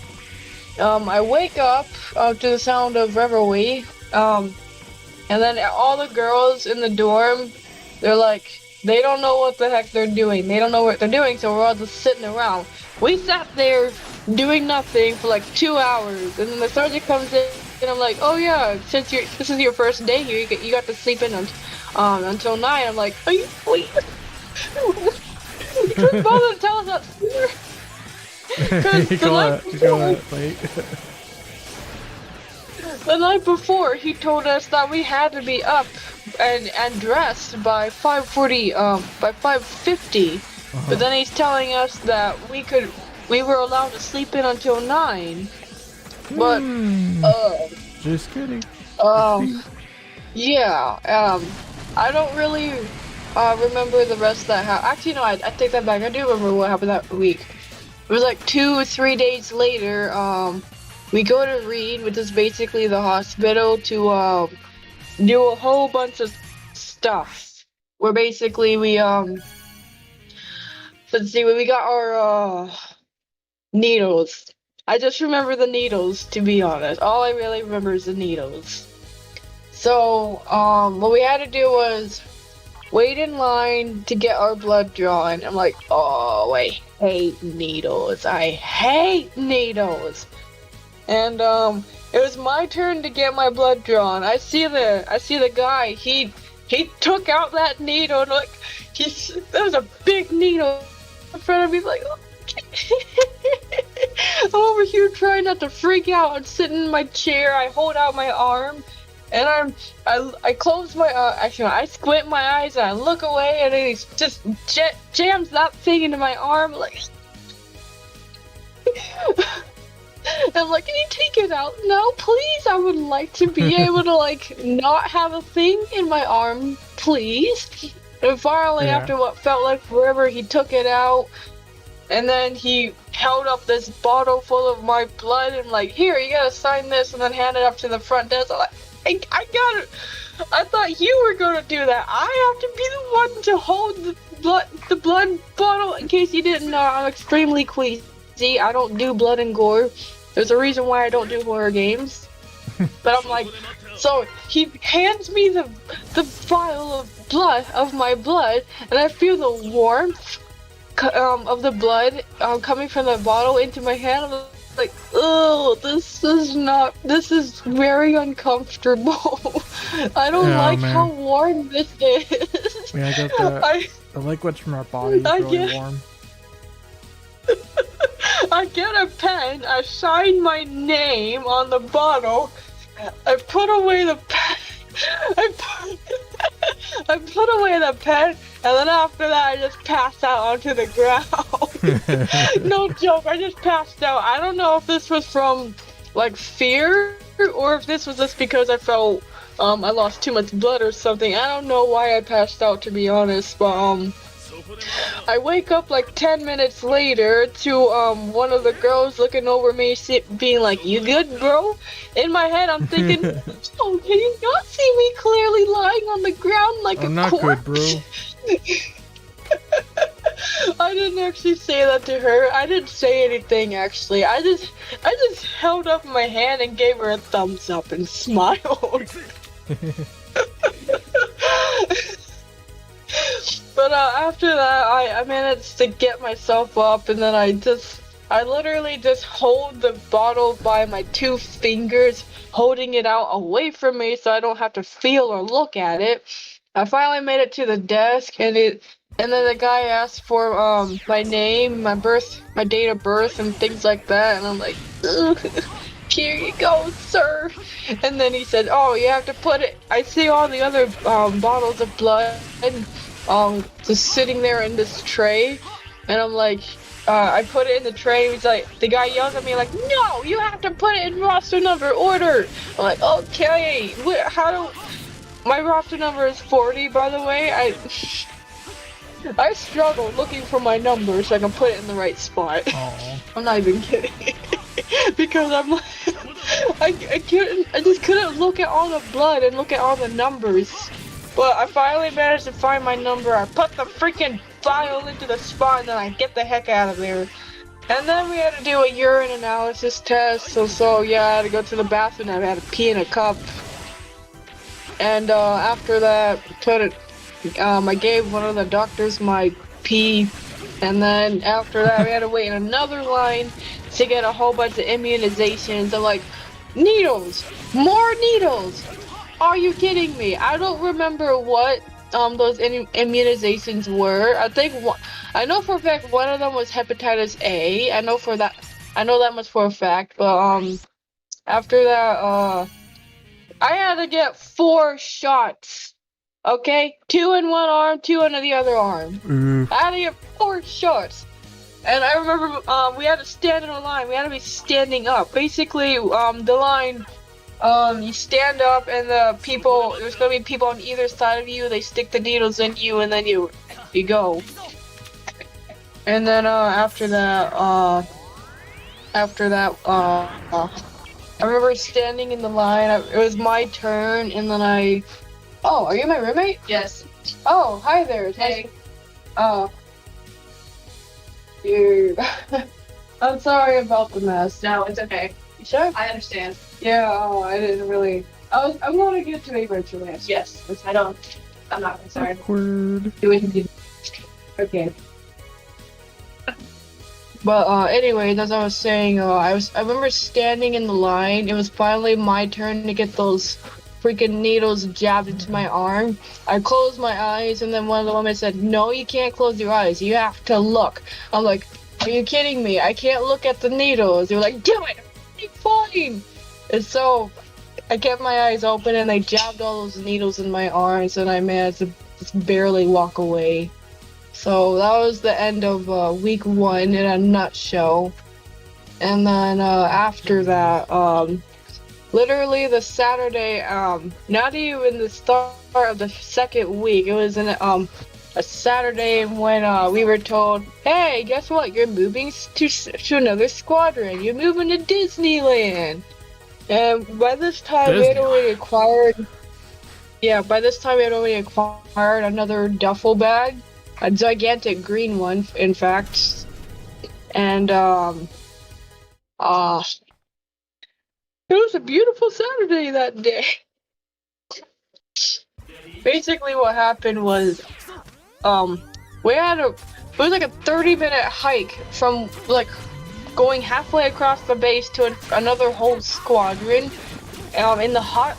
I wake up to the sound of Revelry, and then all the girls in the dorm, they're like, they don't know what the heck they're doing. They don't know what they're doing, so we're all just sitting around. We sat there doing nothing for like 2 hours, and then the sergeant comes in, and I'm like, oh yeah, since this is your first day here, you got to sleep in until 9. I'm like, are you wait? You couldn't bother to tell us that sooner. The night before, he told us that we had to be up and dressed by 5:40, by 5:50. But then he's telling us that we were allowed to sleep in until 9. But just kidding. Yeah. I don't really remember the rest of that. Actually, no, I take that back. I do remember what happened that week. It was like 2 or 3 days later. We go to Reed, which is basically the hospital, to do a whole bunch of stuff. Where basically we let's see, when we got our needles. I just remember the needles, to be honest. All I really remember is the needles. So what we had to do was wait in line to get our blood drawn. I'm like, oh, I hate needles. I hate needles. And it was my turn to get my blood drawn. I see the guy. He took out that needle, and like that was a big needle in front of me. Like, oh. I'm over here trying not to freak out. I'm sitting in my chair. I hold out my arm, And I close my actually I squint my eyes and I look away and he just jams that thing into my arm like. I'm like, can you take it out? No, please. I would like to be able to like not have a thing in my arm, please. And finally, after what felt like forever, he took it out, and then he held up this bottle full of my blood and like, here, you gotta sign this, and then hand it up to the front desk. I'm like, I got it. I thought you were gonna do that. I have to be the one to hold the blood bottle. In case you didn't know, I'm extremely queasy. I don't do blood and gore. There's a reason why I don't do horror games. But I'm like, so he hands me the vial of my blood, and I feel the warmth of the blood coming from the bottle into my hand. I'm like, oh, this is very uncomfortable. I don't like how warm this is. Yeah, I got the liquids from our bodies really warm. I get a pen, I sign my name on the bottle, I put away the pen, I put away the pen, and then after that I just passed out onto the ground. No joke, I just passed out. I don't know if this was from, like, fear, or if this was just because I felt, I lost too much blood or something. I don't know why I passed out, to be honest, but, I wake up like 10 minutes later to one of the girls looking over me being like, you good, bro? In my head I'm thinking, oh, can you not see me clearly lying on the ground like I'm a not corpse? good, bro. I didn't actually say that to her. I didn't say anything actually. I just held up my hand and gave her a thumbs up and smiled. But after that, I managed to get myself up, and then I literally just hold the bottle by my 2 fingers, holding it out away from me so I don't have to feel or look at it. I finally made it to the desk, and then the guy asked for my name, my date of birth, and things like that, and I'm like, ugh. Here you go, sir. And then he said, oh, you have to put it. I see all the other bottles of blood just sitting there in this tray, and I'm like, I put it in the tray. He's like, the guy yells at me like, no, you have to put it in roster number order. I'm like, okay, my roster number is 40, by the way. I struggle looking for my number so I can put it in the right spot. I'm not even kidding. Because I'm like, I just couldn't look at all the blood and look at all the numbers. But I finally managed to find my number. I put the freaking vial into the spot, and then I get the heck out of there. And then we had to do a urine analysis test. So yeah, I had to go to the bathroom and I had to pee in a cup. And after that, I gave one of the doctors my pee. And then after that, we had to wait in another line to get a whole bunch of immunizations. I'm like, needles! More needles! Are you kidding me? I don't remember what those immunizations were. I know for a fact one of them was hepatitis A. I know that much for a fact. But after that, I had to get 4 shots. Okay, 2 in one arm, 2 in the other arm. I had to get 4 shots. And I remember we had to stand in a line. We had to be standing up. Basically, the line, you stand up, and there's gonna be people on either side of you. They stick the needles in you, and then you go. And then after that, I remember standing in the line. It was my turn, and then Oh, are you my roommate? Yes. Oh, hi there. Hey. Oh. Dude. I'm sorry about the mess. No, it's okay. You sure? I understand. Yeah, I didn't really... I'm gonna get to it eventually. Yes. I'm not concerned. Awkward. Okay. But anyways, as I was saying, I remember standing in the line. It was finally my turn to get those freaking needles jabbed into my arm. I closed my eyes, and then one of the women said, no, you can't close your eyes. You have to look. I'm like, are you kidding me? I can't look at the needles. They were like, do it. It's fine. And so I kept my eyes open and they jabbed all those needles in my arms and I managed to just barely walk away. So that was the end of week 1 in a nutshell. And then after that, literally the Saturday, not even the start of the second week, it was in a Saturday when we were told, hey, guess what? You're moving to another squadron. You're moving to Disneyland. And by this time, we had already acquired. Yeah, by this time, we had already acquired another duffel bag, a gigantic green one, in fact. And it was a beautiful Saturday that day. Basically, what happened was, we had it was like a 30-minute hike from like going halfway across the base to another whole squadron, in the hot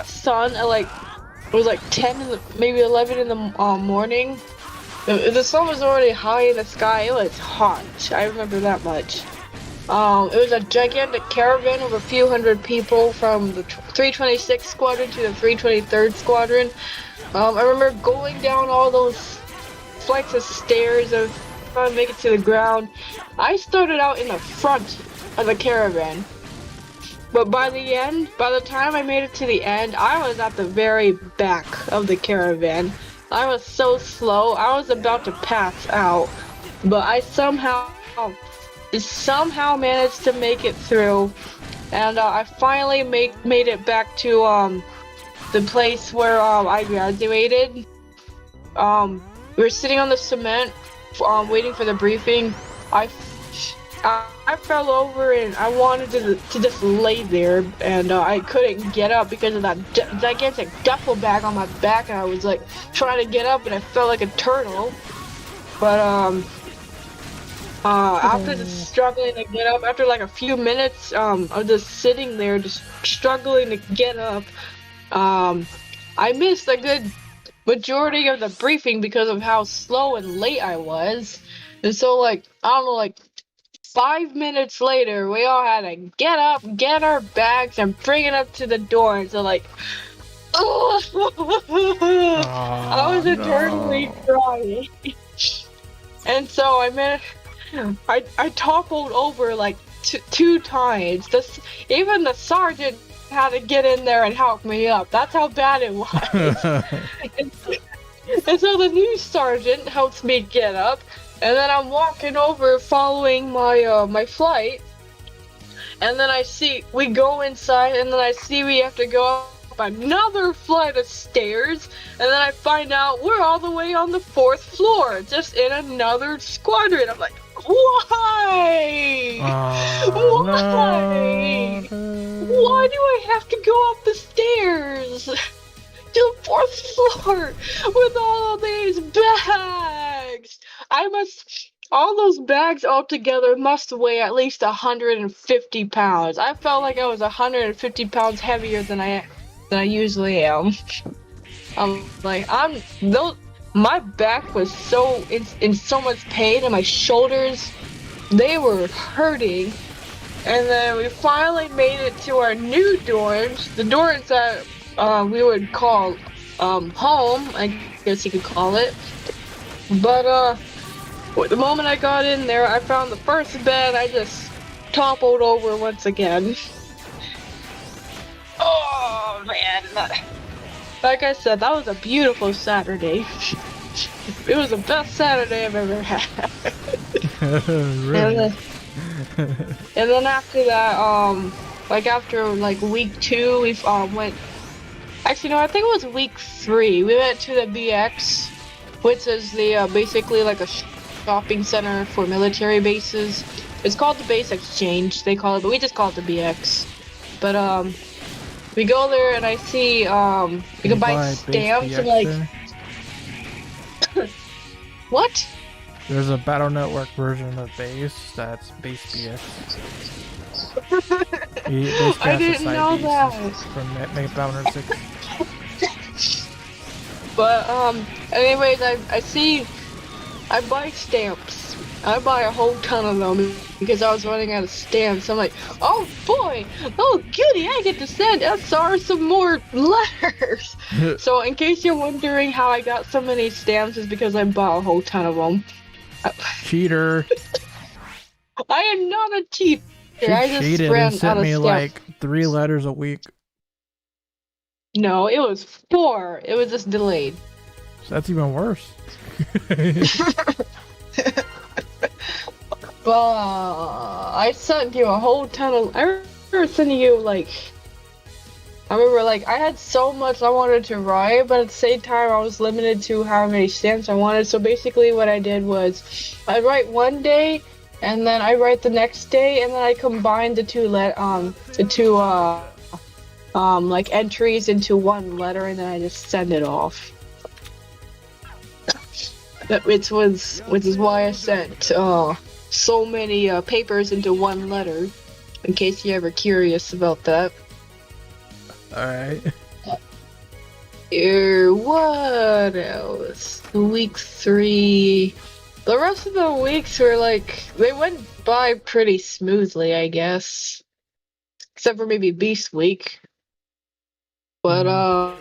sun at like it was like 10 maybe 11 in the morning. The sun was already high in the sky. It was hot. I remember that much. It was a gigantic caravan of a few hundred people from the 326th Squadron to the 323rd Squadron. I remember going down all those flights of stairs of trying to make it to the ground. I started out in the front of the caravan, but by the time I made it to the end, I was at the very back of the caravan. I was so slow, I was about to pass out, but I somehow managed to make it through, and I finally made it back to the place where I graduated. We were sitting on the cement, waiting for the briefing. I fell over and I wanted to just lay there, and I couldn't get up because of that gigantic duffel bag on my back, and I was like trying to get up and I felt like a turtle. But after just struggling to get up, after like a few minutes of just sitting there just struggling to get up, I missed a good majority of the briefing because of how slow and late I was. And so like, I don't know, like 5 minutes later, we all had to get up, get our bags, and bring it up to the door. And so like, I was eternally crying. And so I toppled over like two times. Even the sergeant had to get in there and help me up. That's how bad it was. And so the new sergeant helps me get up, and then I'm walking over following my my flight, and then we go inside, and then I see we have to go up another flight of stairs, and then I find out we're all the way on the 4th floor, just in another squadron. I'm like, why? Why? No. Why do I have to go up the stairs to the 4th floor with all of these bags? All those bags all together must weigh at least 150 pounds. I felt like I was 150 pounds heavier than I usually am. My back was so in so much pain, and my shoulders, they were hurting. And then we finally made it to our new dorms, the dorms that we would call home, I guess you could call it. But the moment I got in there, I found the first bed. I just toppled over once again. Oh man, like I said, that was a beautiful Saturday. It was the best Saturday I've ever had. Really? And then after that, like after like week 2, we went. Actually, no, I think it was week 3. We went to the BX, which is the basically like a shopping center for military bases. It's called the Base Exchange, they call it, but we just call it the BX. But we go there and I see you can buy stamps and like what? There's a Battle Network version of Base that's Base BX. I didn't know that. From Mega Battle Network 6. But anyways, I buy stamps I bought a whole ton of them because I was running out of stamps. So I'm like, oh boy, oh goody, I get to send SR some more letters. So in case you're wondering how I got so many stamps, is because I bought a whole ton of them. Cheater. I am not a cheater. She I just cheated ran and out sent of me stamps. like 3 letters a week. No, it was 4. It was just delayed. So that's even worse. I sent you a whole ton of. I remember sending you like. I remember like I had so much I wanted to write, but at the same time I was limited to how many stamps I wanted. So basically, what I did was I'd write one day, and then I write the next day, and then I combined the two like entries into one letter, and then I just send it off. Which is why I sent so many papers into one letter, in case you're ever curious about that. Alright. What else? Week 3. The rest of the weeks were like, they went by pretty smoothly, I guess. Except for maybe Beast Week. But,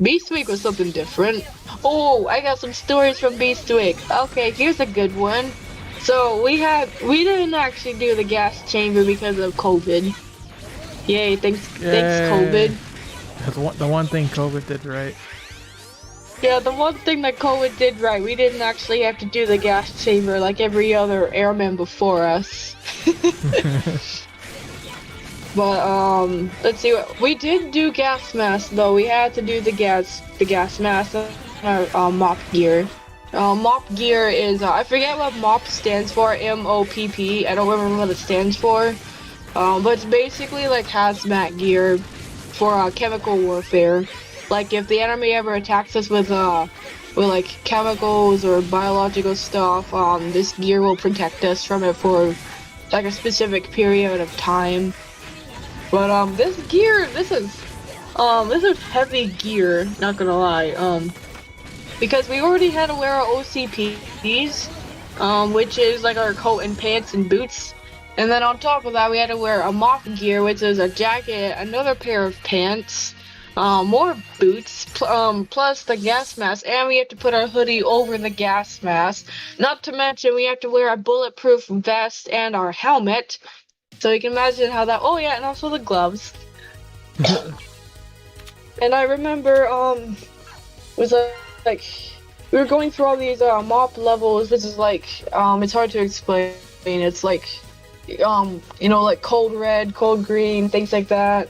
Beast Week was something different. Oh, I got some stories from Beast Week. Okay, here's a good one. So we didn't actually do the gas chamber because of COVID. Yay, thanks COVID. That's the one thing COVID did right. Yeah, the one thing that COVID did right, we didn't actually have to do the gas chamber like every other airman before us. But let's see. We did do gas mask though. We had to do the gas mask and our mop gear. Mop gear is I forget what mop stands for. MOPP. I don't remember what it stands for. But it's basically like hazmat gear for chemical warfare. Like if the enemy ever attacks us with like chemicals or biological stuff, this gear will protect us from it for like a specific period of time. But this is heavy gear, not gonna lie. Because we already had to wear our OCPs, which is like our coat and pants and boots. And then on top of that, we had to wear a mop gear, which is a jacket, another pair of pants, more boots, plus the gas mask, and we have to put our hoodie over the gas mask. Not to mention, we have to wear a bulletproof vest and our helmet. So you can imagine how that. Oh yeah, and also the gloves. And I remember, was like we were going through all these mop levels. This is like, it's hard to explain. It's like, you know, like cold red, cold green, things like that.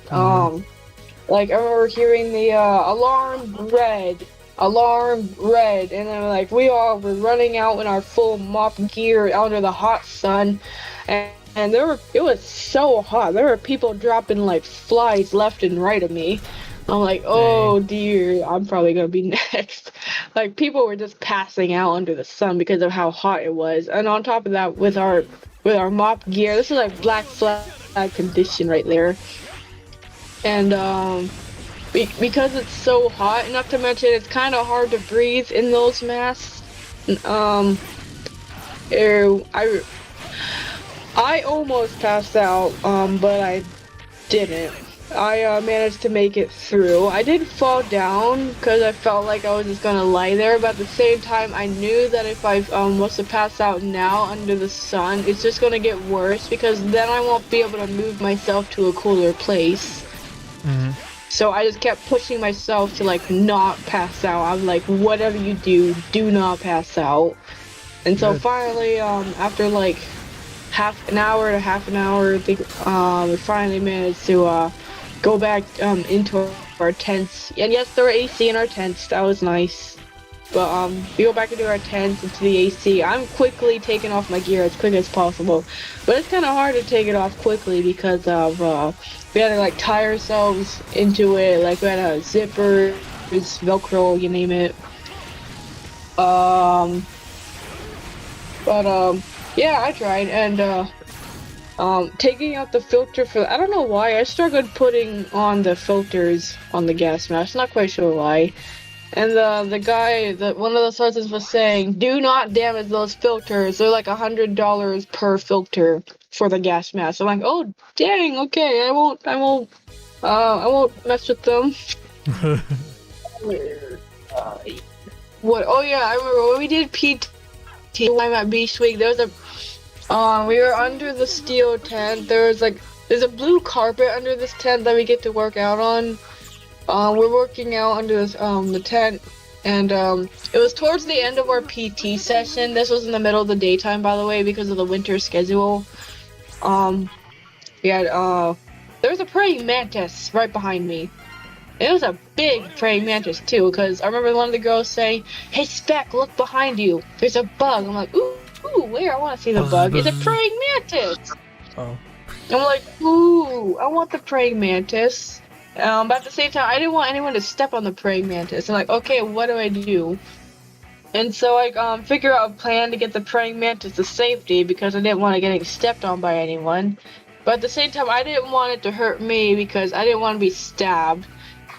Like I remember hearing the alarm red, and then like we all were running out in our full mop gear under the hot sun, and it was so hot. There were people dropping like flies left and right of me. I'm like, oh dear, I'm probably gonna be next. Like people were just passing out under the sun because of how hot it was. And on top of that, with our mop gear, this is like black flag condition right there. And because it's so hot, not to mention it's kind of hard to breathe in those masks. I almost passed out, but I didn't. I managed to make it through. I did fall down because I felt like I was just gonna lie there, but at the same time I knew that if I was to pass out now under the sun, it's just gonna get worse because then I won't be able to move myself to a cooler place. So I just kept pushing myself to like not pass out. I'm like, whatever you do not pass out. And so finally, after like half an hour, I think, we finally managed to go back into our tents. And yes, there were AC in our tents. That was nice. But we go back into our tents, into the AC. I'm quickly taking off my gear as quick as possible. But it's kind of hard to take it off quickly because of we had to like tie ourselves into it. Like we had a zipper, Velcro, you name it. Yeah, I tried, and taking out the filter for, I don't know why, I struggled putting on the filters on the gas mask, not quite sure why. And the guy, one of the sergeants was saying, "Do not damage those filters. They're like $100 per filter for the gas mask." I'm like, "Oh, dang. Okay, I won't mess with them." What? Oh yeah, I remember when we did PT time at Beach Week. There was we were under the steel tent. There's a blue carpet under this tent that we get to work out on. We're working out under this, the tent, and it was towards the end of our PT session. This was in the middle of the daytime, by the way, because of the winter schedule. There was a praying mantis right behind me. It was a big praying mantis too, because I remember one of the girls saying, "Hey Spec, look behind you. There's a bug." I'm like, ooh, where? I want to see the bug. It's a praying mantis. Oh. I'm like, ooh, I want the praying mantis. But at the same time, I didn't want anyone to step on the praying mantis. I'm like, okay, what do I do? And so I figure out a plan to get the praying mantis to safety because I didn't want it getting stepped on by anyone. But at the same time, I didn't want it to hurt me because I didn't want to be stabbed.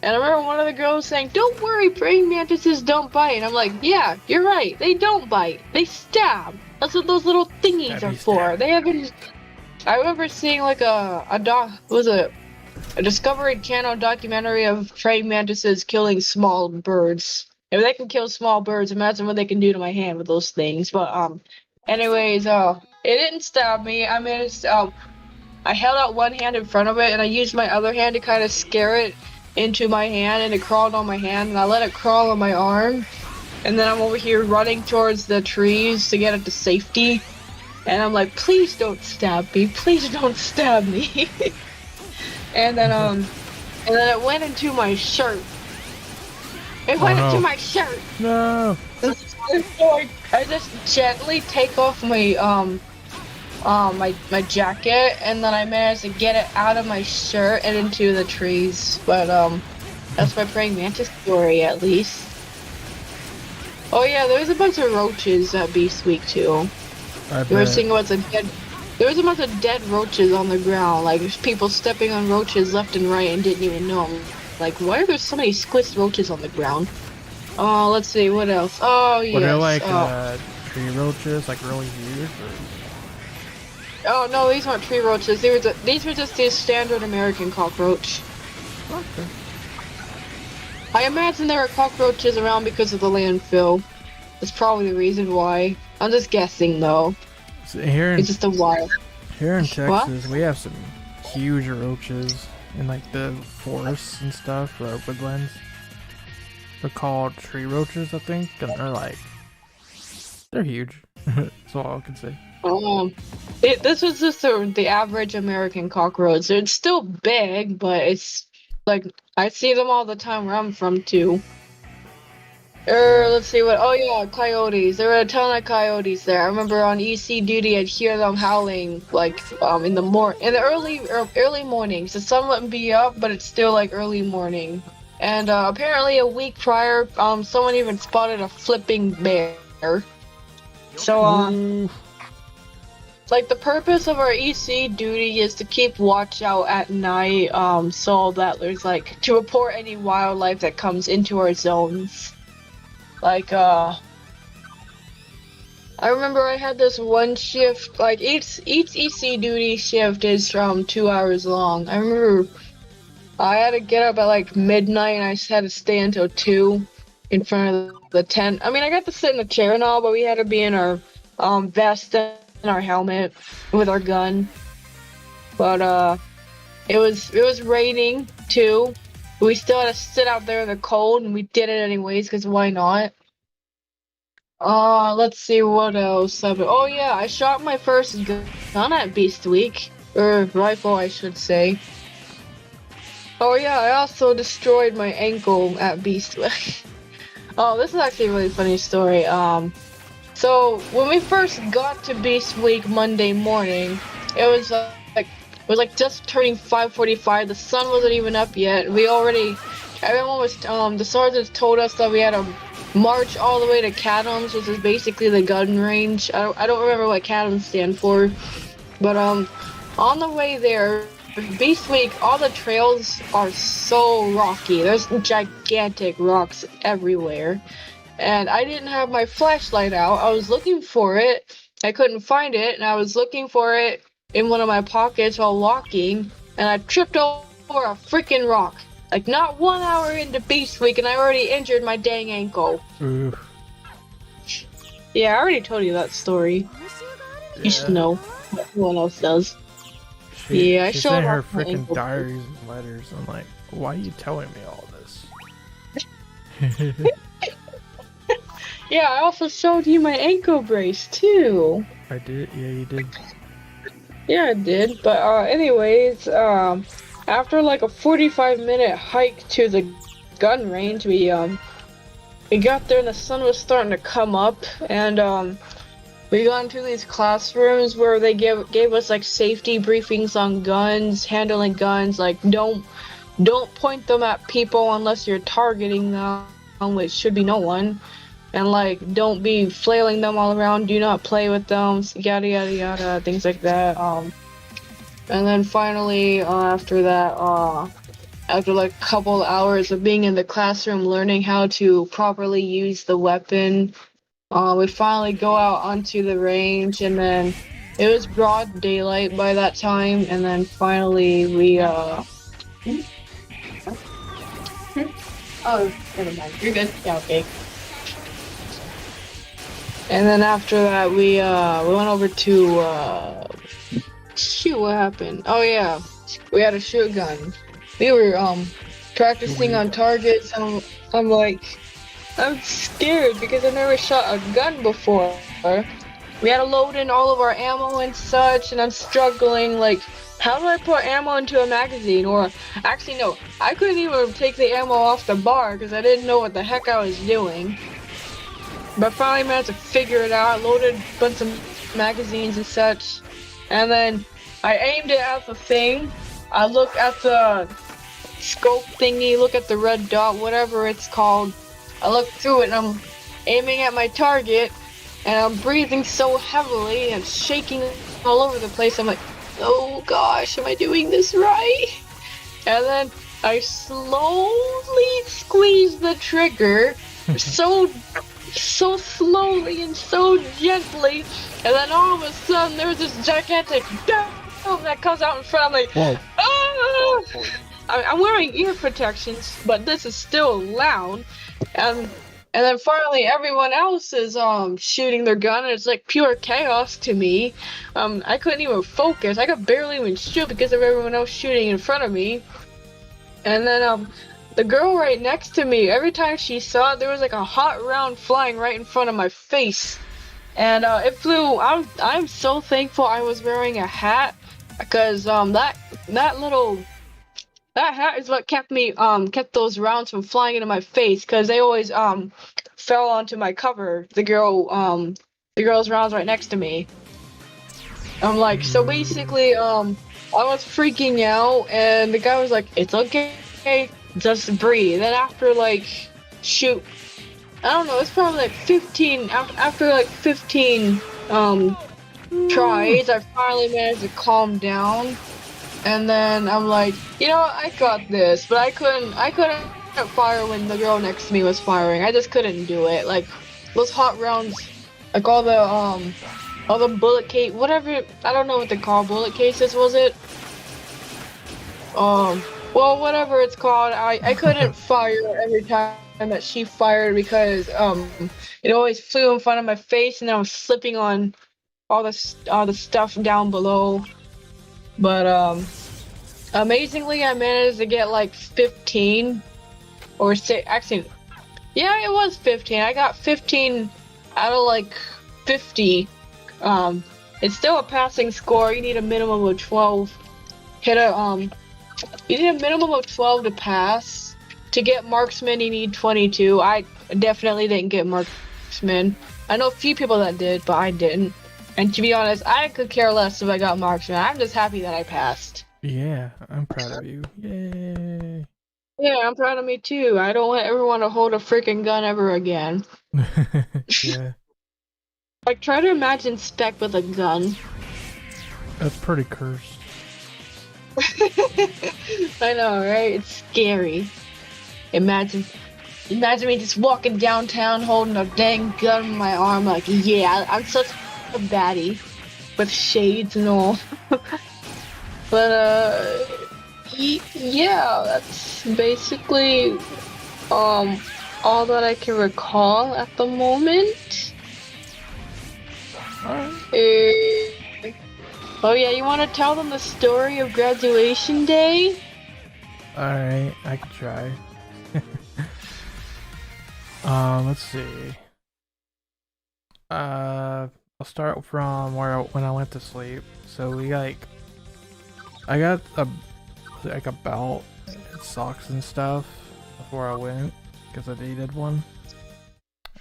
And I remember one of the girls saying, "Don't worry, praying mantises don't bite." And I'm like, yeah, you're right. They don't bite. They stab. That's what those little thingies are for. They haven't... I remember seeing like a Discovery Channel documentary of praying mantises killing small birds. If they can kill small birds, imagine what they can do to my hand with those things. But anyways, it didn't stab me. I managed. I held out one hand in front of it, and I used my other hand to kind of scare it into my hand, and it crawled on my hand, and I let it crawl on my arm. And then I'm over here running towards the trees to get it to safety. And I'm like, "Please don't stab me. Please don't stab me." And then it went into my shirt. It went into my shirt. No. So I just gently take off my my jacket, and then I managed to get it out of my shirt and into the trees. But that's my praying mantis story, at least. Oh yeah, there was a bunch of roaches at Beast Week too. We were seeing there was a bunch of dead roaches on the ground, like people stepping on roaches left and right and didn't even know them. Like, why are there so many squished roaches on the ground? Oh, let's see, what else? Oh, yes. Were they like tree roaches, like really huge? Or... Oh, no, these weren't tree roaches. These were just the standard American cockroach. Okay. I imagine there are cockroaches around because of the landfill. That's probably the reason why. I'm just guessing, though. So it's just a wild. Here in Texas, we have some huge roaches in like the forests and stuff, or woodlands. They're called tree roaches, I think, and they're huge. That's all I can say. This was just the average American cockroach. It's still big, but it's like I see them all the time where I'm from too. Let's see what. Oh yeah, coyotes. There were a ton of coyotes there. I remember on EC duty, I'd hear them howling like in the early mornings. The sun wouldn't be up, but it's still like early morning. And apparently a week prior, someone even spotted a flipping bear. So like the purpose of our EC duty is to keep watch out at night, so that there's like to report any wildlife that comes into our zones. Like, I remember I had this one shift, like, each EC duty shift is from 2 hours long. I remember I had to get up at, like, midnight, and I just had to stay until 2 in front of the tent. I mean, I got to sit in the chair and all, but we had to be in our, vest and our helmet with our gun. But, it was raining, too. We still had to sit out there in the cold, and we did it anyways, because why not? Let's see what else. Oh yeah, I shot my first gun at Beast Week. Or rifle, I should say. Oh yeah, I also destroyed my ankle at Beast Week. Oh, this is actually a really funny story. So, when we first got to Beast Week Monday morning, it was like just turning 5:45. The sun wasn't even up yet. Everyone was, the sergeants told us that we had to march all the way to Cadams, which is basically the gun range. I don't remember what Cadams stand for. But, on the way there, Beast Week, all the trails are so rocky. There's gigantic rocks everywhere. And I didn't have my flashlight out. I was looking for it. I couldn't find it, and I was looking for it in one of my pockets while walking, and I tripped over a freaking rock. Like, not 1 hour into Beast Week, and I already injured my dang ankle. Oof. Yeah, I already told you that story. You should know. No one else does. Yeah, I she showed sent her off my freaking ankle. diaries and letters. I'm like, why are you telling me all this? Yeah, I also showed you my ankle brace, too. I did? Yeah, you did. Yeah, I did. But, anyways, after like a 45-minute hike to the gun range, we got there and the sun was starting to come up, and, we got into these classrooms where they gave us like safety briefings on guns, handling guns, like don't point them at people unless you're targeting them, which should be no one, and like don't be flailing them all around, do not play with them, yada yada yada, things like that. And then finally, after that, after like a couple hours of being in the classroom learning how to properly use the weapon, we finally go out onto the range, and then it was broad daylight by that time, and then finally we Oh, never mind. You're good. yeah, okay. And then after that we went over to shoot, what happened? Oh yeah, we had a shoot gun. We were practicing on targets. I'm like, I'm scared because I've never shot a gun before. We had to load in all of our ammo and such, and I'm struggling, like, how do I put ammo into a magazine? Or, actually no, I couldn't even take the ammo off the bar because I didn't know what the heck I was doing. But finally managed to figure it out, loaded a bunch of magazines and such, and then I aimed it at the thing. I look at the scope thingy, look at the red dot, whatever it's called. I look through it and I'm aiming at my target, and I'm breathing so heavily and shaking all over the place. I'm like, oh gosh, am I doing this right? And then I slowly squeeze the trigger, so slowly and so gently, and then all of a sudden there's this gigantic boom that comes out in front of me. Whoa. Ah! I'm wearing ear protections, but this is still loud. And then finally everyone else is shooting their gun, and it's like pure chaos to me. I couldn't even focus. I could barely even shoot because of everyone else shooting in front of me. And then the girl right next to me, every time she saw it, there was like a hot round flying right in front of my face. And it flew. I'm so thankful I was wearing a hat, because that hat is what kept those rounds from flying into my face, because they always fell onto my cover. The girl's rounds right next to me. I'm like, so basically I was freaking out, and the guy was like, it's okay, just breathe. Then after like shoot, I don't know, it's probably like 15 after like 15 tries, I finally managed to calm down. And then I'm like, you know what, I got this, but I couldn't fire when the girl next to me was firing. I just couldn't do it. Like, those hot rounds, like all the bullet case, whatever, I don't know what they call bullet cases, was it? Well, whatever it's called, I couldn't fire every time that she fired, because it always flew in front of my face, and I was slipping on all the stuff down below. But amazingly, I managed to get like 15 or 6. Actually, yeah, it was 15. I got 15 out of like 50. It's still a passing score. You need a minimum of 12. You need a minimum of 12 to pass. To get marksman, you need 22. I definitely didn't get marksman. I know a few people that did, but I didn't. And to be honest, I could care less if I got marksman. I'm just happy that I passed. Yeah, I'm proud of you. Yay. Yeah, I'm proud of me too. I don't want everyone to hold a freaking gun ever again. Yeah. Like, try to imagine Spec with a gun. That's pretty cursed. I know, right? It's scary. Imagine me just walking downtown holding a dang gun in my arm, like, yeah, I'm such a baddie with shades and all. But yeah, that's basically all that I can recall at the moment. Oh yeah, you want to tell them the story of graduation day? Alright, I can try. Let's see. I'll start from when I went to sleep. So I got a belt and socks and stuff before I went because I needed one.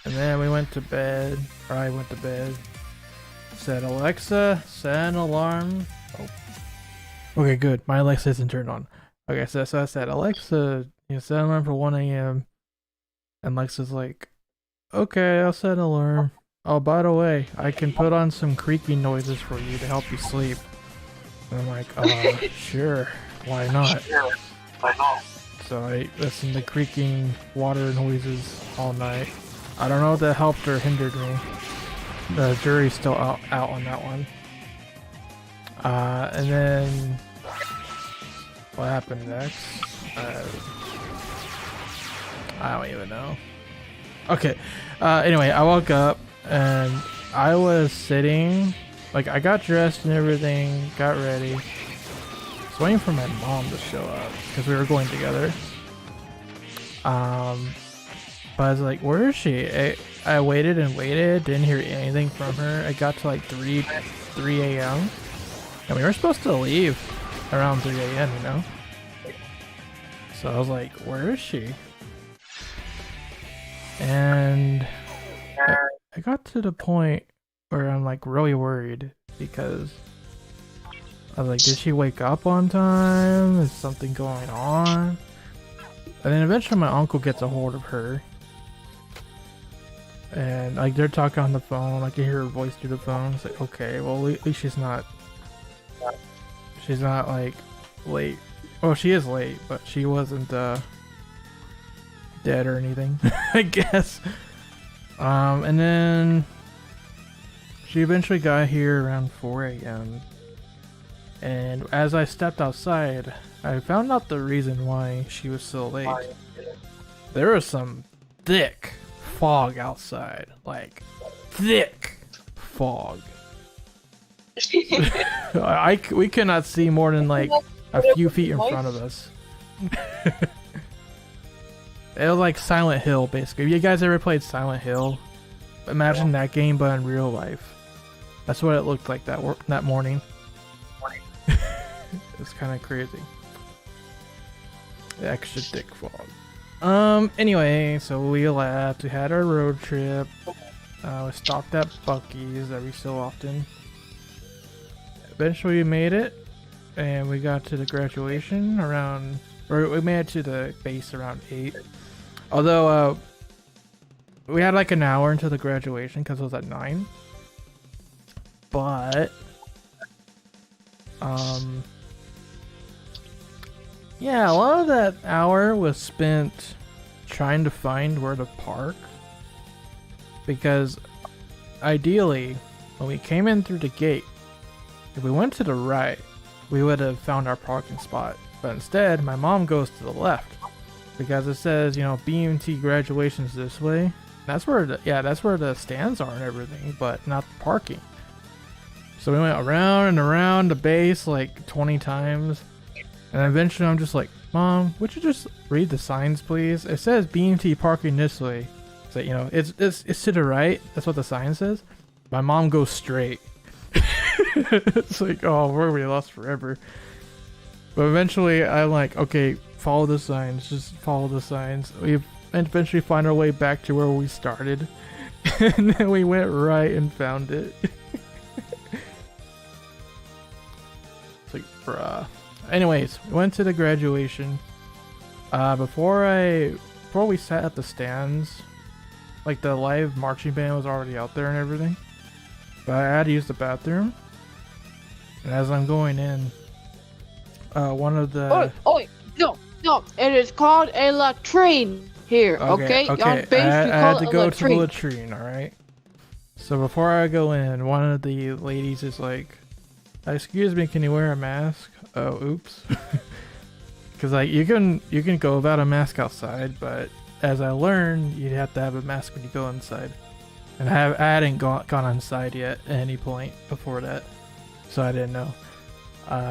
And then we went to bed, or I went to bed. Said, Alexa, set an alarm. Oh. Okay, good. My Alexa isn't turned on. Okay, so I said, Alexa, set an alarm for 1 a.m. And Alexa's like, okay, I'll set an alarm. Oh, by the way, I can put on some creaking noises for you to help you sleep. And I'm like, sure, why not? So I listened to creaking water noises all night. I don't know if that helped or hindered me. The jury's still out on that one. And then what happened next? I don't even know. Okay. Anyway, I woke up and I was sitting, like I got dressed and everything, got ready. I was waiting for my mom to show up because we were going together. But I was like, where is she? I waited and waited, didn't hear anything from her. I got to like 3 a.m. and we were supposed to leave around 3 a.m., you know? So I was like, where is she? And I got to the point where I'm like really worried because I was like, did she wake up on time? Is something going on? And then eventually my uncle gets a hold of her. And like they're talking on the phone, I can hear her voice through the phone. It's like, okay, well at least she's not like late. Well, she is late, but she wasn't dead or anything, I guess. And then she eventually got here around 4 a.m. And as I stepped outside, I found out the reason why she was so late. There was some thick fog outside, like thick fog. We cannot see more than like a few feet in front of us. It was like Silent Hill, basically. If you guys ever played Silent Hill, imagine that game but in real life. That's what it looked like that morning. It's kind of crazy. The extra thick fog. Anyway, so we left. We had our road trip. We stopped at Buc-ee's every so often. Eventually we made it, and we got to the graduation around, or we made it to the base around 8. Although, we had like an hour until the graduation because it was at 9. But, yeah, a lot of that hour was spent trying to find where to park. Because, ideally, when we came in through the gate, if we went to the right, we would have found our parking spot. But instead, my mom goes to the left. Because it says, BMT graduation's this way. That's where the stands are and everything, but not the parking. So we went around and around the base like 20 times. And eventually I'm just like, Mom, would you just read the signs, please? It says BMT parking this way. So, it's to the right. That's what the sign says. My mom goes straight. It's like, oh, we're gonna be lost forever. But eventually I'm like, okay, follow the signs. Just follow the signs. We eventually find our way back to where we started. And then we went right and found it. It's like, bruh. Anyways, we went to the graduation. Before we sat at the stands, like the live marching band was already out there and everything. But I had to use the bathroom. And as I'm going in, one of the. wait, no, it is called a latrine here. Okay, Okay. on base I we had call to it a go to the latrine. latrine. All right. So before I go in, one of the ladies is like, "Excuse me, can you wear a mask?" Oh, oops. Because like you can go without a mask outside, but as I learned, you'd have to have a mask when you go inside. And I hadn't gone inside yet at any point before that, so I didn't know.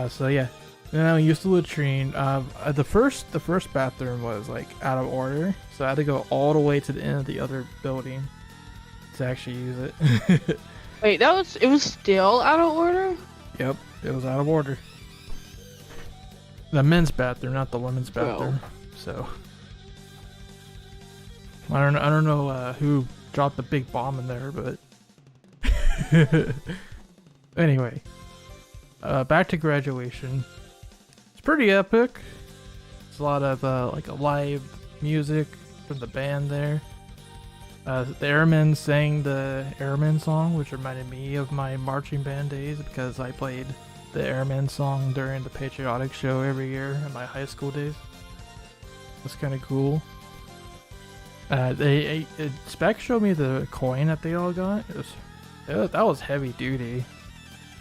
So yeah, then I used the latrine. The first bathroom was like out of order, so I had to go all the way to the end of the other building to actually use it. Wait, it was still out of order? Yep, it was out of order. The men's bathroom, not the women's bathroom. So I don't know who dropped the big bomb in there, but anyway, back to graduation. It's pretty epic. It's a lot of like live music from the band there. The airmen sang the airmen song, which reminded me of my marching band days because I played the airmen song during the patriotic show every year in my high school days. That's kind of cool. Spec showed me the coin that they all got. That was heavy duty.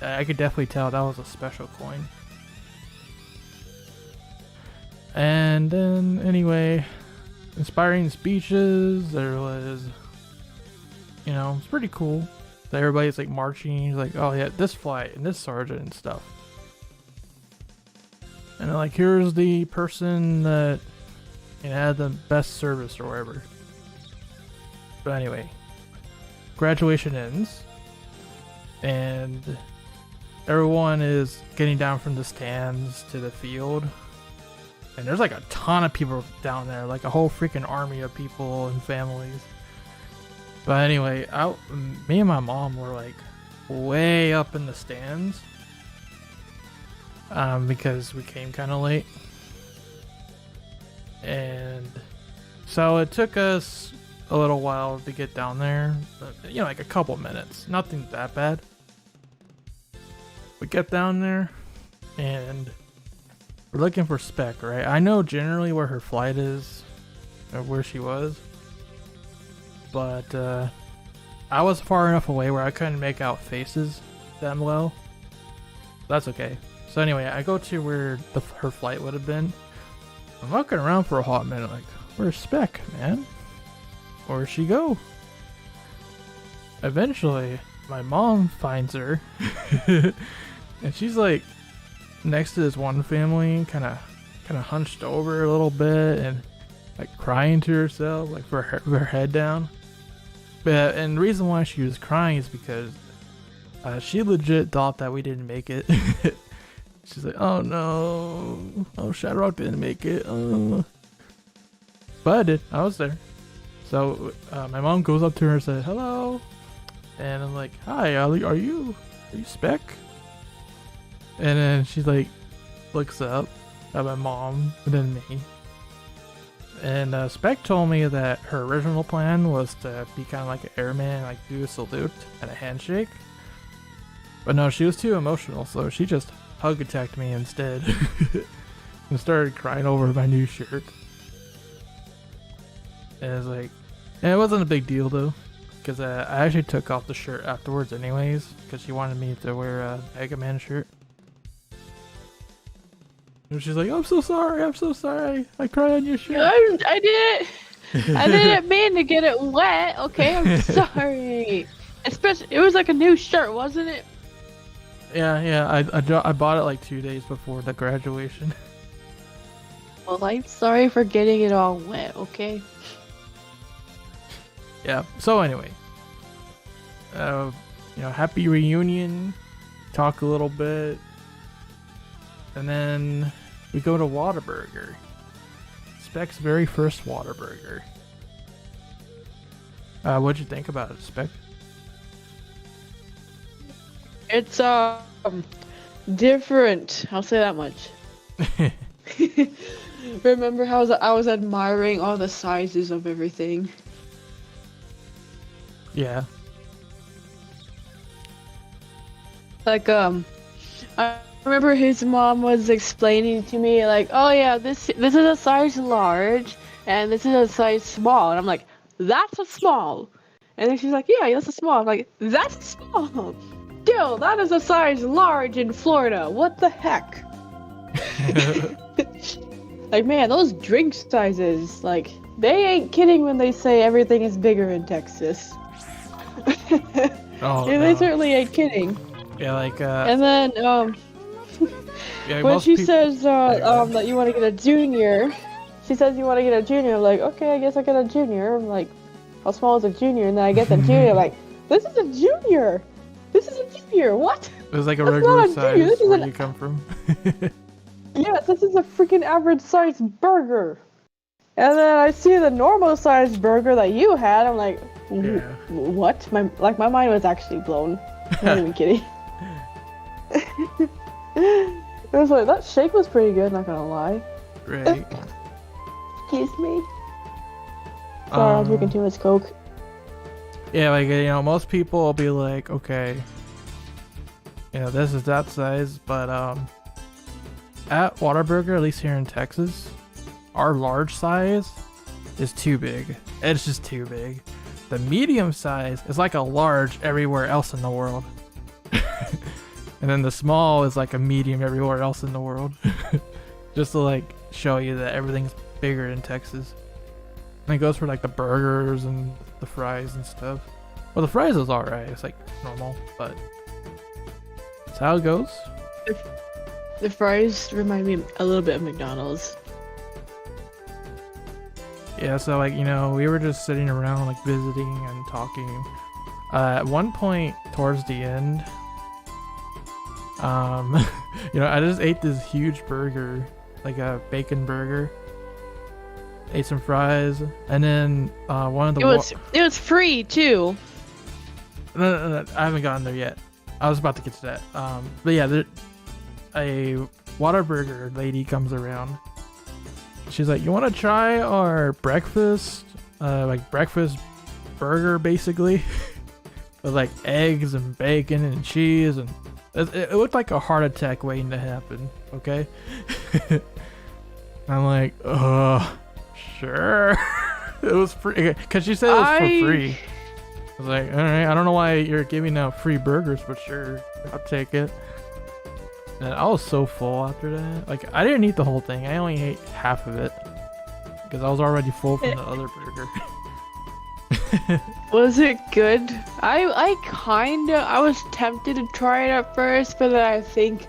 I could definitely tell that was a special coin. And then anyway, inspiring speeches. There was, it's pretty cool. So everybody's like marching, like, oh yeah, this flight and this sergeant and stuff. And then, like, here's the person that had the best service or whatever. But anyway, graduation ends, and everyone is getting down from the stands to the field. And there's like a ton of people down there, like a whole freaking army of people and families. But anyway, me and my mom were like way up in the stands because we came kind of late. And so it took us a little while to get down there, but, like a couple minutes, nothing that bad. We get down there and we're looking for Spec, right? I know generally where her flight is or where she was, but I was far enough away where I couldn't make out faces that well. That's okay. So anyway, I go to where her flight would have been. I'm looking around for a hot minute, like, where's Spec, man? Where'd she go? Eventually, my mom finds her, and she's like next to this one family, kind of hunched over a little bit and like crying to herself, like with her head down. But and the reason why she was crying is because she legit thought that we didn't make it. She's like, oh no, oh ShadowRock didn't make it. But I did. I was there. So my mom goes up to her and says, hello. And I'm like, hi, are you Spec? And then she like looks up at my mom and then me. And Spec told me that her original plan was to be kind of like an airman, like do a salute and a handshake. But no, she was too emotional, so she just hug attacked me instead. And started crying over my new shirt. And it was like, it wasn't a big deal though, because I actually took off the shirt afterwards anyways, because she wanted me to wear a Mega Man shirt. And she's like, I'm so sorry, I cried on your shirt. I didn't mean to get it wet, okay? I'm sorry. Especially, it was like a new shirt, wasn't it? Yeah, I bought it like 2 days before the graduation. Well, I'm sorry for getting it all wet, okay? Yeah, so anyway. Happy reunion. Talk a little bit. And then we go to Whataburger. Spec's very first Whataburger. What'd you think about it, Spec? It's different. I'll say that much. Remember how I was admiring all the sizes of everything? Yeah. Like I remember his mom was explaining to me like, oh yeah, this is a size large and this is a size small, and I'm like, that's a small. And then she's like, yeah, that's a small. I'm like, that's a small. Dude, that is a size large in Florida. What the heck? Like, man, those drink sizes, like, they ain't kidding when they say everything is bigger in Texas. Oh, Yeah, no. they certainly ain't kidding. Yeah, like And then, yeah, when most she peop- says that you want to get a junior, she says you want to get a junior. I'm like, okay, I guess I get a junior. I'm like, how small is a junior? And then I get the junior. I'm like, this is a junior. This is a junior. What? it was like a That's regular not a size junior, this is where an- you come from. Yes, this is a freaking average size burger. And then I see the normal size burger that you had. I'm like, Yeah. what? My mind was actually blown. I'm not even kidding. It was like, that shake was pretty good, not gonna lie. Right. Excuse me. Sorry, I'm drinking too much Coke. Yeah, like, you know, most people will be like, okay, you know, this is that size, but at Whataburger, at least here in Texas, our large size is too big. It's just too big. The medium size is like a large everywhere else in the world. And then the small is like a medium everywhere else in the world. Just to like show you that everything's bigger in Texas. And it goes for like the burgers and the fries and stuff. Well, the fries is alright. It's like normal, but that's how it goes. The fries remind me a little bit of McDonald's. Yeah, so like, you know, we were just sitting around like visiting and talking. At one point towards the end, you know, I just ate this huge burger, like a bacon burger. Ate some fries, and then one of the It was free too. No, I haven't gotten there yet. I was about to get to that. But yeah, a Whataburger lady comes around. She's like, "You want to try our breakfast, like breakfast burger, basically, with like eggs and bacon and cheese, and it looked like a heart attack waiting to happen." Okay. I'm like, sure. It was free because she said it was for free. I was like, all right, I don't know why you're giving out free burgers, but sure, I'll take it. And I was so full after that. Like, I didn't eat the whole thing. I only ate half of it because I was already full from the other burger. Was it good? I was tempted to try it at first, but then I think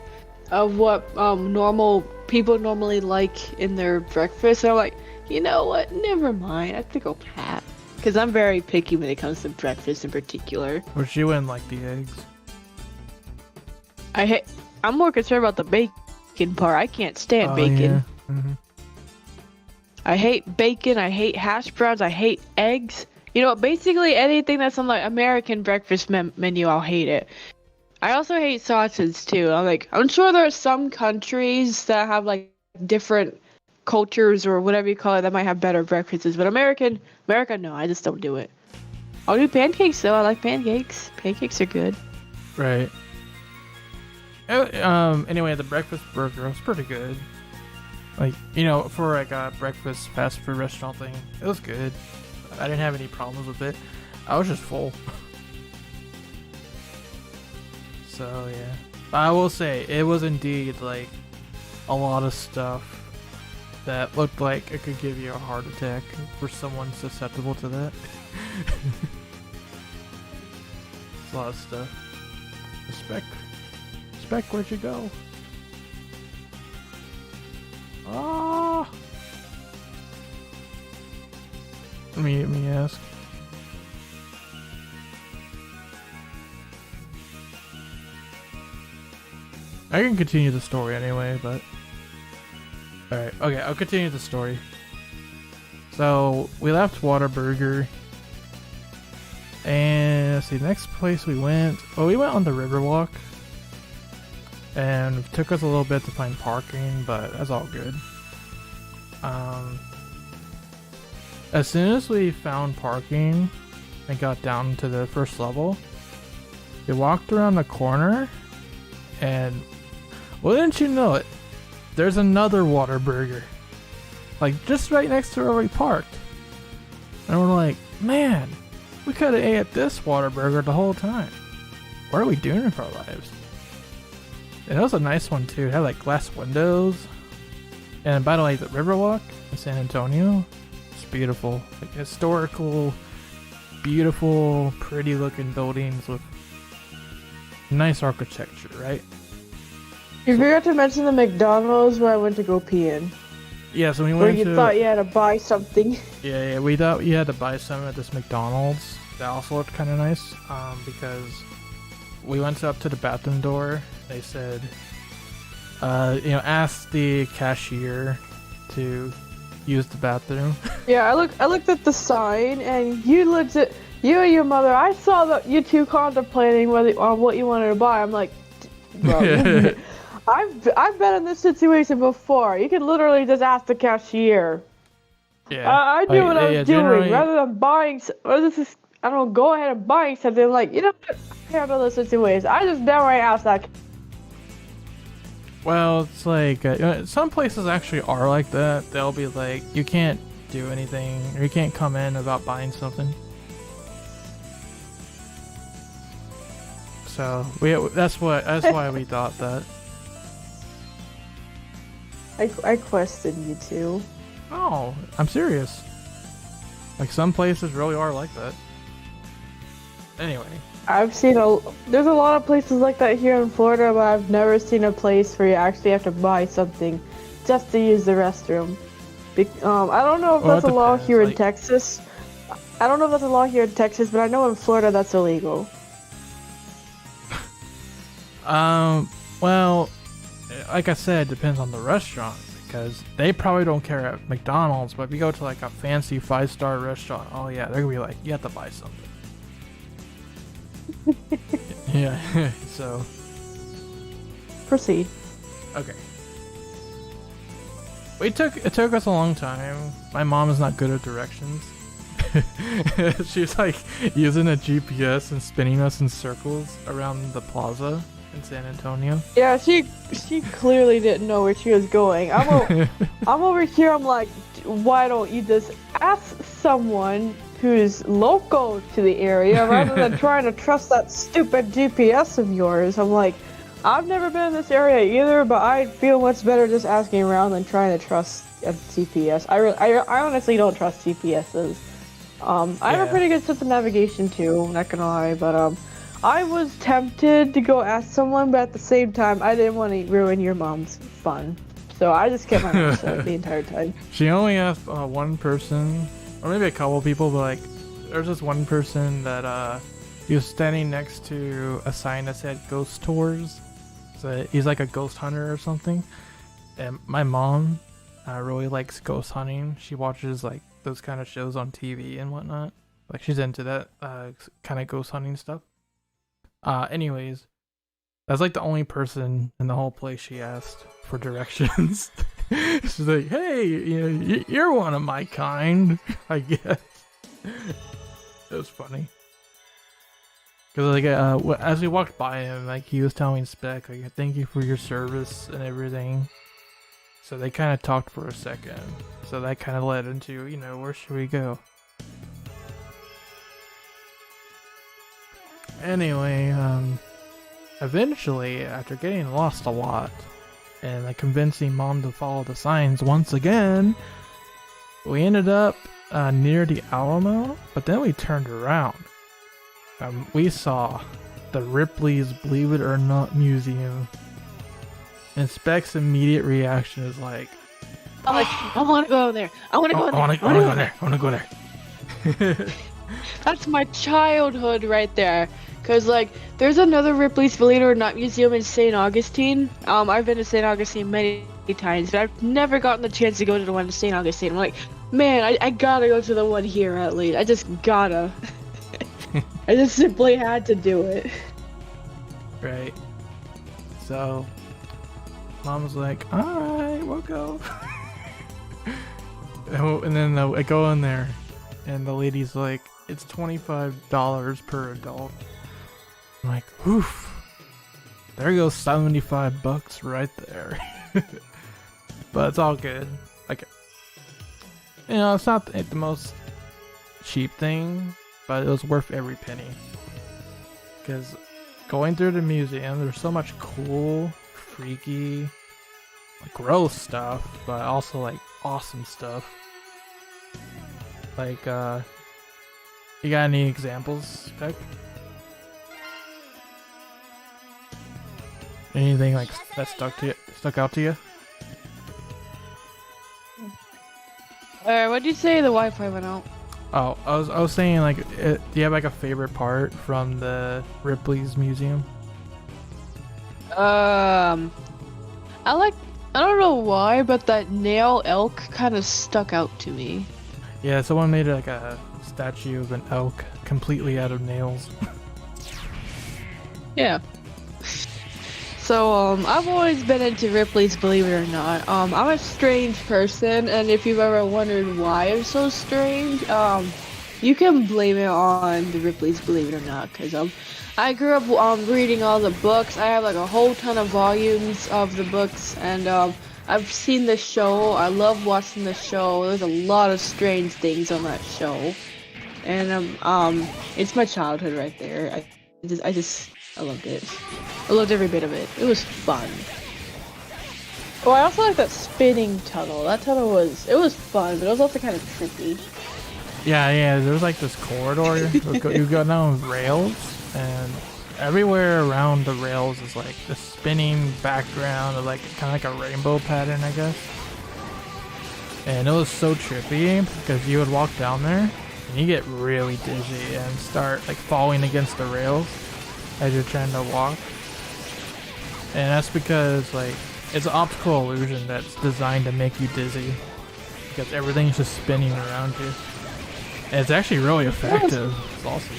of what normal people normally like in their breakfast, and I'm like, you know what? Never mind. I think I'll pass. Because I'm very picky when it comes to breakfast in particular. But you wouldn't like the eggs. I'm more concerned about the bacon part. I can't stand bacon. Yeah. Mm-hmm. I hate bacon. I hate hash browns. I hate eggs. You know, basically anything that's on the American breakfast menu, I'll hate it. I also hate sausages too. I'm sure there are some countries that have like different cultures or whatever you call it that might have better breakfasts, but America, no, I just don't do it. I'll do pancakes though. I like pancakes. Pancakes are good. Right. Anyway, the breakfast burger was pretty good. Like, you know, for like a breakfast fast food restaurant thing, it was good. I didn't have any problems with it. I was just full. So yeah, I will say it was indeed like a lot of stuff that looked like it could give you a heart attack for someone susceptible to that. It's a lot of stuff. Spec, where'd you go? Ah! Let me ask. I can continue the story anyway, but... Alright, okay, I'll continue the story. So, we left Whataburger. And, let's see, next place we went... Oh, we went on the Riverwalk. And it took us a little bit to find parking, but that's all good. As soon as we found parking and got down to the first level, we walked around the corner, and Well, didn't you know it? There's another Whataburger. Like, just right next to where we parked. And we're like, man, we could have ate at this Whataburger the whole time. What are we doing with our lives? And it was a nice one too. It had like glass windows. And by the way, the Riverwalk in San Antonio, it's beautiful. Like historical, beautiful, pretty looking buildings with nice architecture, right? You forgot to mention the McDonald's where I went to go pee in. Yeah, so we Where went you to... thought you had to buy something. Yeah, we thought you had to buy some at this McDonald's. That also looked kind of nice, because we went up to the bathroom door. They said, ask the cashier to use the bathroom. Yeah, I looked at the sign, and you and your mother, I saw that you two contemplating on what you wanted to buy. I'm like, bro, I've been in this situation before. You can literally just ask the cashier. Yeah, I knew what I was generally... doing. Rather than buying, go ahead and buying something. Like, you know what? I handle this situation. I just never asked that. Well, it's like, some places actually are like that. They'll be like, you can't do anything, or you can't come in without buying something. So, that's why we thought that. I questioned you too. Oh, I'm serious. Like, some places really are like that. Anyway. There's a lot of places like that here in Florida, but I've never seen a place where you actually have to buy something just to use the restroom. I don't know if that's a law here in Texas. I don't know if that's a law here in Texas, but I know in Florida that's illegal. Well, like I said, it depends on the restaurant, because they probably don't care at McDonald's, but if you go to like a fancy 5-star restaurant, oh yeah, they're gonna be like, you have to buy something. Yeah, so... Proceed. Okay. It took us a long time. My mom is not good at directions. She's like using a GPS and spinning us in circles around the plaza in San Antonio. Yeah, she clearly didn't know where she was going. I'm over here, I'm like, why don't you just ask someone who's local to the area rather than trying to trust that stupid GPS of yours? I'm like, I've never been in this area either, but I feel much better just asking around than trying to trust a GPS. I honestly don't trust GPSs. I have a pretty good sense of navigation too, not gonna lie, but I was tempted to go ask someone, but at the same time, I didn't want to ruin your mom's fun. So I just kept my mouth shut the entire time. She only asked one person, or maybe a couple people, but like, there's this one person that he was standing next to a sign that said ghost tours. So he's like a ghost hunter or something. And my mom really likes ghost hunting. She watches like those kind of shows on TV and whatnot. Like, she's into that kind of ghost hunting stuff. Anyways, that's like the only person in the whole place she asked for directions. She's like, hey, you're one of my kind, I guess. It was funny. Because like, as we walked by him, like, he was telling Spec, like, thank you for your service and everything. So they kind of talked for a second. So that kind of led into, where should we go? Anyway, eventually, after getting lost a lot, and like convincing Mom to follow the signs once again, we ended up near the Alamo, but then we turned around. We saw the Ripley's Believe It or Not Museum. And Spec's immediate reaction is like, I want to go there. I want to go there. I want to go there. That's my childhood right there. Cause like, there's another Ripley's Believe It or Not museum in St. Augustine. I've been to St. Augustine many times, but I've never gotten the chance to go to the one in St. Augustine. I'm like, man, I gotta go to the one here at least. I just gotta. I just simply had to do it. Right. So, Mom was like, alright, we'll go. And then I go in there, and the lady's like, it's $25 per adult. I'm like, oof. There goes $75 right there. But it's all good. Like, you know, it's not the most cheap thing, but it was worth every penny. Because going through the museum, there's so much cool, freaky, like gross stuff, but also like awesome stuff. Like, you got any examples, Spec? Anything like that stuck out to you? What'd you say? The Wi-Fi went out. Oh, I was saying, like, do you have like a favorite part from the Ripley's museum? I don't know why, but that nail elk kind of stuck out to me. Yeah, someone made like a statue of an elk completely out of nails. Yeah. So, I've always been into Ripley's, believe it or not. I'm a strange person, and if you've ever wondered why I'm so strange, you can blame it on the Ripley's, believe it or not, because, I grew up, reading all the books. I have, like, a whole ton of volumes of the books, and, I've seen the show. I love watching the show. There's a lot of strange things on that show. And, it's my childhood right there. I loved it. I loved every bit of it. It was fun. Oh, I also like that spinning tunnel. That tunnel was fun, but it was also kind of trippy. Yeah, there's like this corridor. You go down rails, and everywhere around the rails is like the spinning background of like kind of like a rainbow pattern, I guess. And it was so trippy because you would walk down there and you get really dizzy and start like falling against the rails as you're trying to walk. And that's because like it's an optical illusion that's designed to make you dizzy because everything's just spinning around you. And it's actually really effective. It's awesome.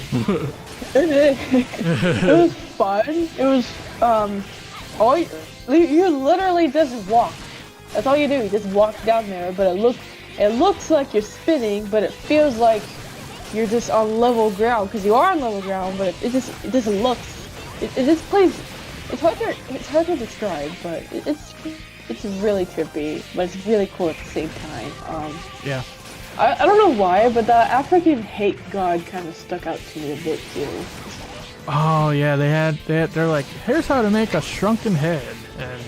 It was fun. It was you literally just walk. That's all you do. You just walk down there, but it looks like you're spinning, but it feels like you're just on level ground because you are on level ground, but it just looks. It just plays. It's hard to describe, but it's really trippy, but it's really cool at the same time. Yeah. I don't know why, but the African hate god kind of stuck out to me a bit too. Oh yeah, they're like, here's how to make a shrunken head and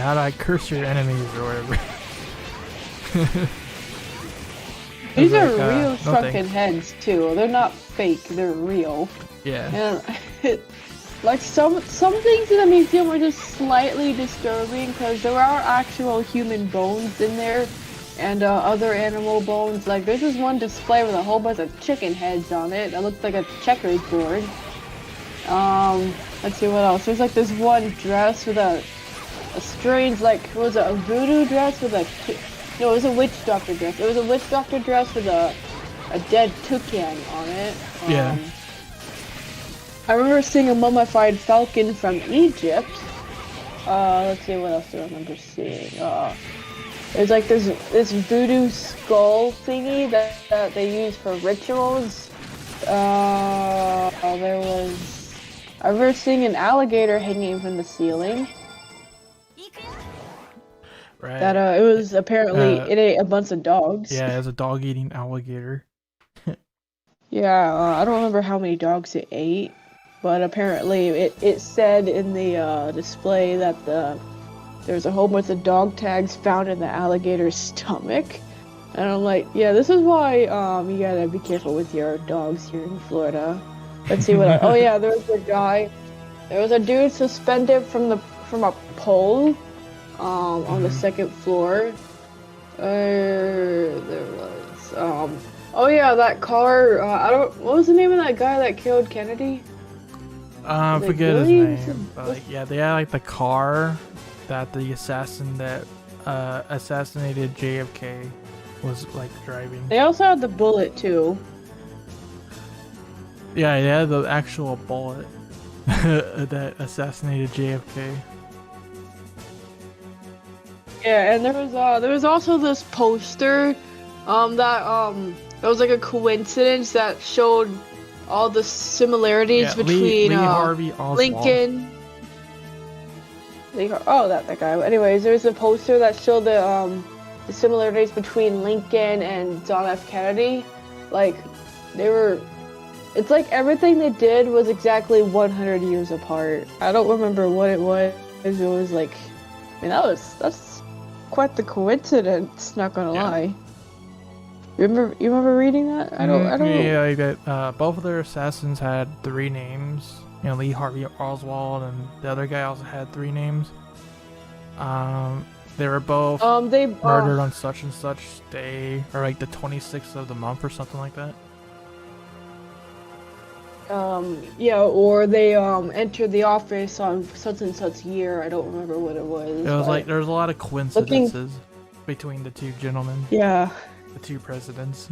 how to curse your enemies or whatever. These are real shrunken heads too. They're not fake. They're real. Yeah. And like some things in the museum are just slightly disturbing because there are actual human bones in there and other animal bones. Like there's this one display with a whole bunch of chicken heads on it that looks like a checkers board. Let's see what else. There's like this one dress with a strange, like, was it a voodoo dress with a... No, it was a witch doctor dress. It was a witch doctor dress with a dead toucan on it. Yeah. I remember seeing a mummified falcon from Egypt. Let's see, what else do I remember seeing? There's like this voodoo skull thingy that they use for rituals. There was... I remember seeing an alligator hanging from the ceiling. Right. That it was apparently it ate a bunch of dogs. Yeah, it was a dog-eating alligator. Yeah, I don't remember how many dogs it ate, but apparently it said in the display that there's a whole bunch of dog tags found in the alligator's stomach. And I'm like, yeah, this is why you gotta be careful with your dogs here in Florida. Let's see what. Oh yeah, there was a dude suspended from a pole, on the second floor. There was oh yeah, that car. What was the name of that guy that killed Kennedy? I forget his name. But like, yeah, they had like the car that the assassin that assassinated JFK was like driving. They also had the bullet too. Yeah, the actual bullet that assassinated JFK. Yeah, and there was also this poster, it was like a coincidence that showed all the similarities between Lee Harvey Oswald. Lincoln. Oh, that guy. Anyways, there's a poster that showed the similarities between Lincoln and John F. Kennedy. Like, they were. It's like everything they did was exactly 100 years apart. I don't remember what it was. It was like, I mean, that's quite the coincidence. Not gonna lie. You remember reading that? I don't. Yeah, both of their assassins had 3 names. You know, Lee Harvey Oswald and the other guy also had 3 names. They were both murdered on such and such day, or like the 26th of the month or something like that. Yeah, or they entered the office on such and such year. I don't remember what it was. It was like there's a lot of coincidences between the 2 gentlemen. Yeah. The 2 presidents.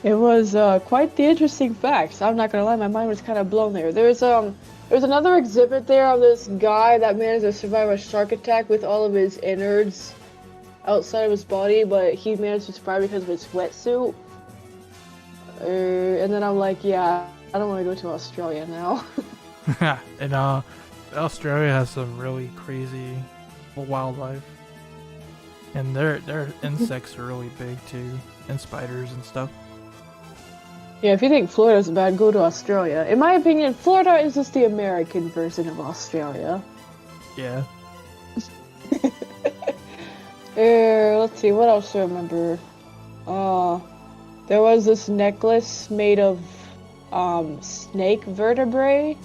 It was quite the interesting facts. I'm not gonna lie, my mind was kind of blown there. There's another exhibit there of this guy that managed to survive a shark attack with all of his innards outside of his body, but he managed to survive because of his wetsuit. And then I'm like, yeah, I don't want to go to Australia now. And Australia has some really crazy wildlife, and their insects are really big too, and spiders and stuff. Yeah, if you think Florida's bad, go to Australia. In my opinion, Florida is just the American version of Australia. Yeah. Let's see, what else do I remember? There was this necklace made of snake vertebrae.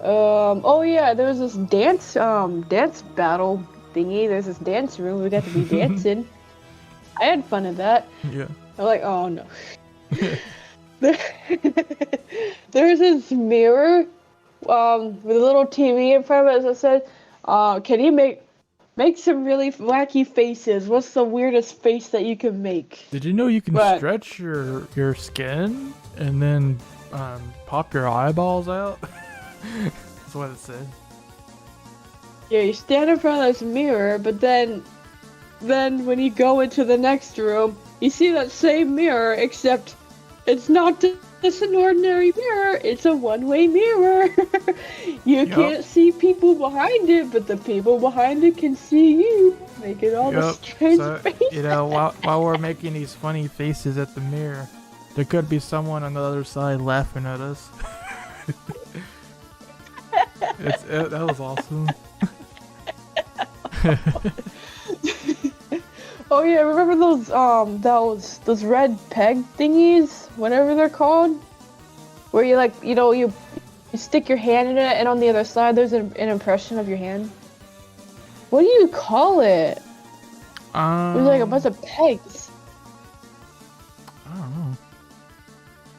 Oh yeah, there was this dance battle thingy. There's this dance room. We got to be dancing. I had fun at that. Yeah. I'm like, oh no. There's this mirror with a little TV in front of it that said, can you make some really wacky faces? What's the weirdest face that you can make? Did you know you can stretch your skin and then pop your eyeballs out? That's what it said. Yeah, you stand in front of this mirror, but then when you go into the next room, you see that same mirror, except it's not just an ordinary mirror, it's a one-way mirror. You can't see people behind it, but the people behind it can see you, making all the strange faces. You know, while we're making these funny faces at the mirror, there could be someone on the other side laughing at us. That was awesome. Oh yeah, remember those red peg thingies, whatever they're called, where you like, you stick your hand in it, and on the other side there's an impression of your hand. What do you call it? There's like a bunch of pegs.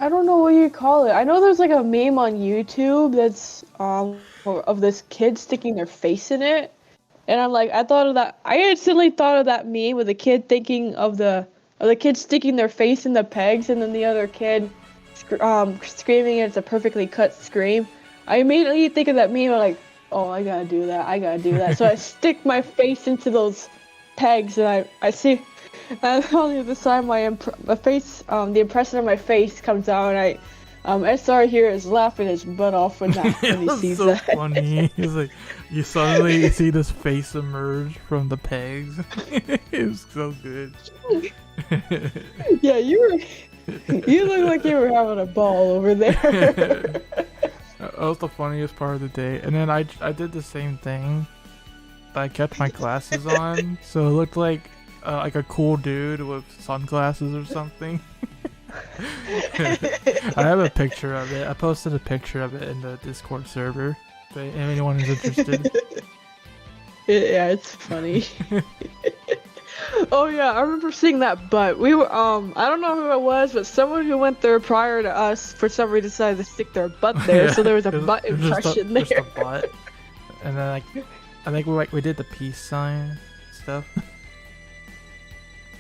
I don't know what you call it. I know there's like a meme on YouTube that's of this kid sticking their face in it. And I'm like, I instantly thought of that meme with the kid thinking of the kid sticking their face in the pegs, and then the other kid screaming, and it's a perfectly cut scream. I immediately think of that meme. I'm like, oh, I gotta do that. So I stick my face into those pegs, and I see, and on the other side, my face, the impression of my face comes out, and SR here is laughing his butt off when he sees that. It was so funny. He's like, you suddenly see this face emerge from the pegs. It was so good. Yeah, you look like you were having a ball over there. That was the funniest part of the day. And then I did the same thing. I kept my glasses on, so it looked like a cool dude with sunglasses or something. I have a picture of it. I posted a picture of it in the Discord server. If anyone is interested. Yeah, it's funny. Oh yeah, I remember seeing that butt. We were I don't know who it was, but someone who went there prior to us for some reason decided to stick their butt there, yeah, so there was a butt impression there. Just a butt. And then I think we did the peace sign stuff.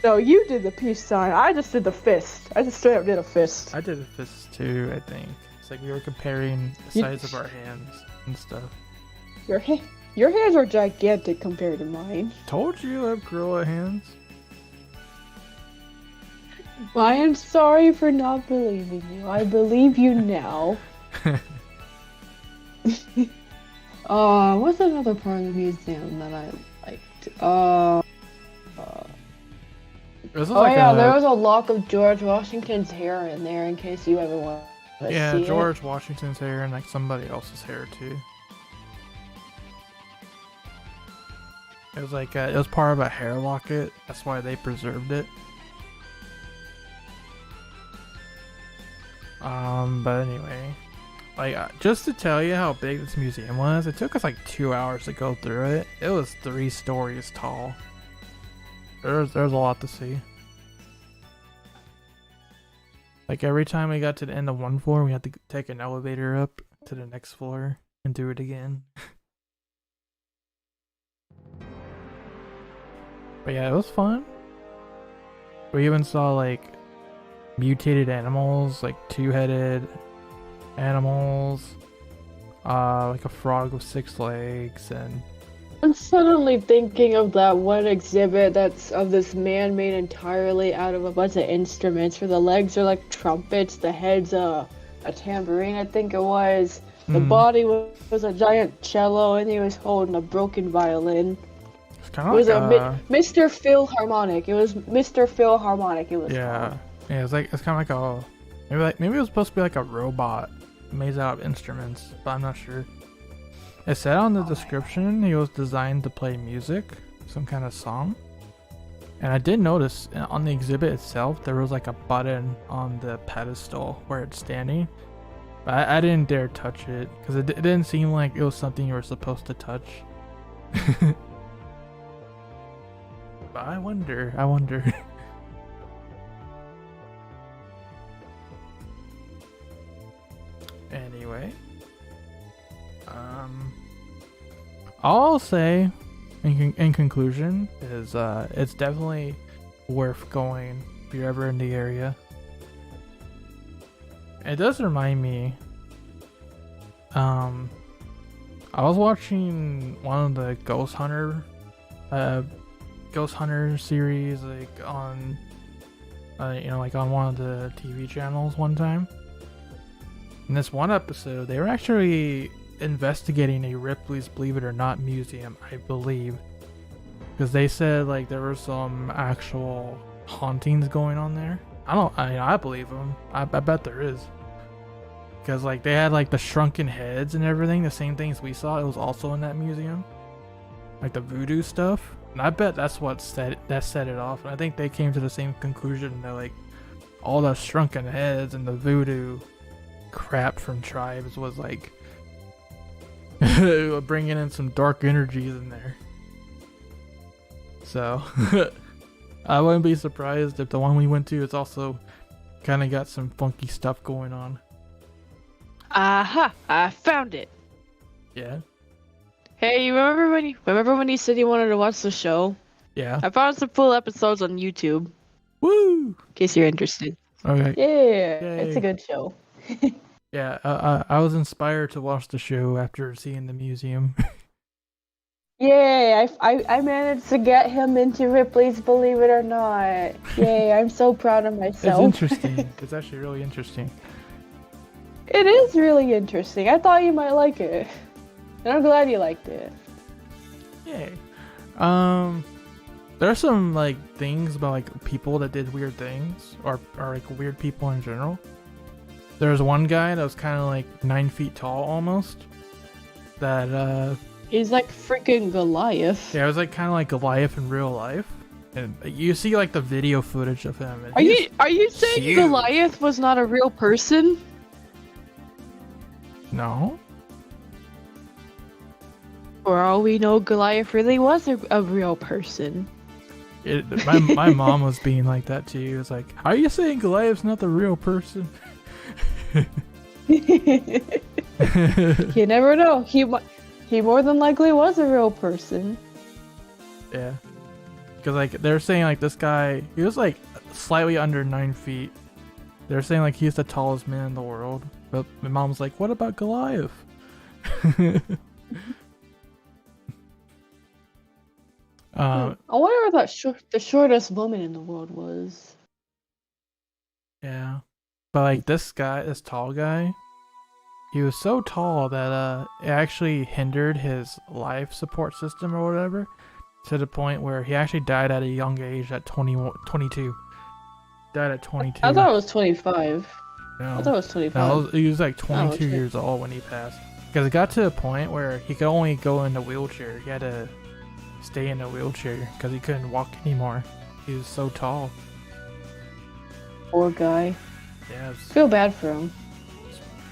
No, you did the peace sign. I just did the fist. I just straight up did a fist. I did a fist too, I think. It's like we were comparing the size of our hands and stuff. Your hands are gigantic compared to mine. Told you I have gorilla hands. Well, I am sorry for not believing you. I believe you now. What's another part of the museum that I liked? This is Oh like yeah, a there was a lock of George Washington's hair in there in case you ever want to yeah see George Washington's hair and like somebody else's hair too. It was like it was part of a hair locket. That's why they preserved it. But anyway, like just to tell you how big this museum was, it took us like 2 hours to go through it. It was 3 stories tall. There's a lot to see. Like every time we got to the end of one floor, we had to take an elevator up to the next floor and do it again. But yeah, it was fun. We even saw like mutated animals, like 2-headed animals, like a frog with 6 legs, and I'm suddenly thinking of that one exhibit that's of this man made entirely out of a bunch of instruments, where the legs are like trumpets, the head's a tambourine, I think it was. The body was a giant cello, and he was holding a broken violin. it's kind It of was like Mr. Philharmonic. It was Mr. Philharmonic. It was yeah, called. yeah. It's kind of like a maybe it was supposed to be like a robot made out of instruments, but I'm not sure. It said on the description he was designed to play music, some kind of song. And I did notice on the exhibit itself there was like a button on the pedestal where it's standing. But I didn't dare touch it because it didn't seem like it was something you were supposed to touch. But I wonder. Anyway. All I'll say in conclusion is it's definitely worth going if you're ever in the area. It does remind me, I was watching one of the Ghost Hunter series like on like on one of the TV channels one time. In this one episode, they were actually investigating a Ripley's Believe It or Not museum, I believe, because they said like there were some actual hauntings going on there. I believe them. I bet there is, because like they had like the shrunken heads and everything, the same things we saw. It was also in that museum, like the voodoo stuff, and I bet that's what set it off. And I think they came to the same conclusion that like all the shrunken heads and the voodoo crap from tribes was like bringing in some dark energies in there. So I wouldn't be surprised if the one we went to is also kind of got some funky stuff going on. Aha! I found it. Yeah. Hey, you remember when he said he wanted to watch the show? Yeah. I found some full episodes on YouTube. Woo! In case you're interested. Okay. Yeah, Yay. it's a good show. Yeah, I was inspired to watch the show after seeing the museum. Yay! I managed to get him into Ripley's Believe It or Not. Yay! I'm so proud of myself. It's interesting. It's actually really interesting. It is really interesting. I thought you might like it, and I'm glad you liked it. Yay. There's some like things about like people that did weird things, or like weird people in general. There's one guy that was kind of like 9 feet tall almost. That He's like freaking Goliath. yeah, it was like kind of like Goliath in real life, and you see like the video footage of him. And Are you saying huge. Goliath was not a real person? No. For all we know, Goliath really was a real person. My mom was being like that too. It was like, are you saying Goliath's not the real person? You never know. He more than likely was a real person. Yeah. Because like they're saying like this guy, he was like slightly under 9 feet. They're saying like he's the tallest man in the world. But my mom's like, what about Goliath? I wonder what the shortest woman in the world was. Yeah. But like this tall guy, he was so tall that it actually hindered his life support system or whatever, to the point where he actually died at a young age at 22. Died at 22. I thought it was 25. No, I thought it was 25. no, he was like 22 okay. years old when he passed. Because it got to a point where he could only go in the wheelchair. He had to stay in a wheelchair because he couldn't walk anymore. He was so tall. Poor guy. Yeah, Feel bad for him.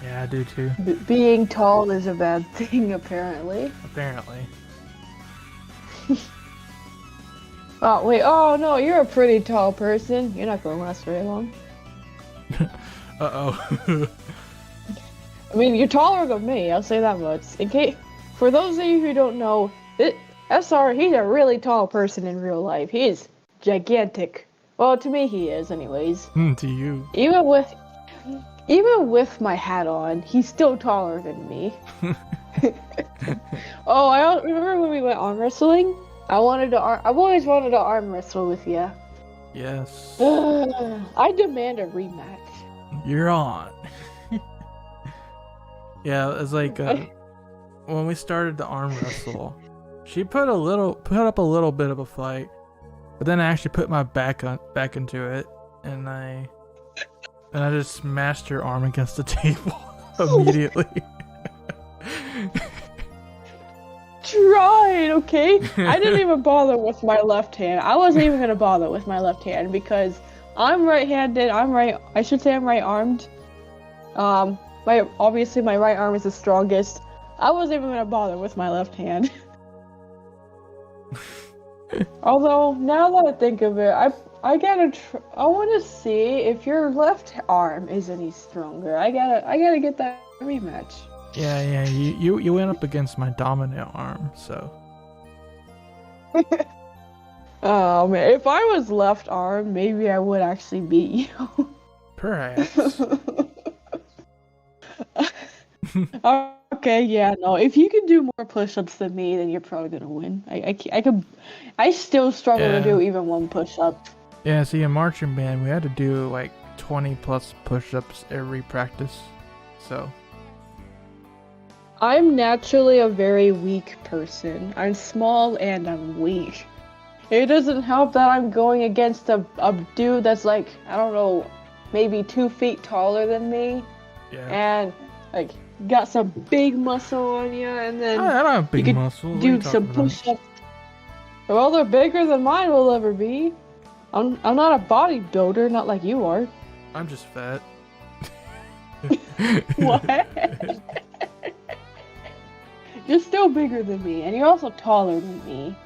yeah, I do too. Being tall is a bad thing, apparently. Apparently. Oh, wait. Oh, no, you're a pretty tall person. You're not going to last very long. Uh-oh. I mean, you're taller than me, I'll say that much. In case, for those of you who don't know, SR, he's a really tall person in real life. He is gigantic. Well, to me he is, anyways. To you. Even with my hat on, he's still taller than me. Oh, I don't remember when we went arm wrestling? I've always wanted to arm wrestle with you. Yes. I demand a rematch. You're on. Yeah, it's like when we started the arm wrestle, she put up a little bit of a fight, but then I actually put my back into it, and I just smashed her arm against the table immediately. Tried, okay? I didn't even bother with my left hand. I wasn't even gonna bother with my left hand because I'm right-handed. I'm right-armed. Obviously my right arm is the strongest. I wasn't even gonna bother with my left hand. Although now that I think of it, I want to see if your left arm is any stronger. I gotta get that rematch. Yeah, you went up against my dominant arm, so. Oh man, if I was left arm, maybe I would actually beat you. Perhaps. Okay, yeah, no. If you can do more push-ups than me, then you're probably gonna win. I still struggle to do even one push-up. Yeah, see, in marching band, we had to do like 20 plus push-ups every practice, so. I'm naturally a very weak person. I'm small and I'm weak. It doesn't help that I'm going against a dude that's like, I don't know, maybe 2 feet taller than me. Yeah. And like got some big muscle on you, and then I don't have big muscle. What are you do some talking about? push-ups. Well, they're bigger than mine will ever be. I'm not a bodybuilder, not like you are. I'm just fat. What? You're still bigger than me, and you're also taller than me.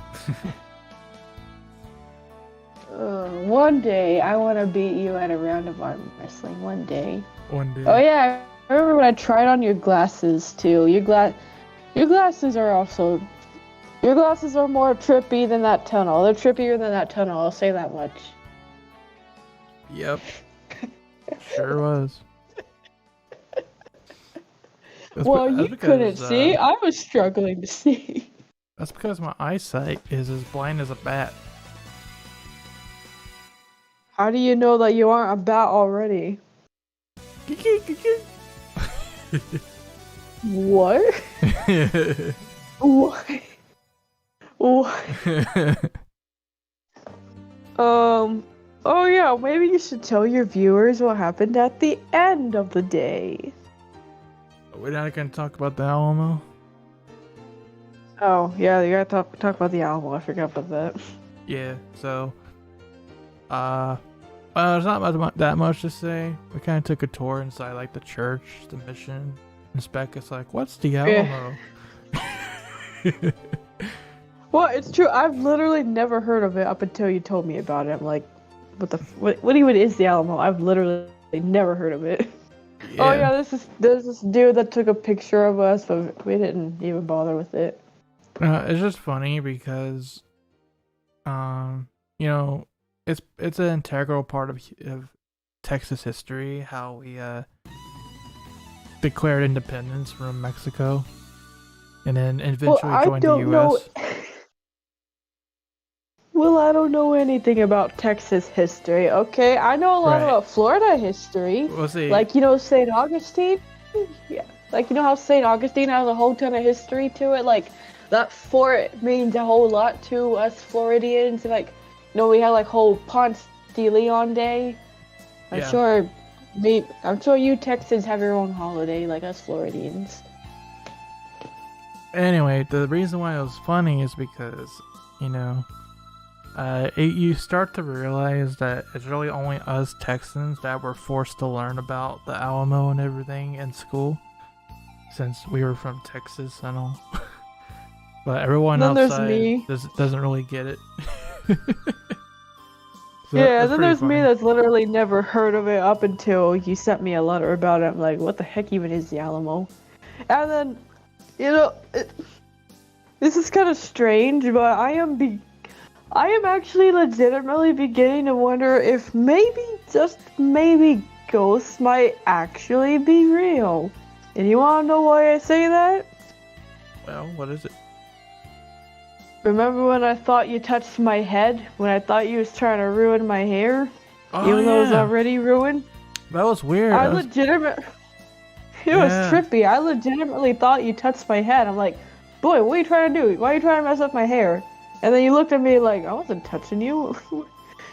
One day, I want to beat you at a round of arm wrestling. One day. One day. Oh yeah, I remember when I tried on your glasses too. Your glasses are also. Your glasses are more trippy than that tunnel. They're trippier than that tunnel. I'll say that much. Yep. Sure was. Well, you couldn't see. I was struggling to see. That's because my eyesight is as blind as a bat. How do you know that you aren't a bat already? What? What? What? Oh yeah, maybe you should tell your viewers what happened at the end of the day. We're not gonna talk about the Alamo. Oh yeah, you gotta talk about the Alamo. I forgot about that. Yeah. So, there's not that much to say. We kind of took a tour inside like the church, the mission, and Spec is like, "What's the Alamo?" Yeah. Well, it's true. I've literally never heard of it up until you told me about it. I'm like, what even is the Alamo? I've literally never heard of it. Yeah. Oh yeah, there's this dude that took a picture of us, but we didn't even bother with it. It's just funny because, it's an integral part of Texas history how we declared independence from Mexico, and then eventually joined the U.S. Well, I don't know anything about Texas history, okay? I know a lot about Florida history. We'll see. Like, St. Augustine? Yeah. Like, you know how St. Augustine has a whole ton of history to it? Like, that fort means a whole lot to us Floridians. Like, you know, we had like whole Ponce de Leon Day. I'm Yeah. sure, I'm sure you Texans have your own holiday, like us Floridians. Anyway, the reason why it was funny is because, you know, you start to realize that it's really only us Texans that were forced to learn about the Alamo and everything in school, since we were from Texas and all. But everyone Then there's outside me. doesn't really get it. So Yeah, that's then pretty there's me funny. that's literally never heard of it up until you sent me a letter about it. I'm like, what the heck even is the Alamo? And then, you know, this is kind of strange, but I am actually legitimately beginning to wonder if maybe, just maybe, ghosts might actually be real. And you wanna know why I say that? Well, what is it? Remember when I thought you touched my head? When I thought you was trying to ruin my hair? Oh, Even though it was yeah. already ruined? That was weird. I I was- legitimate. It was Yeah. trippy. I legitimately thought you touched my head. I'm like, boy, what are you trying to do? Why are you trying to mess up my hair? And then you looked at me like, I wasn't touching you.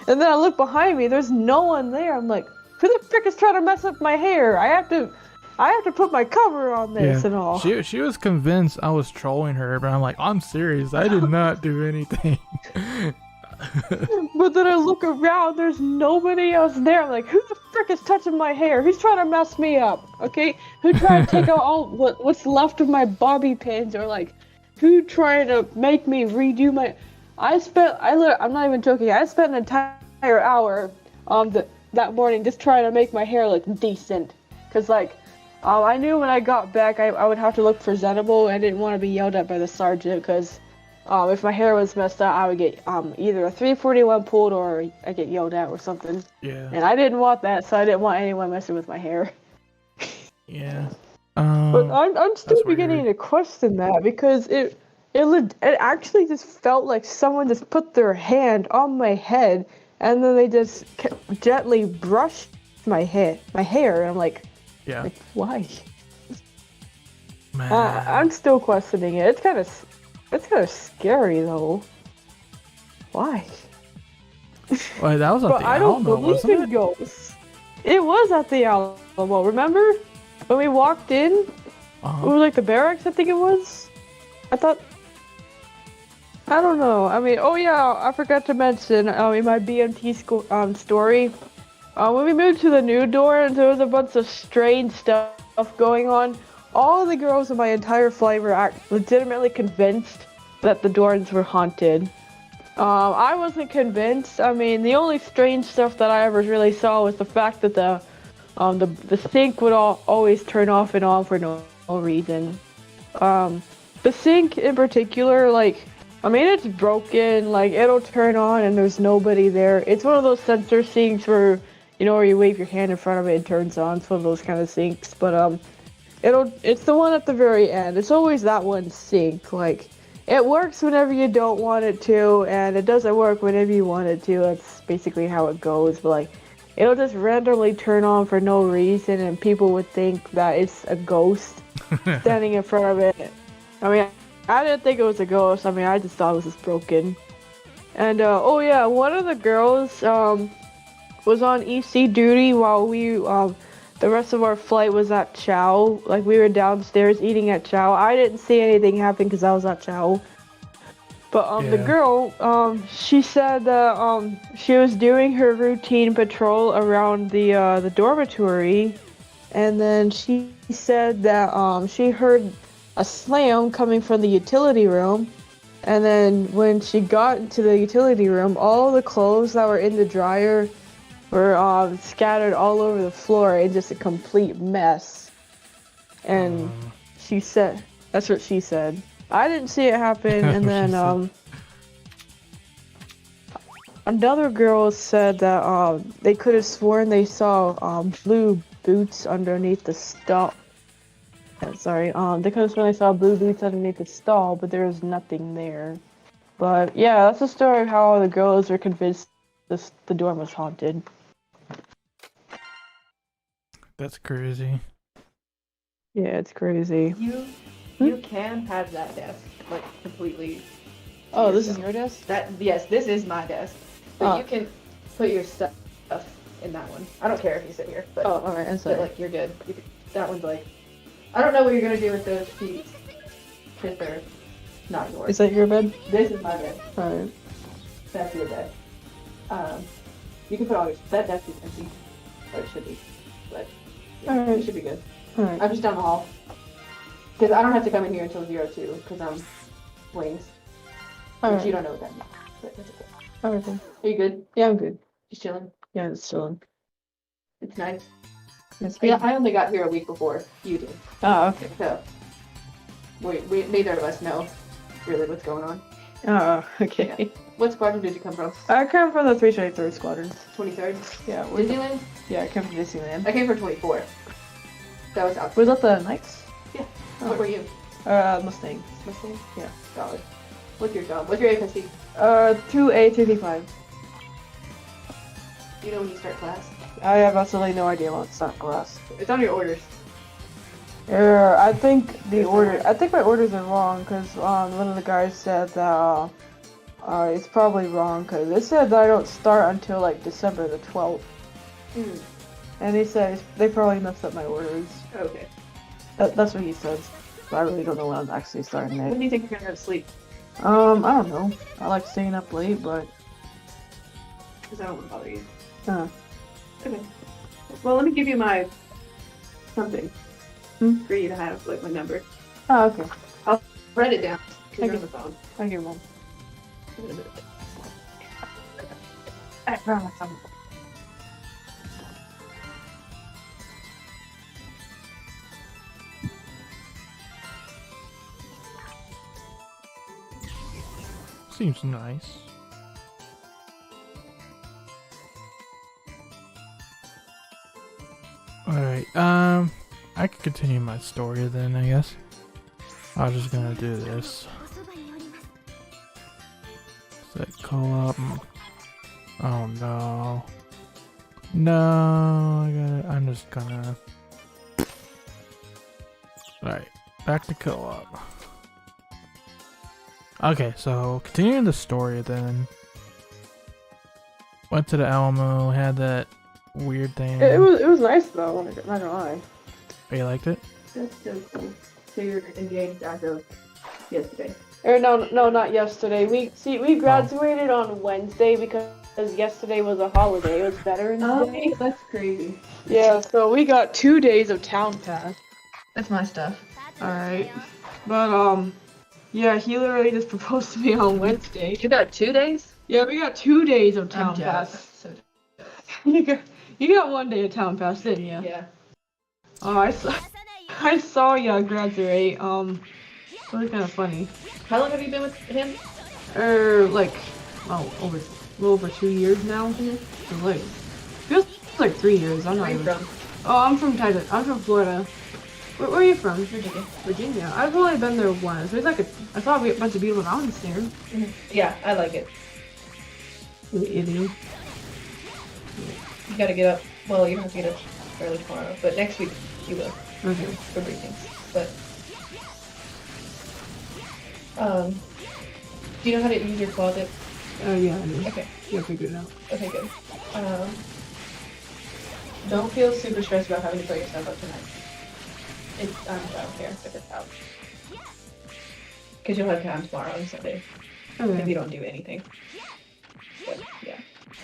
And then I look behind me, there's no one there. I'm like, who the frick is trying to mess up my hair? I have to put my cover on this and all. She was convinced I was trolling her, but I'm like, I'm serious. I did not do anything. But then I look around, there's nobody else there. I'm like, who the frick is touching my hair? Who's trying to mess me up? Okay? Who tried to take out all what's left of my bobby pins, or like, who trying to make me redo my? I'm not even joking. I spent an entire hour that morning just trying to make my hair look decent, cause like, I knew when I got back I would have to look presentable. I didn't want to be yelled at by the sergeant, cause if my hair was messed up, I would get either a 341 pulled or I get yelled at or something. Yeah. And I didn't want that, so I didn't want anyone messing with my hair. Yeah. But I'm still that's beginning weird. to question that, because it actually just felt like someone just put their hand on my head and then they just gently brushed my hair. And I'm like, Yeah. why? Man. I'm still questioning it. It's kind of scary though. Why? Wait, that was at But the I don't Alamo, believe wasn't in it? ghosts. It was at the Alamo. Remember when we walked in? It Uh-huh. was like the barracks, I think it was. I don't know. I mean, oh yeah, I forgot to mention in my BMT story. When we moved to the new dorm, there was a bunch of strange stuff going on. All the girls in my entire flight were legitimately convinced that the dorms were haunted. I wasn't convinced. I mean, the only strange stuff that I ever really saw was the fact that the sink would always turn off and on for no reason. The sink in particular, like, I mean, it's broken. Like, it'll turn on and there's nobody there. It's one of those sensor sinks where, you know, where you wave your hand in front of it and it turns on. It's one of those kind of sinks. But it's the one at the very end. It's always that one sink. Like, it works whenever you don't want it to, and it doesn't work whenever you want it to. That's basically how it goes. But like, it'll just randomly turn on for no reason, and people would think that it's a ghost standing in front of it. I mean, I didn't think it was a ghost. I mean, I just thought it was just broken. And oh yeah, one of the girls was on EC duty while the rest of our flight was at chow. Like, we were downstairs eating at chow. I didn't see anything happen because I was at chow. But the Yeah. girl, she said that she was doing her routine patrol around the dormitory, and then she said that she heard a slam coming from the utility room. And then when she got into the utility room, all the clothes that were in the dryer were scattered all over the floor in just a complete mess. And she said, that's what she said. I didn't see it happen. And then another girl said that they could have sworn they saw blue boots underneath the stall. Sorry, they could have sworn they saw blue boots underneath the stall, but there was nothing there. But yeah, that's the story of how the girls were convinced the dorm was haunted. That's crazy. Yeah, it's crazy. You can have that desk like completely. Oh, this is yourself. your desk? Yes, this is my desk. But Oh. you can put your stuff in that one. I don't care if you sit here, but, Oh, alright, I'm but sorry. like you're good. That one's like, I don't know what you're gonna do with those sheets because they're not yours. Is that your bed? This is my bed. Alright. That's your bed. You can put all your that desk is empty, or it should be, but Alright. it should be good. Alright. I'm just down the hall because I don't have to come in here until 02 because I'm wings. Which you Alright. don't know what that means. But that's okay. Alright then. Are you good? Yeah, I'm good. Just chilling. Yeah, it's chilling. It's nice. It's Yeah, I only got here a week before you did, Oh, okay. so we neither of us know really what's going on. Oh, okay. What squadron did you come from? I come from the 323rd Squadron. 23rd. Yeah, Disneyland. yeah, I come from Disneyland. I came from 24. That was out. Was that the Knights? Yeah. Oh. What were you? Mustang. Mustang. Yeah. Solid. What's your job? What's your AFSC? 2A235. Do you know when you start class? I have absolutely no idea when it's not class. It's on your orders. I think I think my orders are wrong because one of the guys said that it's probably wrong because it said that I don't start until like December the 12th, and he said they probably messed up my orders. Okay. That's what he says. But I really don't know when I'm actually starting When it. do you think you're gonna go to sleep? I don't know. I like staying up late, but Because I don't want to bother you. uh, Okay. Well, let me give you my something for you to have, like my number. oh okay. Write it down because you're Okay. on the phone. Thank you, Mom. I found my phone. Seems nice. Alright, I could continue my story then, I guess. I was just gonna do this. Set call up. Oh no. No, I'm just gonna. Alright, back to co-op. Okay, so continuing the story then. Went to the Alamo, had that weird thing. It was nice though. Not gonna lie. Oh, you liked it? That's so cool. So you're engaged as of yesterday. Or no, not yesterday. We graduated on Wednesday because yesterday was a holiday. It was Veterans Day. That's crazy. Yeah, so we got 2 days of town pass. That's my stuff. Alright. But yeah, he literally just proposed to me on Wednesday. You got 2 days? Yeah, we got 2 days of I'm town jealous. pass. So, You got 1 day of town pass, didn't you? yeah. Oh, I saw ya graduate. It was kind of funny. How long have you been with him? Like, a little over 2 years now. So, like, feels like 3 years. I'm not Where are you even. from? Oh, I'm from I'm from Florida. Where are you from? Virginia. Virginia. I've only been there once. There's like I saw a bunch of beautiful mountains there. Yeah, I like it. You idiot. You gotta get up. Well, you don't have to get up early tomorrow, but next week you will Okay. for briefings. But do you know how to use your closet? Yeah, I know. Okay. Yeah, figured it out. Okay, good. Don't feel super stressed about having to put your stuff up tonight. I don't care if it's out. Because you'll have time tomorrow and Sunday if Okay. you don't do anything. But yeah,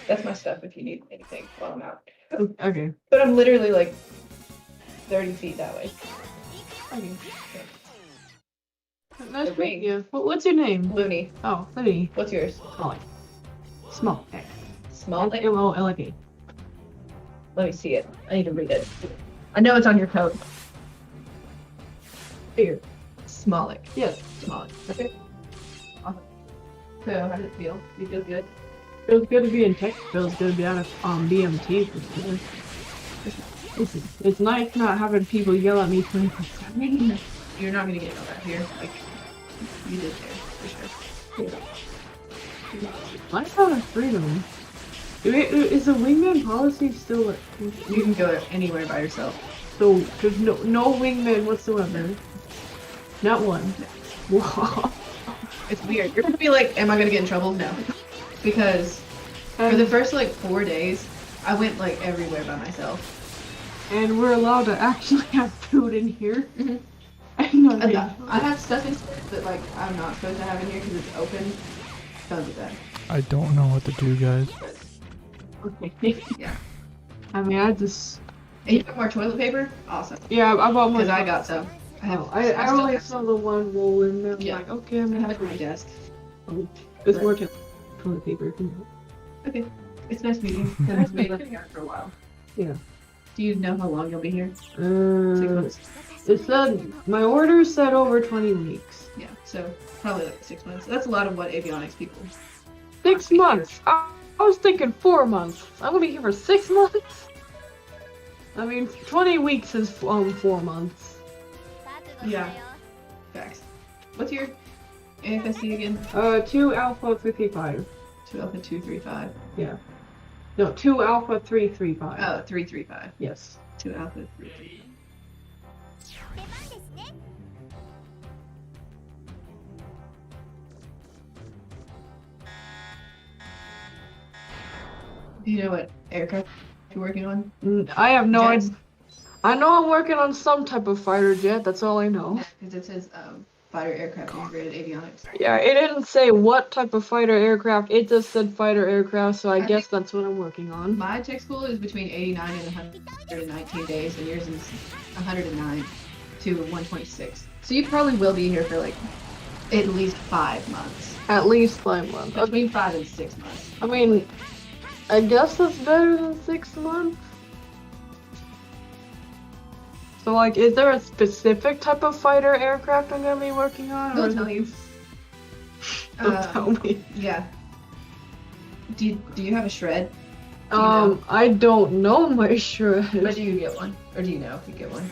that's my stuff if you need anything while I'm out. Okay. But I'm literally like 30 feet that way. Okay. Nice The ring. meeting you. What's your name? Looney, Oh, Libby. what's yours? Small. Small. Small? M-O-L-I-K. Let me see it. I need to read it. I know it's on your coat. Here. Smallick. Yes. Smallick. Okay. Awesome. So, how does it feel? You feel good? Feels good to be in tech. Feels good to be out of BMT. It's nice not having people yell at me 24/7. You're not gonna get all that here. Like, you did there, for sure. Nice having freedom. Is the wingman policy still? You can go anywhere by yourself. So there's no wingman whatsoever. Not one. Wow. It's weird. You're gonna be like, am I gonna get in trouble? No. Because for the first like 4 days, I went like everywhere by myself. And we're allowed to actually have food in here. Mhm. I have stuff in here that like I'm not supposed to have in here because it's open. Don't do that. I don't know what to do, guys. Okay. Yeah. I mean, I just. And you got more toilet paper? Awesome. Yeah, I bought more. Because I got some. I only saw the one roll in there. Yeah. Like, okay, I'm I gonna have have it on my desk. There's more toilet paper. Okay. It's nice meeting you. Nice meeting you here for a while. Yeah. Do you know how long you'll be here? 6 months? It said, my order said over 20 weeks. Yeah, so probably like 6 months. That's a lot of what avionics people. 6 months? I was thinking 4 months. I'm gonna be here for 6 months? I mean, 20 weeks is 4 months. Yeah. Facts. What's your AFSC again? 2 Alpha 335. 2 Alpha 235. Yeah. No, 2 Alpha 335. Oh, 335. Yes. 2 Alpha 335. Do you know what aircraft you're working on? I have no Jets? idea. I know I'm working on some type of fighter jet, that's all I know. Because it says fighter aircraft integrated avionics. Yeah, it didn't say what type of fighter aircraft, it just said fighter aircraft, so I guess that's what I'm working on. My tech school is between 89 and 119 days, and yours is 109 to 126. So you probably will be here for like at least 5 months. At least 5 months. Between 5 and 6 months. I mean, I guess that's better than 6 months. So, like, is there a specific type of fighter aircraft I'm gonna be working on? They'll tell you. They'll tell me. Yeah. Do you have a shred? Do you know? I don't know my shred. But do you get one? Or do you know if you get one?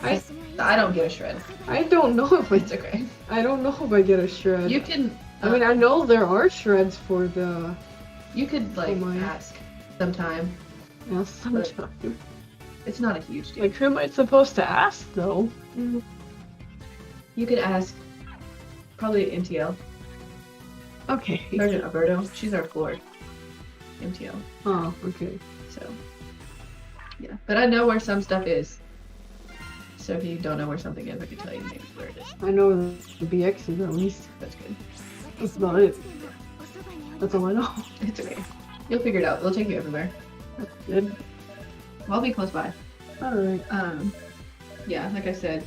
I don't get a shred. I don't know if It's okay. I don't know if I get a shred. You can. I mean, I know there are shreds for the. You could like my- ask sometime. Yeah, sometime. It's not a huge deal. Like, who am I supposed to ask though? You could ask. Probably MTL. Okay. Sergeant Alberto. She's our floor. MTL. Oh, okay. So. Yeah. But I know where some stuff is. So if you don't know where something is, I can tell you maybe where it is. I know the BX is at least. That's good. That's about it. That's all I know. It's okay. You'll figure it out. They'll take you everywhere. That's good. I'll be close by. Alright. Yeah, like I said,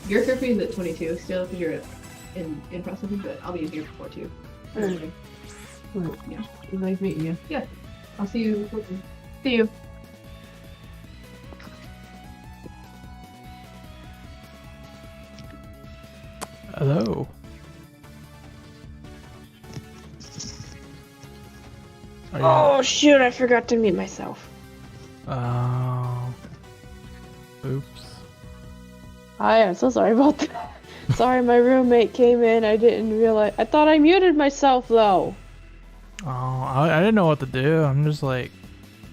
your curfew is at 22 still because you're in processing, but I'll be here before 2. Alright. Alright. Yeah. Nice meeting you. I'll see you before 2. See you. Hello. Oh shoot, I forgot to mute myself. Oops. Hi, I'm so sorry about that. Sorry, my roommate came in, I didn't realize. I thought I muted myself though. Oh, I didn't know what to do. I'm just like,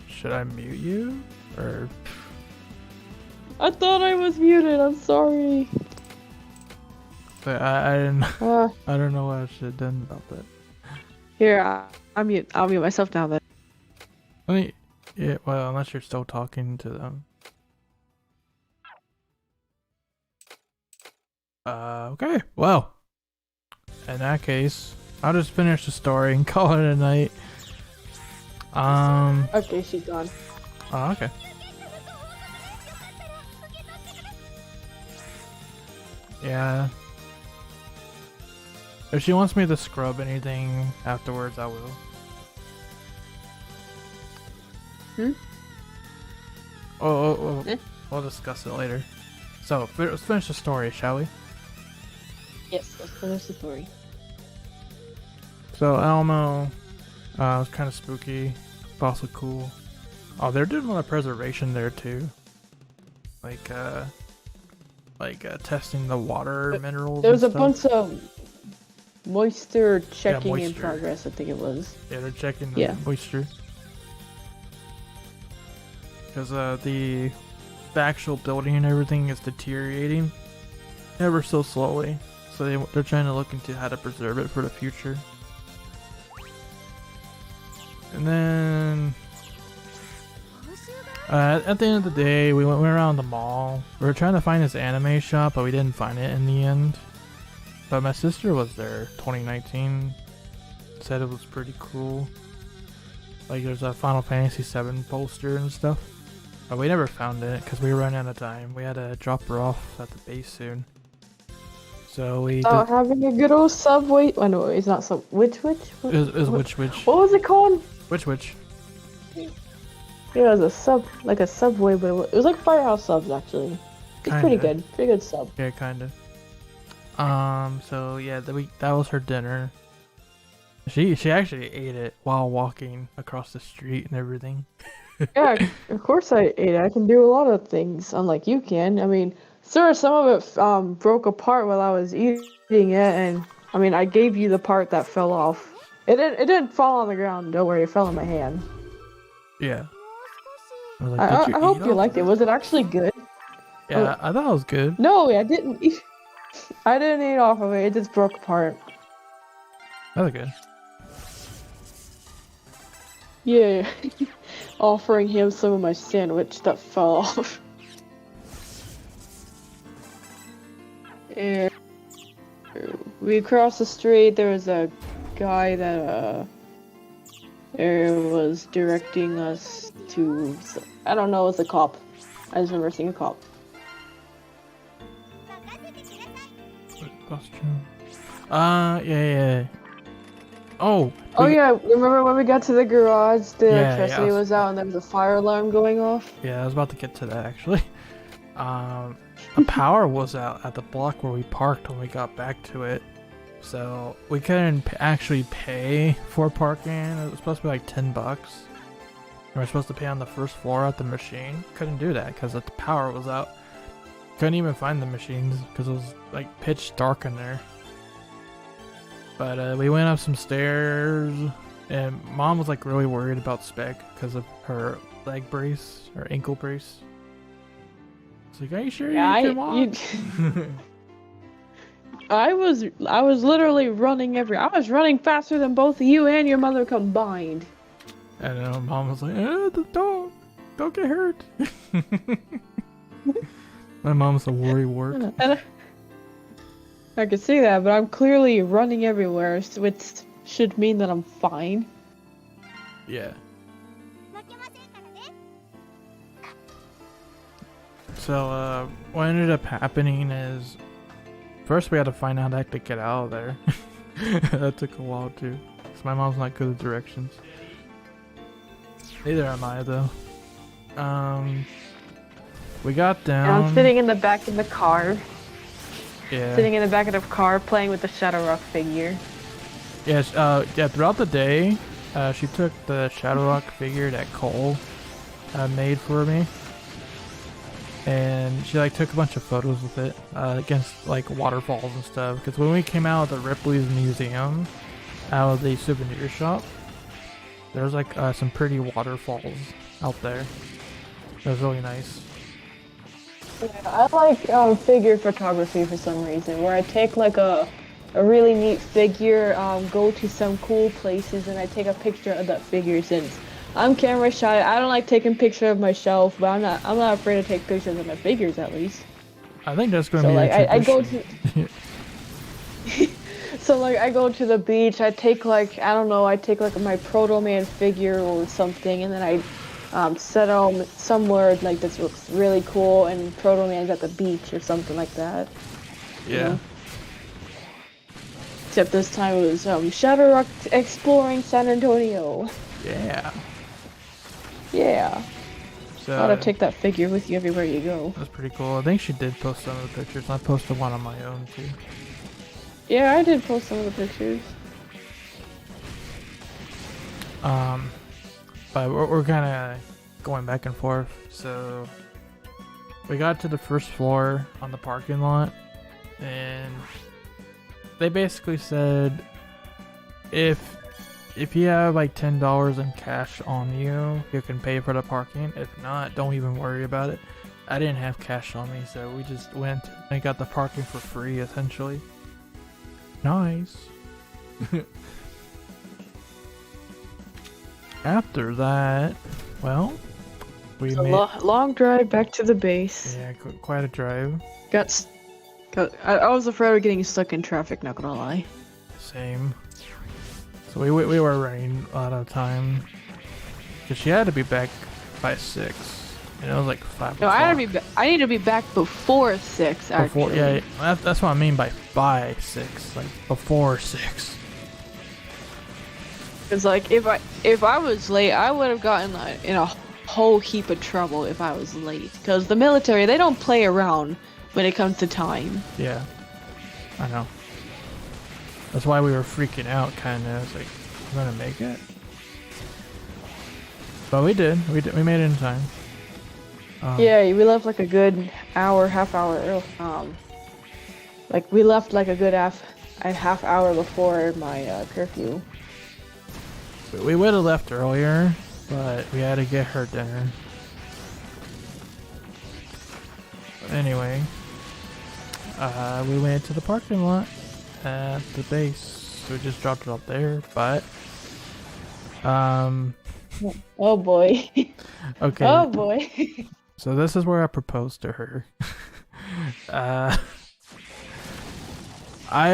should I mute you? Or I thought I was muted, I'm sorry. but I didn't. Uh, I don't know what I should have done about that. here, I'll mute myself now then. I mean, yeah. Well, unless you're still talking to them. Okay. Well, in that case, I'll just finish the story and call it a night. Okay, she's gone. Oh, okay. Yeah. If she wants me to scrub anything afterwards, I will. Oh. Eh? We'll discuss it later. So, let's finish the story, shall we? Yes, let's finish the story. So, Elmo was kind of spooky, but also cool. Oh, they're doing a lot of preservation there too. Like testing the water minerals. There was a and bunch stuff. of moisture checking in moisture. progress, I think it was. Yeah, they're checking the Yeah. moisture. Because the the actual building and everything is deteriorating ever so slowly. So they're trying to look into how to preserve it for the future. And then at the end of the day, we went around the mall. We were trying to find this anime shop, but we didn't find it in the end. But my sister was there 2019. Said it was pretty cool. Like there's a Final Fantasy VII poster and stuff. But we never found it because we were running out of time. We had to drop her off at the base soon. So we having a good old subway. Oh no, it's not sub. Which? It was which? What was it called? Which? Yeah, it was a sub, like a Subway, but it was like Firehouse Subs actually. It's pretty good, sub. Yeah, kinda. So yeah, that was her dinner. She actually ate it while walking across the street and everything. Yeah, of course I ate it. I can do a lot of things, unlike you can. I mean, sir, some of it broke apart while I was eating it, and I mean, I gave you the part that fell off. It didn't fall on the ground. Don't worry, it fell in my hand. Yeah. I hope you liked it. Was it actually good? Yeah, I thought it was good. No, I didn't eat. I didn't eat off of it. It just broke apart. That was good. Yeah. Offering him some of my sandwich that fell off. And we crossed the street. There was a guy that was directing us to. I don't know. It was a cop. I just remember seeing a cop. Yeah. Oh yeah, remember when we got to the garage, the electricity was out and there was a fire alarm going off? Yeah, I was about to get to that actually. The power was out at the block where we parked when we got back to it. So we couldn't actually pay for parking. It was supposed to be like $10. We were supposed to pay on the first floor at the machine. Couldn't do that because the power was out. Couldn't even find the machines because it was like pitch dark in there. But we went up some stairs, and Mom was like really worried about Spec because of her leg brace or ankle brace. It's like, are you sure you can walk? I was literally running I was running faster than both you and your mother combined. And Mom was like, don't get hurt. My mom's a worry wart. I could see that, but I'm clearly running everywhere, which should mean that I'm fine. Yeah. So, what ended up happening is, first we had to find out how to get out of there. That took a while too, because my mom's not good at directions. Neither am I though. We got down. I'm sitting in the back of the car. Yeah. Sitting in the back of the car playing with the ShadowRock figure. Yes, yeah, throughout the day, she took the ShadowRock figure that Cole made for me. And she like took a bunch of photos with it against like waterfalls and stuff. Because when we came out of the Ripley's Museum, out of the souvenir shop, there's like some pretty waterfalls out there. It was really nice. Yeah, I like figure photography for some reason, where I take like a really neat figure, go to some cool places, and I take a picture of that figure. Since I'm camera shy, I don't like taking pictures of myself, but I'm not afraid to take pictures of my figures at least. I think that's gonna be like a I go to. So like I go to the beach, I take like I take like my Proto Man figure or something, and then I set on somewhere like this looks really cool, and Proto Man's at the beach or something like that. Yeah. You know? Except this time it was ShadowRock exploring San Antonio. Yeah. Yeah. So Gotta take that figure with you everywhere you go. that's pretty cool. I think she did post some of the pictures. I posted one on my own too. Yeah, I did post some of the pictures. But we're kind of going back and forth. So we got to the first floor on the parking lot, and they basically said if you have like $10 in cash on you, you can pay for the parking. If not, don't even worry about it. I didn't have cash on me, so we just went and got the parking for free, essentially. Nice. After that, well, we made Long drive back to the base. yeah, quite a drive. I was afraid of getting stuck in traffic, not gonna lie. Same. So we were running a lot of time because she had to be back by 6, and it was like 5. No, I need to be back before 6. Before, Actually. yeah, that's what I mean by 6, like before 6. Cause like if I was late, I would have gotten in a whole heap of trouble if I was late. Cause the military, they don't play around when it comes to time. Yeah, I know. That's why we were freaking out, kind of. It's like, we're gonna make it, but we did. We made it in time. Yeah, we left like a good half hour early. Like we left like a good half hour before my curfew. We would have left earlier, but we had to get her dinner. But anyway, we went to the parking lot at the base. So we just dropped it off there, but Oh boy. okay. Oh boy. So this is where I proposed to her. I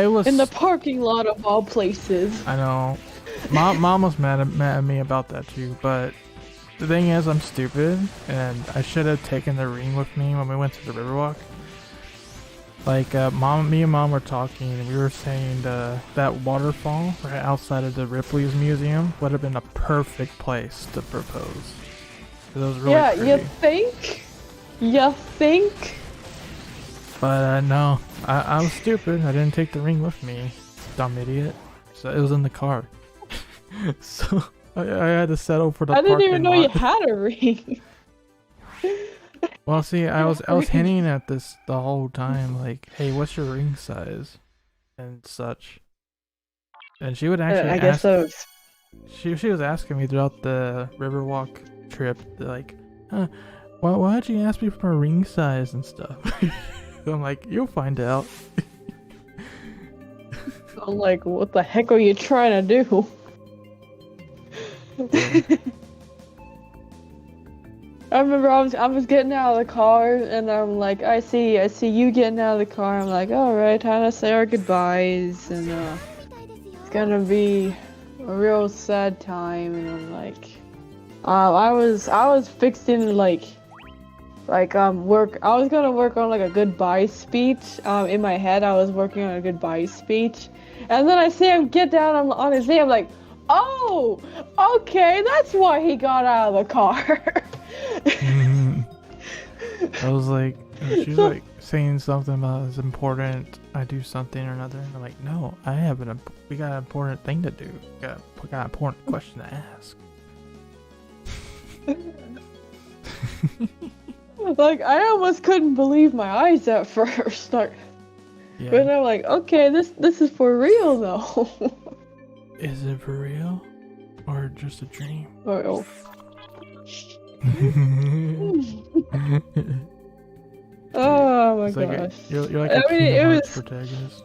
was In the parking lot of all places. I know. Mom was mad at me about that too, but the thing is, I'm stupid, and I should have taken the ring with me when we went to the Riverwalk. Like, me and Mom were talking, and we were saying that waterfall right outside of the Ripley's Museum would have been a perfect place to propose. It was really Yeah, pretty. you think? You think? But no, I was stupid. I didn't take the ring with me, dumb idiot. So it was in the car. So I had to settle for the I didn't even parking know you lot. had a ring. Well, see, I was hinting at this the whole time, like, hey, what's your ring size, and such. And she would actually I guess ask. so. She was asking me throughout the Riverwalk trip, like, why'd you ask me for my ring size and stuff? I'm like, you'll find out. I'm like, what the heck are you trying to do? I remember I was getting out of the car and I'm like, I see you getting out of the car. I'm like, all right, time to say our goodbyes, and it's gonna be a real sad time. And I'm like, I was fixing to work. I was gonna work on like a goodbye speech. In my head, I was working on a goodbye speech, and then I see him get down on his knee. I'm like, oh, okay, that's why he got out of the car. I was like, she's like saying something about it's important. I do something or another, and I'm like, no, we got an important thing to do. We got an important question to ask. Like, I almost couldn't believe my eyes at first. Like, Yeah. but I'm like, okay, this is for real though. Is it for real, or just a dream? Oh. Oh my It's like gosh. you're like I a mean, Kingdom it Hearts was- protagonist.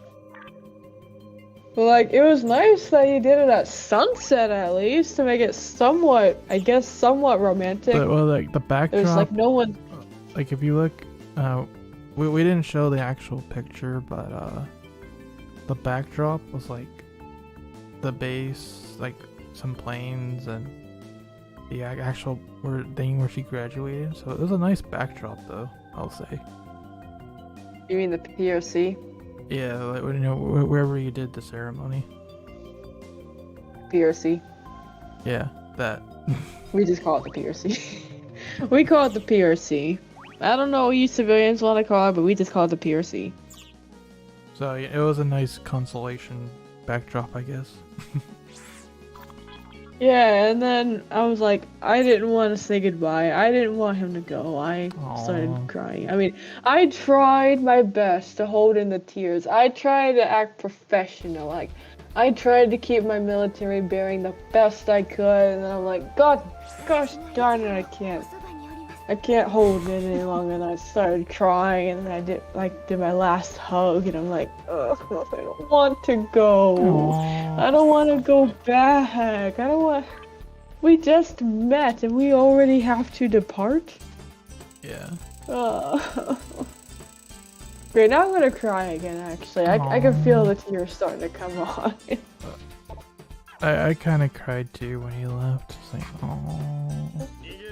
Like, it was nice that you did it at sunset at least to make it somewhat romantic. But well, like the backdrop. There's like no one. Like if you look, we didn't show the actual picture, but the backdrop was like the base, like some planes and the actual thing where she graduated. So it was a nice backdrop, though, I'll say. You mean the POC? Yeah, like, you know, wherever you did the ceremony. PRC. Yeah, that. We just call it the PRC. We call it the PRC. I don't know what you civilians want to call it, but we just call it the PRC. So yeah, it was a nice consolation backdrop, I guess. Yeah, and then I was like, I didn't want to say goodbye. I didn't want him to go. I started Aw. crying. I mean, I tried my best to hold in the tears. I tried to act professional. Like, I tried to keep my military bearing the best I could, and then I'm like, gosh darn it, I can't. I can't hold it any longer, and I started crying, and then I did my last hug, and I'm like, ugh, I don't want to go. Aww. I don't want to go back. I don't want. We just met, and we already have to depart. Yeah. Great, now I'm gonna cry again. Actually, I can feel the tears starting to come on. I kind of cried too when he left. It's like, oh.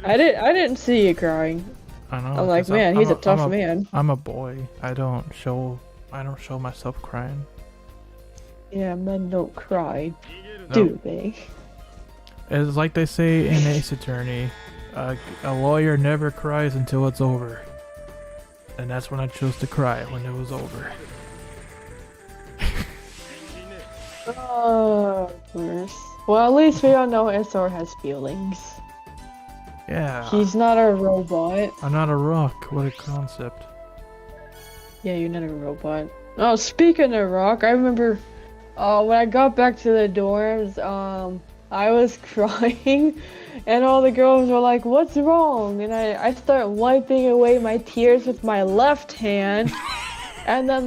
I didn't see you crying. I know. I'm like, 'cause man, he's a tough man. I'm a boy. I don't show myself crying. Yeah, men don't cry, Nope. do they? It's like they say in Ace Attorney, a lawyer never cries until it's over. And that's when I chose to cry, when it was over. Oh, of course. Well, at least we all know SR has feelings. Yeah. He's not a robot. I'm not a rock. What a concept. Yeah, you're not a robot. Oh, speaking of rock, I remember when I got back to the dorms, I was crying, and all the girls were like, "What's wrong?" And I start wiping away my tears with my left hand, and then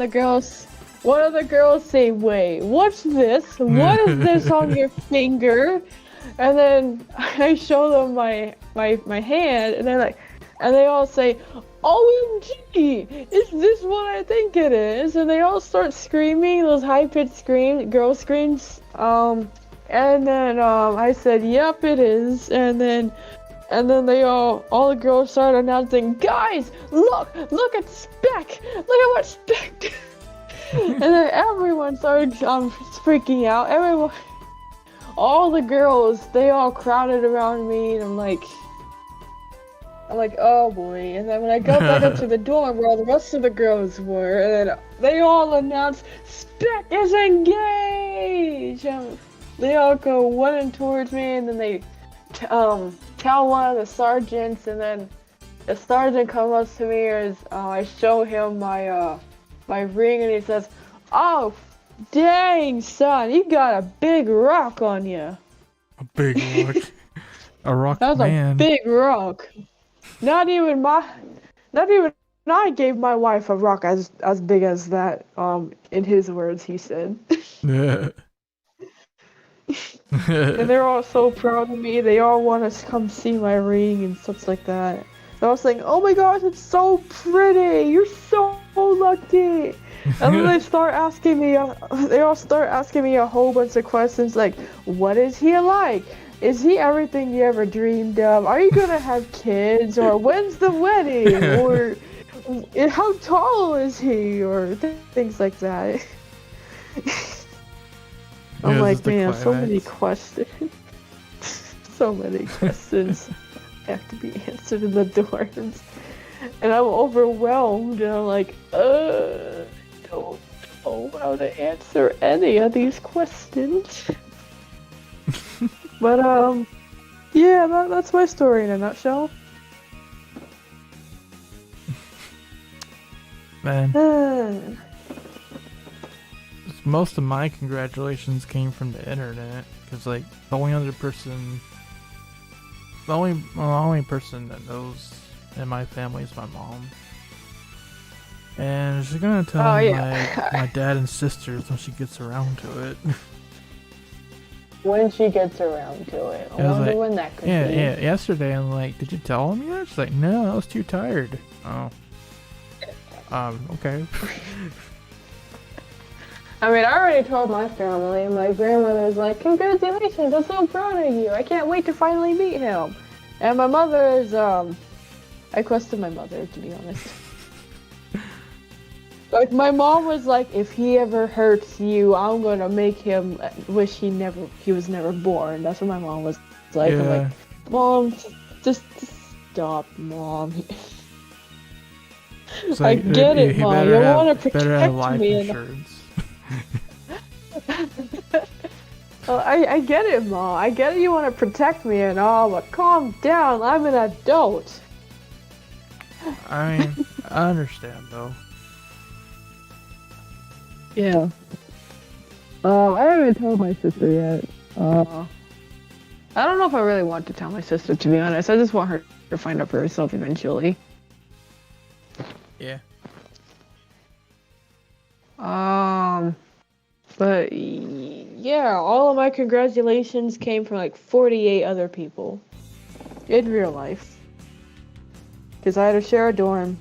one of the girls say, "Wait, what's this? What is this on your finger?" And then I show them my hand, and they all say, "OMG, is this what I think it is?" And they all start screaming, those high-pitched girl screams. And then I said, "Yep, it is." And then they all the girls started announcing, "Guys, look at Spec! Look at what Spec did!" And then everyone started freaking out. All the girls, they all crowded around me, and I'm like, oh boy. And then when I got back up to the dorm where all the rest of the girls were, and then they all announced, "Spec is engaged!" And they all go running towards me, and then they tell one of the sergeants, and then the sergeant comes up to me as I show him my ring, and he says, "Oh, dang, son, you got a big rock on you." A big rock. A rock That was man. a big rock. Not even I gave my wife a rock as big as that. In his words, he said. Yeah. And they're all so proud of me. They all want to come see my ring and stuff like that. So I was like, "Oh my gosh, it's so pretty! You're so lucky!" And then they all start asking me a whole bunch of questions like, "What is he like? Is he everything you ever dreamed of? Are you gonna have kids? Or when's the wedding? Or how tall is he?" Or things like that. I'm like, man, so many questions. So many questions have to be answered in the dorms. And I'm overwhelmed, and I'm like, I don't know how to answer any of these questions. But, yeah, that's my story in a nutshell. Man. Most of my congratulations came from the internet, because like the only person that knows in my family is my mom, and she's gonna tell my dad and sisters when she gets around to it. When she gets around to it, I wonder when that could be. Yeah. Yesterday, I'm like, "Did you tell him yet?" She's like, "No, I was too tired." Oh. Okay. I mean, I already told my family. My grandmother's like, "Congratulations, I'm so proud of you. I can't wait to finally meet him." And my mother is, I questioned my mother, to be honest. Like, my mom was like, "If he ever hurts you, I'm gonna make him wish he was never born." That's what my mom was like. Yeah. I'm like, "Mom, just stop, Mom." I get it, Mom. You want to protect me. Insurance. Well, I get it, Mom. I get it, you want to protect me and all, but calm down. I'm an adult. I mean, I understand though. Yeah. I haven't told my sister yet. I don't know if I really want to tell my sister, to be honest. I just want her to find out for herself eventually. Yeah. But yeah, all of my congratulations came from like 48 other people in real life. Because I had to share a dorm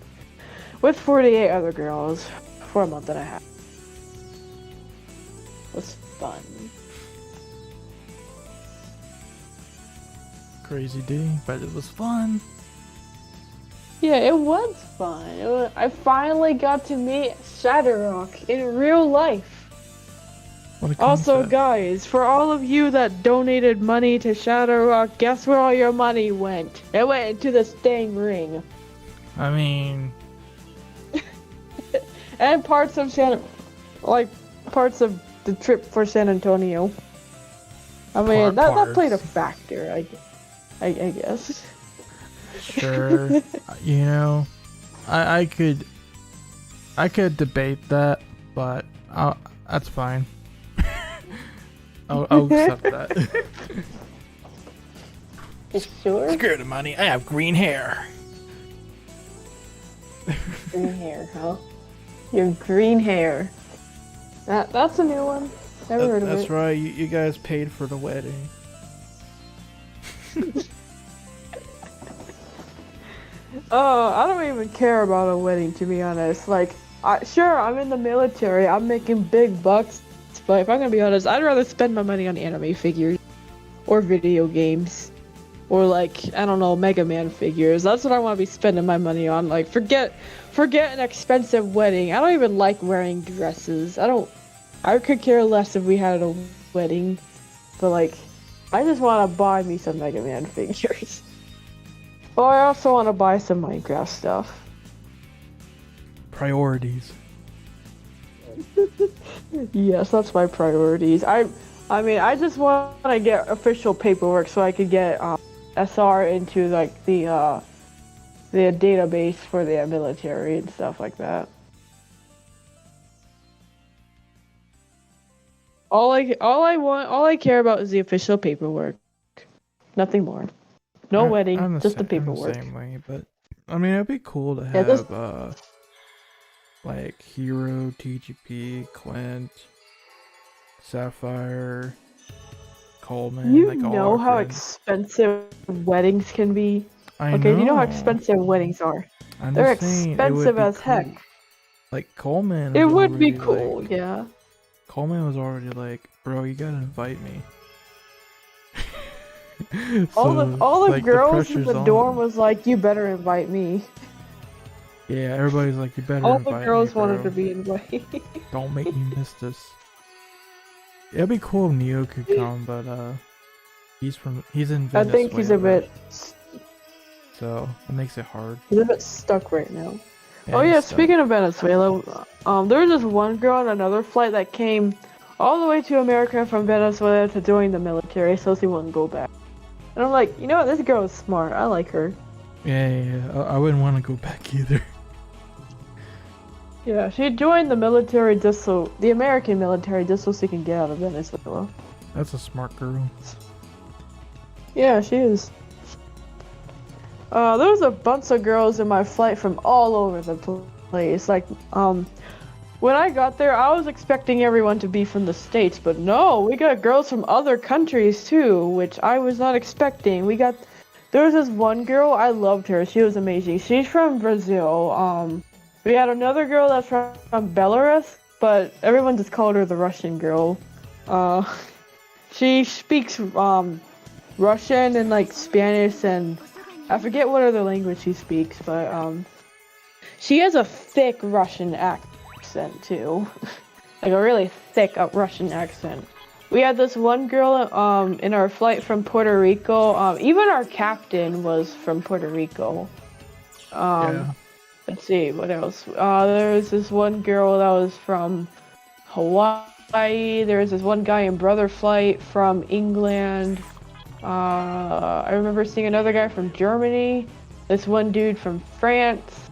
with 48 other girls for a month and a half. It was fun. Crazy day, but it was fun. Yeah, it was fun. I finally got to meet ShadowRock in real life. What a Also, concept. guys, for all of you that donated money to ShadowRock, guess where all your money went? It went into this dang ring. I mean, And parts of parts of the trip for San Antonio. I mean, that played a factor, I guess. sure. You know, I could debate that, but that's fine. I'll accept that. Sure? Screw the money. I have green hair. Green hair, huh? Your green hair. That's a new one. Never heard of it. That's right. You guys paid for the wedding. Oh, I don't even care about a wedding, to be honest. Like, sure, I'm in the military. I'm making big bucks. But if I'm gonna be honest, I'd rather spend my money on anime figures. Or video games. Or like, I don't know, Mega Man figures. That's what I want to be spending my money on. Like, forget an expensive wedding. I don't even like wearing dresses. I could care less if we had a wedding. But like, I just want to buy me some Mega Man figures. Oh, I also want to buy some Minecraft stuff. Priorities. Yes, that's my priorities. I mean, I just want to get official paperwork so I could get SR into like the database for the military and stuff like that. All I care about is the official paperwork. Nothing more. No wedding, just the paperwork. I'm the same way, but I mean, it'd be cool to Yeah, have like Hero, TGP, Clint, Sapphire, Coleman. You like all know our how friends. expensive weddings can be? I Okay, know. you know how expensive weddings are. I'm They're just saying, it would expensive be as heck. cool. Like Coleman. It was would be already, cool, like- yeah. Coleman was already like, bro, you gotta invite me. All So, the like, girls in pressure's the on. dorm was like, you better invite me. Yeah, everybody's like, you better All invite the girls me, wanted bro. to be invited. Don't make me miss this. It'd be cool if Neo could come, but he's in Venezuela. I think he's a bit So it makes it hard. stuck right now. Yeah, Oh he's yeah, stuck. speaking of Venezuela, there was this one girl on another flight that came all the way to America from Venezuela to join the military, so she wouldn't go back. And I'm like, you know what, this girl is smart. I like her. Yeah. I wouldn't want to go back either. Yeah, she joined the military the American military just so she can get out of Venezuela. That's a smart girl. Yeah, she is. There was a bunch of girls in my flight from all over the place. Like, when I got there, I was expecting everyone to be from the States, but no, we got girls from other countries too, which I was not expecting. There was this one girl, I loved her. She was amazing. She's from Brazil. We had another girl that's from Belarus, but everyone just called her the Russian girl. She speaks Russian and like Spanish, and I forget what other language she speaks, but she has a thick Russian accent too. Like a really thick Russian accent. We had this one girl in our flight from Puerto Rico. Even our captain was from Puerto Rico. Yeah. Let's see, what else? There was this one girl that was from Hawaii. There was this one guy in Brother Flight from England. I remember seeing another guy from Germany. This one dude from France.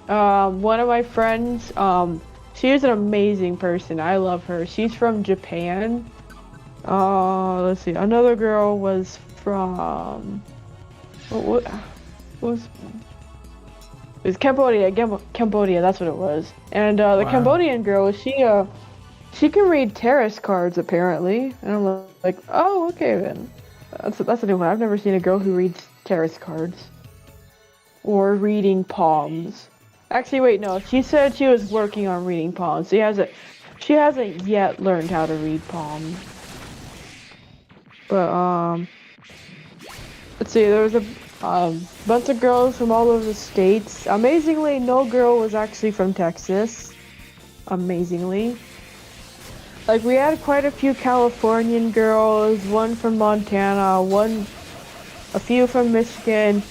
One of my friends, she is an amazing person. I love her. She's from Japan. Let's see. Another girl was from what was it was Cambodia. Cambodia. That's what it was. And the Wow. Cambodian girl, she can read tarot cards apparently. And I'm like, oh, okay then. That's a new one. I've never seen a girl who reads tarot cards or reading palms. Actually, wait, no. She said she was working on reading palms. She hasn't yet learned how to read palms. But let's see. There was a bunch of girls from all over the states. Amazingly, no girl was actually from Texas. Amazingly. Like, we had quite a few Californian girls, one from Montana, a few from Michigan,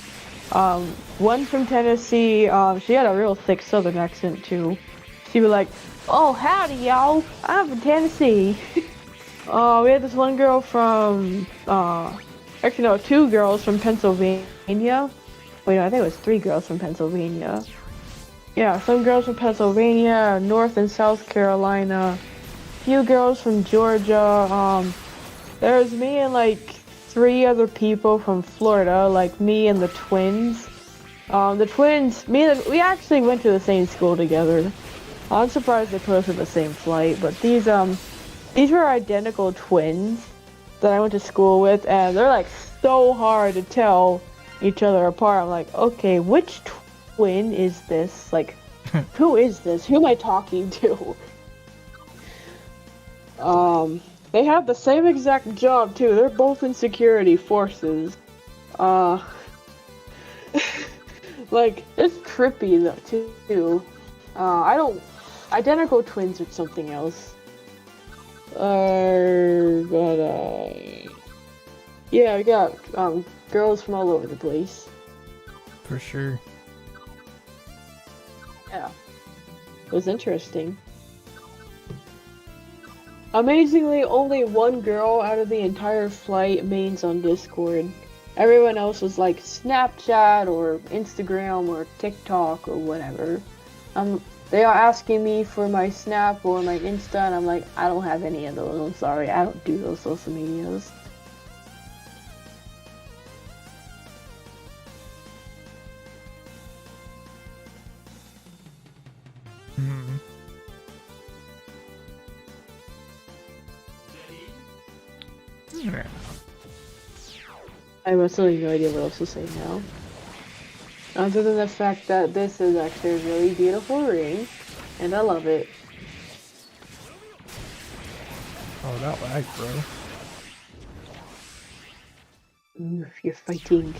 one from Tennessee. She had a real thick southern accent too. She was like, "Oh, howdy y'all, I'm from Tennessee." We had this one girl from, actually no, two girls from Pennsylvania. Wait, no, I think it was three girls from Pennsylvania. Yeah, some girls from Pennsylvania, North and South Carolina. Few girls from Georgia. There's me and like 3 other people from Florida, like me and the twins. The twins, we actually went to the same school together. I'm surprised they put us in the same flight, but these were identical twins that I went to school with, and they're like so hard to tell each other apart. I'm like, okay, which twin is this? Like, who is this? Who am I talking to? They have the same exact job too. They're both in security forces. Like, it's trippy though too. Identical twins or something else. Yeah, we got girls from all over the place. For sure. Yeah, it was interesting. Amazingly, only one girl out of the entire flight mains on Discord. Everyone else was like Snapchat or Instagram or TikTok or whatever. They are asking me for my Snap or my Insta, and I'm like, I don't have any of those. I'm sorry, I don't do those social medias. Hmm. Yeah. I have absolutely no idea what else to say now. Other than the fact that this is actually a really beautiful ring, and I love it. Oh, that lag, bro. You're fighting.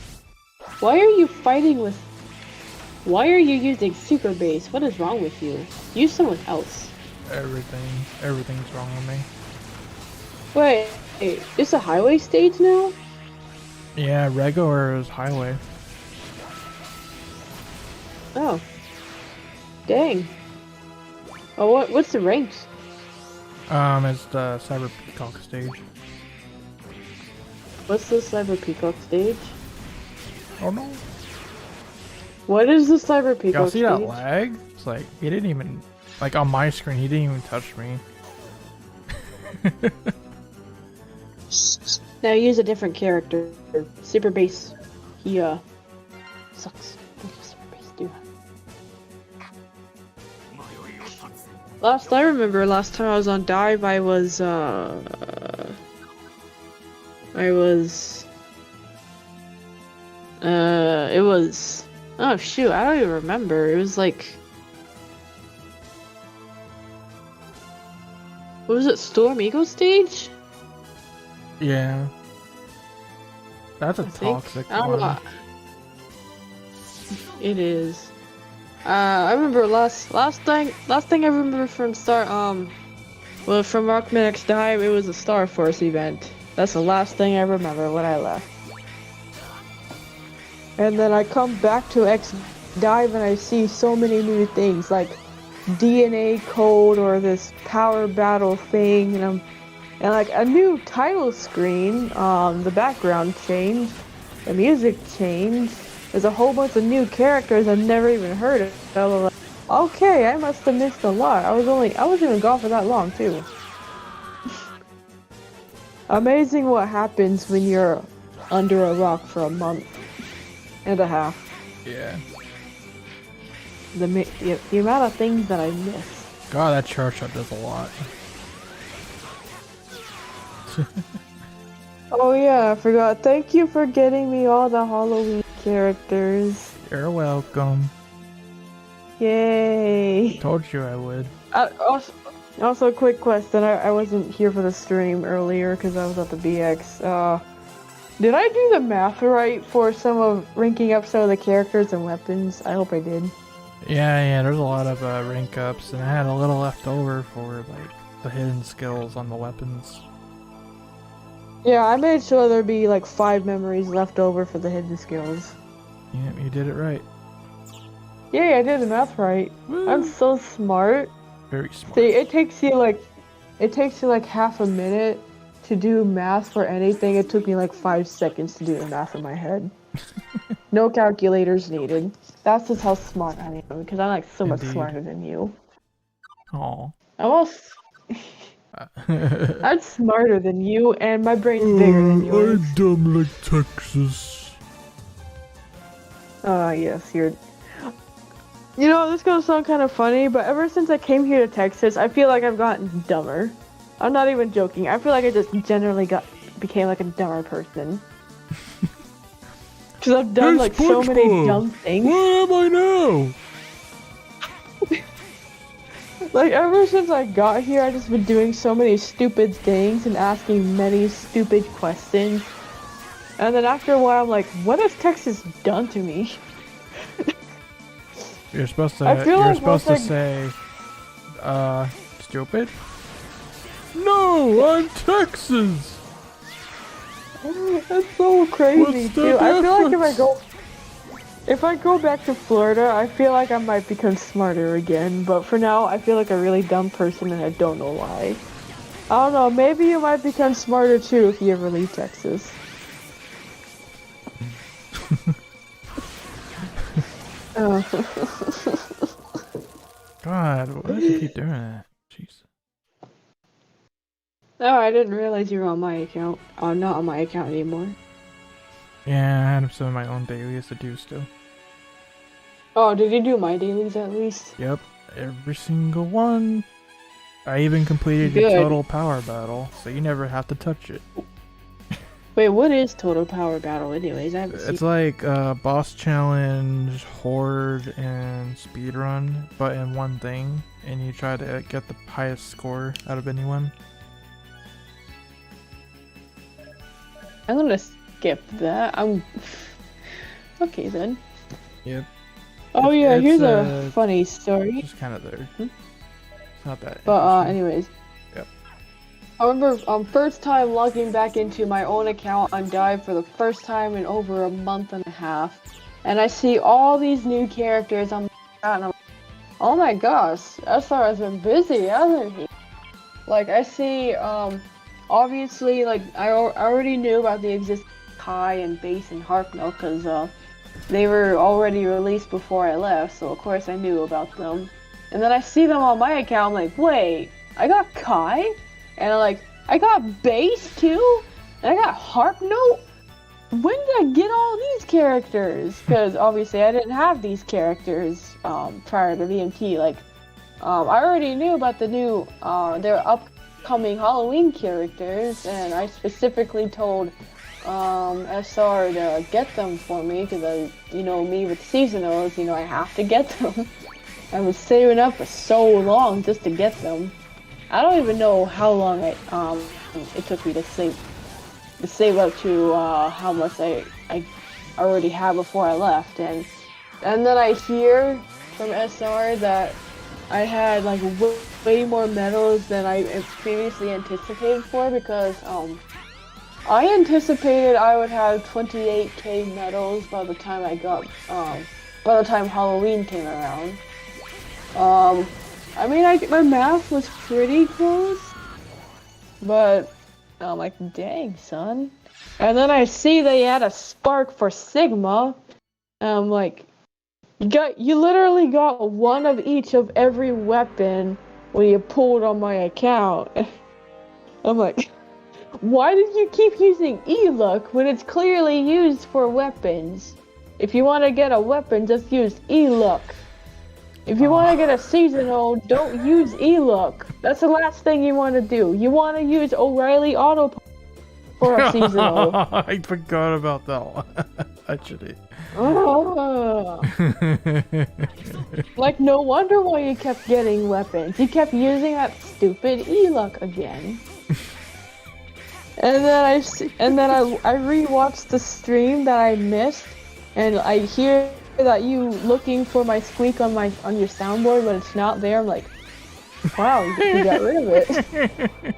Why are you fighting with... Why are you using super base? What is wrong with you? Use someone else. Everything's wrong with me. Wait, it's a highway stage now? Yeah, regular is highway. Oh. Dang. Oh, what's the ranks? It's the Cyber Peacock stage. What's the Cyber Peacock stage? Oh no. What is the Cyber Peacock Y'all see stage? that lag? It's like, he didn't even, like on my screen, he didn't even touch me. Now use a different character. Super base. He, sucks. Super base, dude. Last time I was on DiVE, it was, oh shoot, I don't even remember. It was like, what was it, Storm Eagle stage? Yeah. That's a I think. toxic I don't one. know. It is. I remember last thing I remember from well, from Rockman X DiVE, it was a Star Force event. That's the last thing I remember when I left. And then I come back to X DiVE and I see so many new things, like DNA code or this power battle thing, and like a new title screen. The background changed, the music changed. There's a whole bunch of new characters I've never even heard of. I was like, okay, I must have missed a lot. I wasn't even gone for that long too. Amazing what happens when you're under a rock for a month and a half. Yeah. The amount of things that I miss. God, that chart shot does a lot. Oh yeah, I forgot. Thank you for getting me all the Halloween characters. You're welcome. Yay! Told you I would. Also, a quick question. I wasn't here for the stream earlier because I was at the BX. Did I do the math right for some of ranking up some of the characters and weapons? I hope I did. Yeah, there's a lot of rank ups, and I had a little left over for like the hidden skills on the weapons. Yeah, I made sure there'd be like 5 memories left over for the hidden skills. Yeah, you did it right. Yeah, I did the math right. Woo. I'm so smart. Very smart. See, it takes you like half a minute to do math for anything. It took me like 5 seconds to do the math in my head. No calculators needed. That's just how smart I am, because I'm like so much Indeed. smarter than you. Aw. I'm smarter than you, and my brain's bigger than yours. I'm dumb like Texas. Yes, you're... You know, this is gonna sound kind of funny, but ever since I came here to Texas, I feel like I've gotten dumber. I'm not even joking. I feel like I just generally became like a dumber person. Because I've done like so many dumb things. Where am I now? Like, ever since I got here, I've just been doing so many stupid things and asking many stupid questions. And then after a while, I'm like, what has Texas done to me? You're supposed to. I feel You're like supposed to once say, stupid. No, I'm Texas. That's so crazy, What's the too. I feel like difference? if I go back to Florida, I feel like I might become smarter again. But for now, I feel like a really dumb person, and I don't know why. I don't know. Maybe you might become smarter too if you ever leave Texas. God, why did you keep doing that? Jeez. No, I didn't realize you were on my account. I'm not on my account anymore. Yeah, I had some of my own dailies to do still. Oh, did you do my dailies at least? Yep, every single one. I even completed Good. the total power battle, so you never have to touch it. Wait, what is total power battle anyways? I haven't seen. It's like boss challenge, horde, and speedrun, but in one thing, and you try to get the highest score out of anyone. I'm gonna skip that. Okay then. Yep. Oh It's- yeah, it's, here's a funny story. Just kind of there. Hmm? It's not that. But interesting. anyways. Yep. I remember first time logging back into my own account on DiVE for the first time in over a month and a half, and I see all these new characters on my account, and I'm like, oh my gosh, SR has been busy, hasn't he? Like I see, obviously, like I already knew about the existing Kai and Base and Harpno because they were already released before I left, so of course I knew about them. And then I see them on my account, I'm like, wait, I got Kai? And I'm like, I got Base too? And I got Harpno? When did I get all these characters? Because obviously I didn't have these characters prior to VMT. Like, I already knew about the new, their upcoming Halloween characters, and I specifically told SR to get them for me because me with seasonals, I have to get them. I was saving up for so long just to get them. I don't even know how long it took me to save up to how much I already had before I left, and then I hear from SR that I had like way more medals than I previously anticipated for because I anticipated I would have 28k medals by the time by the time Halloween came around. I mean, my math was pretty close, but I'm like, dang, son. And then I see they had a spark for Sigma, and I'm like, you literally got one of each of every weapon when you pulled on my account. I'm like, Why did you keep using E-Look when it's clearly used for weapons? If you want to get a weapon, just use E-Look. If you want to get a seasonal, don't use E-Look. That's the last thing you want to do. You want to use O'Reilly Auto for a seasonal. I forgot about that one. Actually. Like, no wonder why you kept getting weapons. You kept using that stupid E-Look again. And then I rewatched the stream that I missed, and I hear that you looking for my squeak on your soundboard, but it's not there. I'm like, wow, you got rid of it.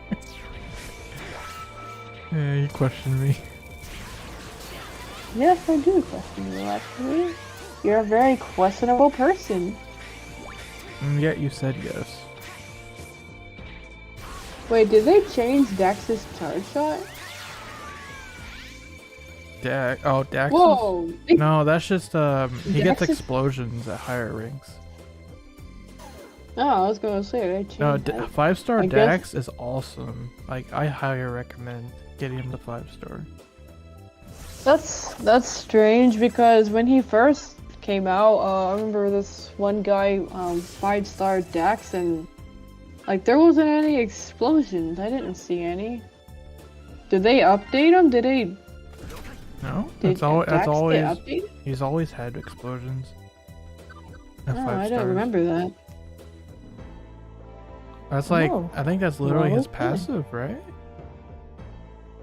Yeah, you questioned me. Yes, I do question you, actually. You're a very questionable person. Yet you said yes. Wait, did they change Dax's charge shot? Dax. Whoa! No, that's just he gets Dax is- explosions at higher ranks. Oh, I was gonna say they changed No, that. 5-star I guess- Dax is awesome. Like, I highly recommend getting him to 5-star. That's strange because when he first came out, I remember this one guy 5-star Dax, and like there wasn't any explosions. I didn't see any. Did they update him? Did they? No, Did that's Dax get always. updated? He's always had explosions. At Oh, 5 I stars. don't remember that. That's like, Oh. I think that's literally his Okay. passive, right?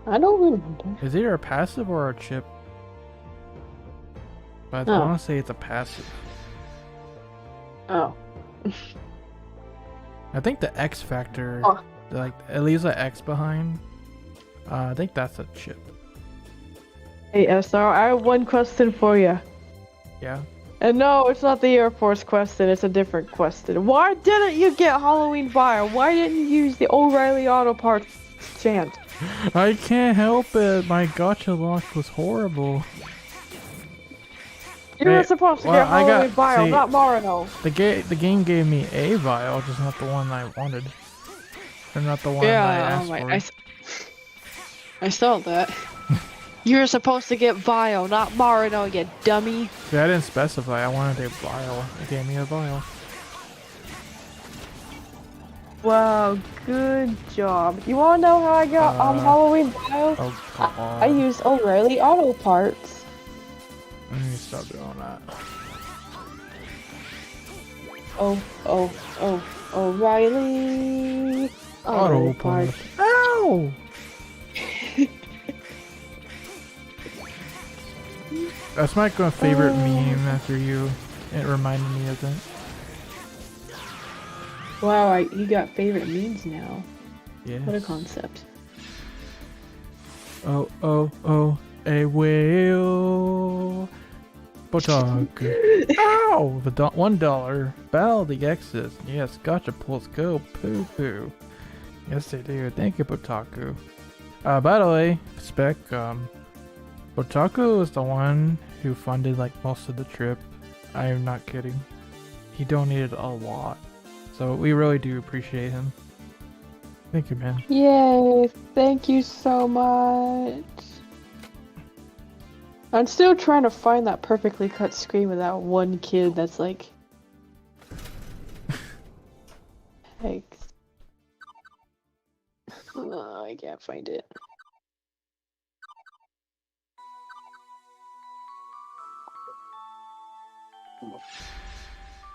I don't remember. It's either a passive or a chip. But I Oh. want to say it's a passive. Oh. I think the X factor, Oh. like it leaves an X behind. I think that's a chip. Hey SR, I have one question for you. Yeah. And no, it's not the Air Force question, it's a different question. Why didn't you get Halloween Fire? Why didn't you use the O'Reilly Auto Parts chant? I can't help it. My gotcha lock was horrible. You were Hey, supposed to well, get Halloween Fire, see, not Marino. The game gave me a vial, just not the one I wanted. Or not the one I Yeah, asked for. I saw that. You were supposed to get Vio, not Marino, you dummy. See, I didn't specify. I wanted a vial. It gave me a vial. Wow, good job. You wanna know how I got Halloween Vio? Oh, come on. I used O'Reilly Auto Parts. Let me stop doing that. O'Reilly Auto parts. Ow! That's my favorite meme after you. It reminded me of that. Wow, you got favorite memes now. Yes. What a concept. Oh, a whale. Botaku. Ow! The $1. Battle the X's. Yes, gotcha pulls go poo poo. Yes, they do. Thank you, Botaku. By the way, Spec, Botaku is the one who funded like most of the trip. I am not kidding. He donated a lot. So we really do appreciate him. Thank you, man. Yay, thank you so much. I'm still trying to find that perfectly cut screen of that one kid that's like... Thanks. Oh, I can't find it.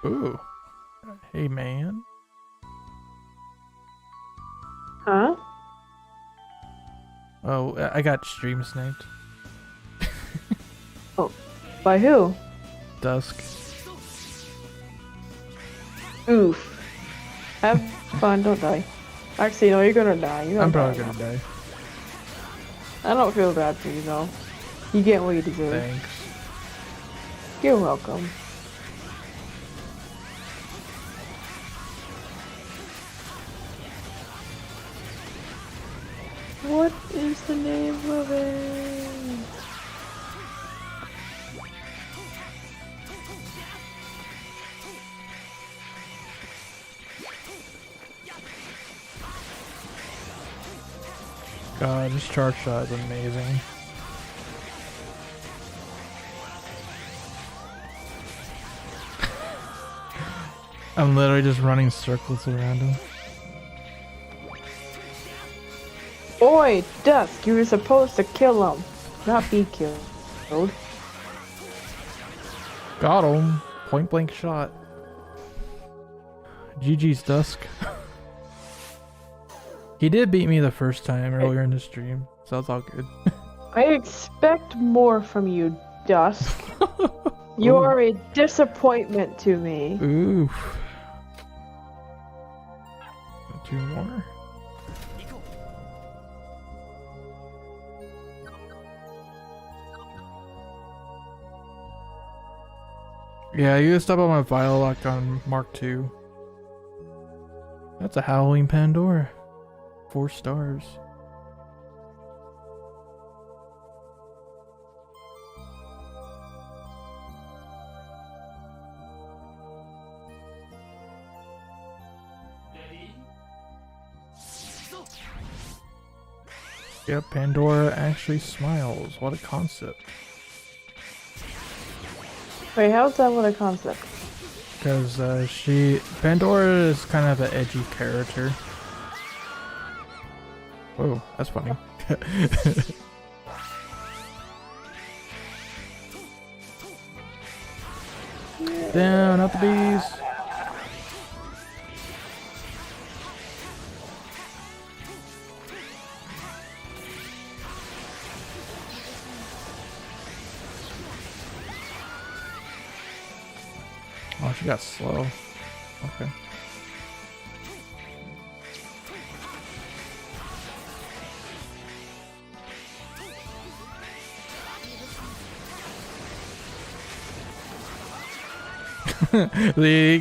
Ooh. Hey, man. Huh? Oh, I got stream sniped. By who? Dusk. Oof. Have fun, don't die. Actually, no, you're gonna die. You're I'm gonna probably die. gonna die. I don't feel bad for you though. You get what you deserve. Thanks. You're welcome. What is the name of it? God, this charge shot is amazing. I'm literally just running circles around him. Boy, Dusk, you were supposed to kill him, not be killed. Got him. Point blank shot. GG's Dusk. He did beat me the first time earlier in the stream, so that's all good. I expect more from you, Dusk. You are a disappointment to me. Oof. 2 more. Yeah, you stop on my vial lock on Mark II. That's a Howling Pandora. 4 stars. Yep, Pandora actually smiles. What a concept. Wait, how's that what a concept? Because Pandora is kind of an edgy character. Whoa, that's funny. Down, out the bees. Oh, she got slow. Okay.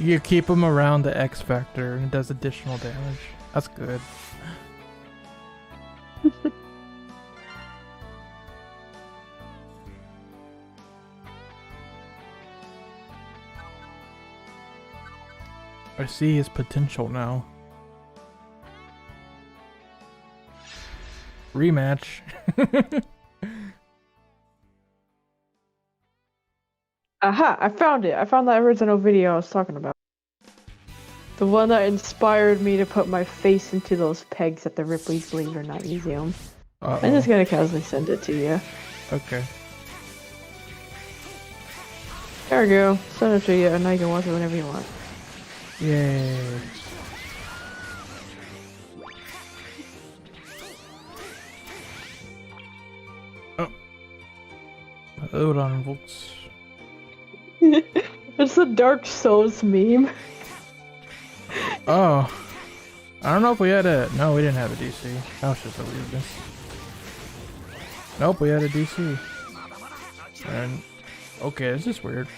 You keep him around the X Factor and it does additional damage. That's good. I see his potential now. Rematch. Aha! I found it! I found that original video I was talking about. The one that inspired me to put my face into those pegs at the Ripley's Believe It or Not Museum. Uh-oh. I'm just gonna casually send it to you. Okay. There we go. Send it to you and now you can watch it whenever you want. Yay. Oh. Hold on, folks. It's the Dark Souls meme. Oh. I don't know if we had a... No, we didn't have a DC. That was just a weirdness. Nope, we had a DC. And... Okay, this is weird.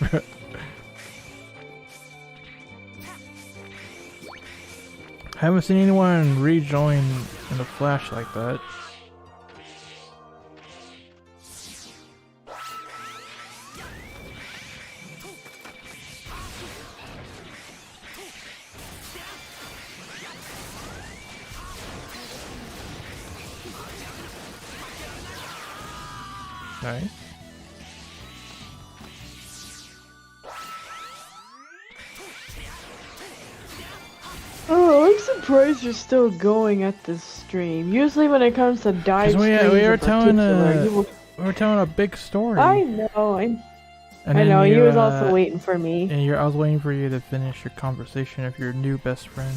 I haven't seen anyone rejoin in the flash like that. Nice. Oh, I'm surprised you're still going at this stream. Usually when it comes to dive streams we were in telling particular, we were telling a big story. I know, And I then know, he you, was also waiting for me. And I was waiting for you to finish your conversation of your new best friend.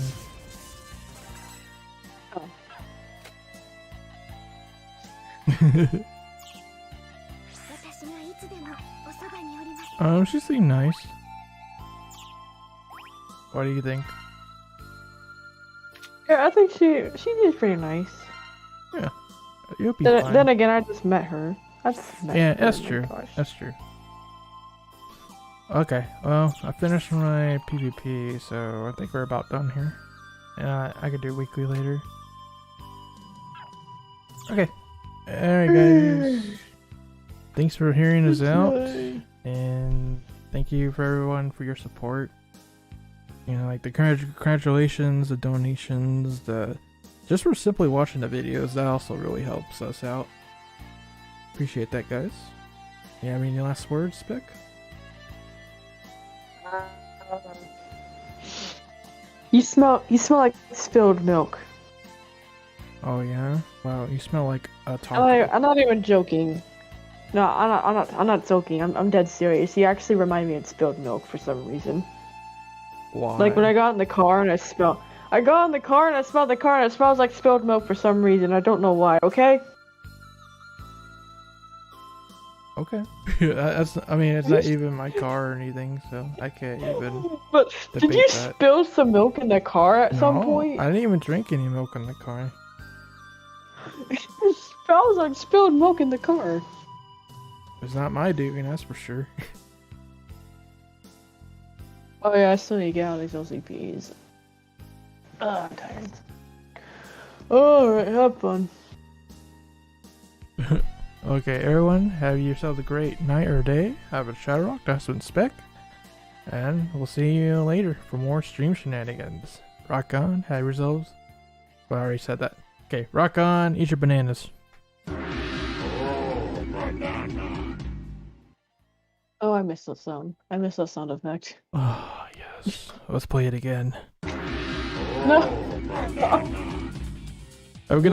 She seemed nice. What do you think? Yeah, I think she is pretty nice. Yeah, you'll be fine. Then again, I just met her. I just met Yeah, her. that's Oh my true. gosh. That's true. Okay, well, I finished my PvP, so I think we're about done here. And I could do weekly later. Okay. Alright, guys. Thanks for hearing us out. And thank you for everyone for your support. You know, like the congratulations, the donations, the Just for simply watching the videos, that also really helps us out. Appreciate that, guys. You have any last words, Spec? You smell like spilled milk. Oh yeah? Wow, you smell like a taco. I'm not even joking. No, I'm not joking. I'm dead serious. You actually remind me of spilled milk for some reason. Why? Like when I got in the car and I smelled the car and it smells like spilled milk for some reason. I don't know why. Okay. Okay. I mean, it's not even my car or anything, so I can't even. But did you that. spill some milk in the car at some point? I didn't even drink any milk in the car. It smells like spilled milk in the car. It's not my doing, that's for sure. Oh yeah, I still need to get out of these LCPs. I'm tired. Alright, have fun. Okay, everyone, have yourselves a great night or day. Have a ShadowRock, that's been Spec. And we'll see you later for more stream shenanigans. Rock on, have yourselves. Well, I already said that. Okay, rock on, eat your bananas. Oh, I miss the sound. I miss the sound effect. Oh, yes. Let's play it again. No! Have a good night.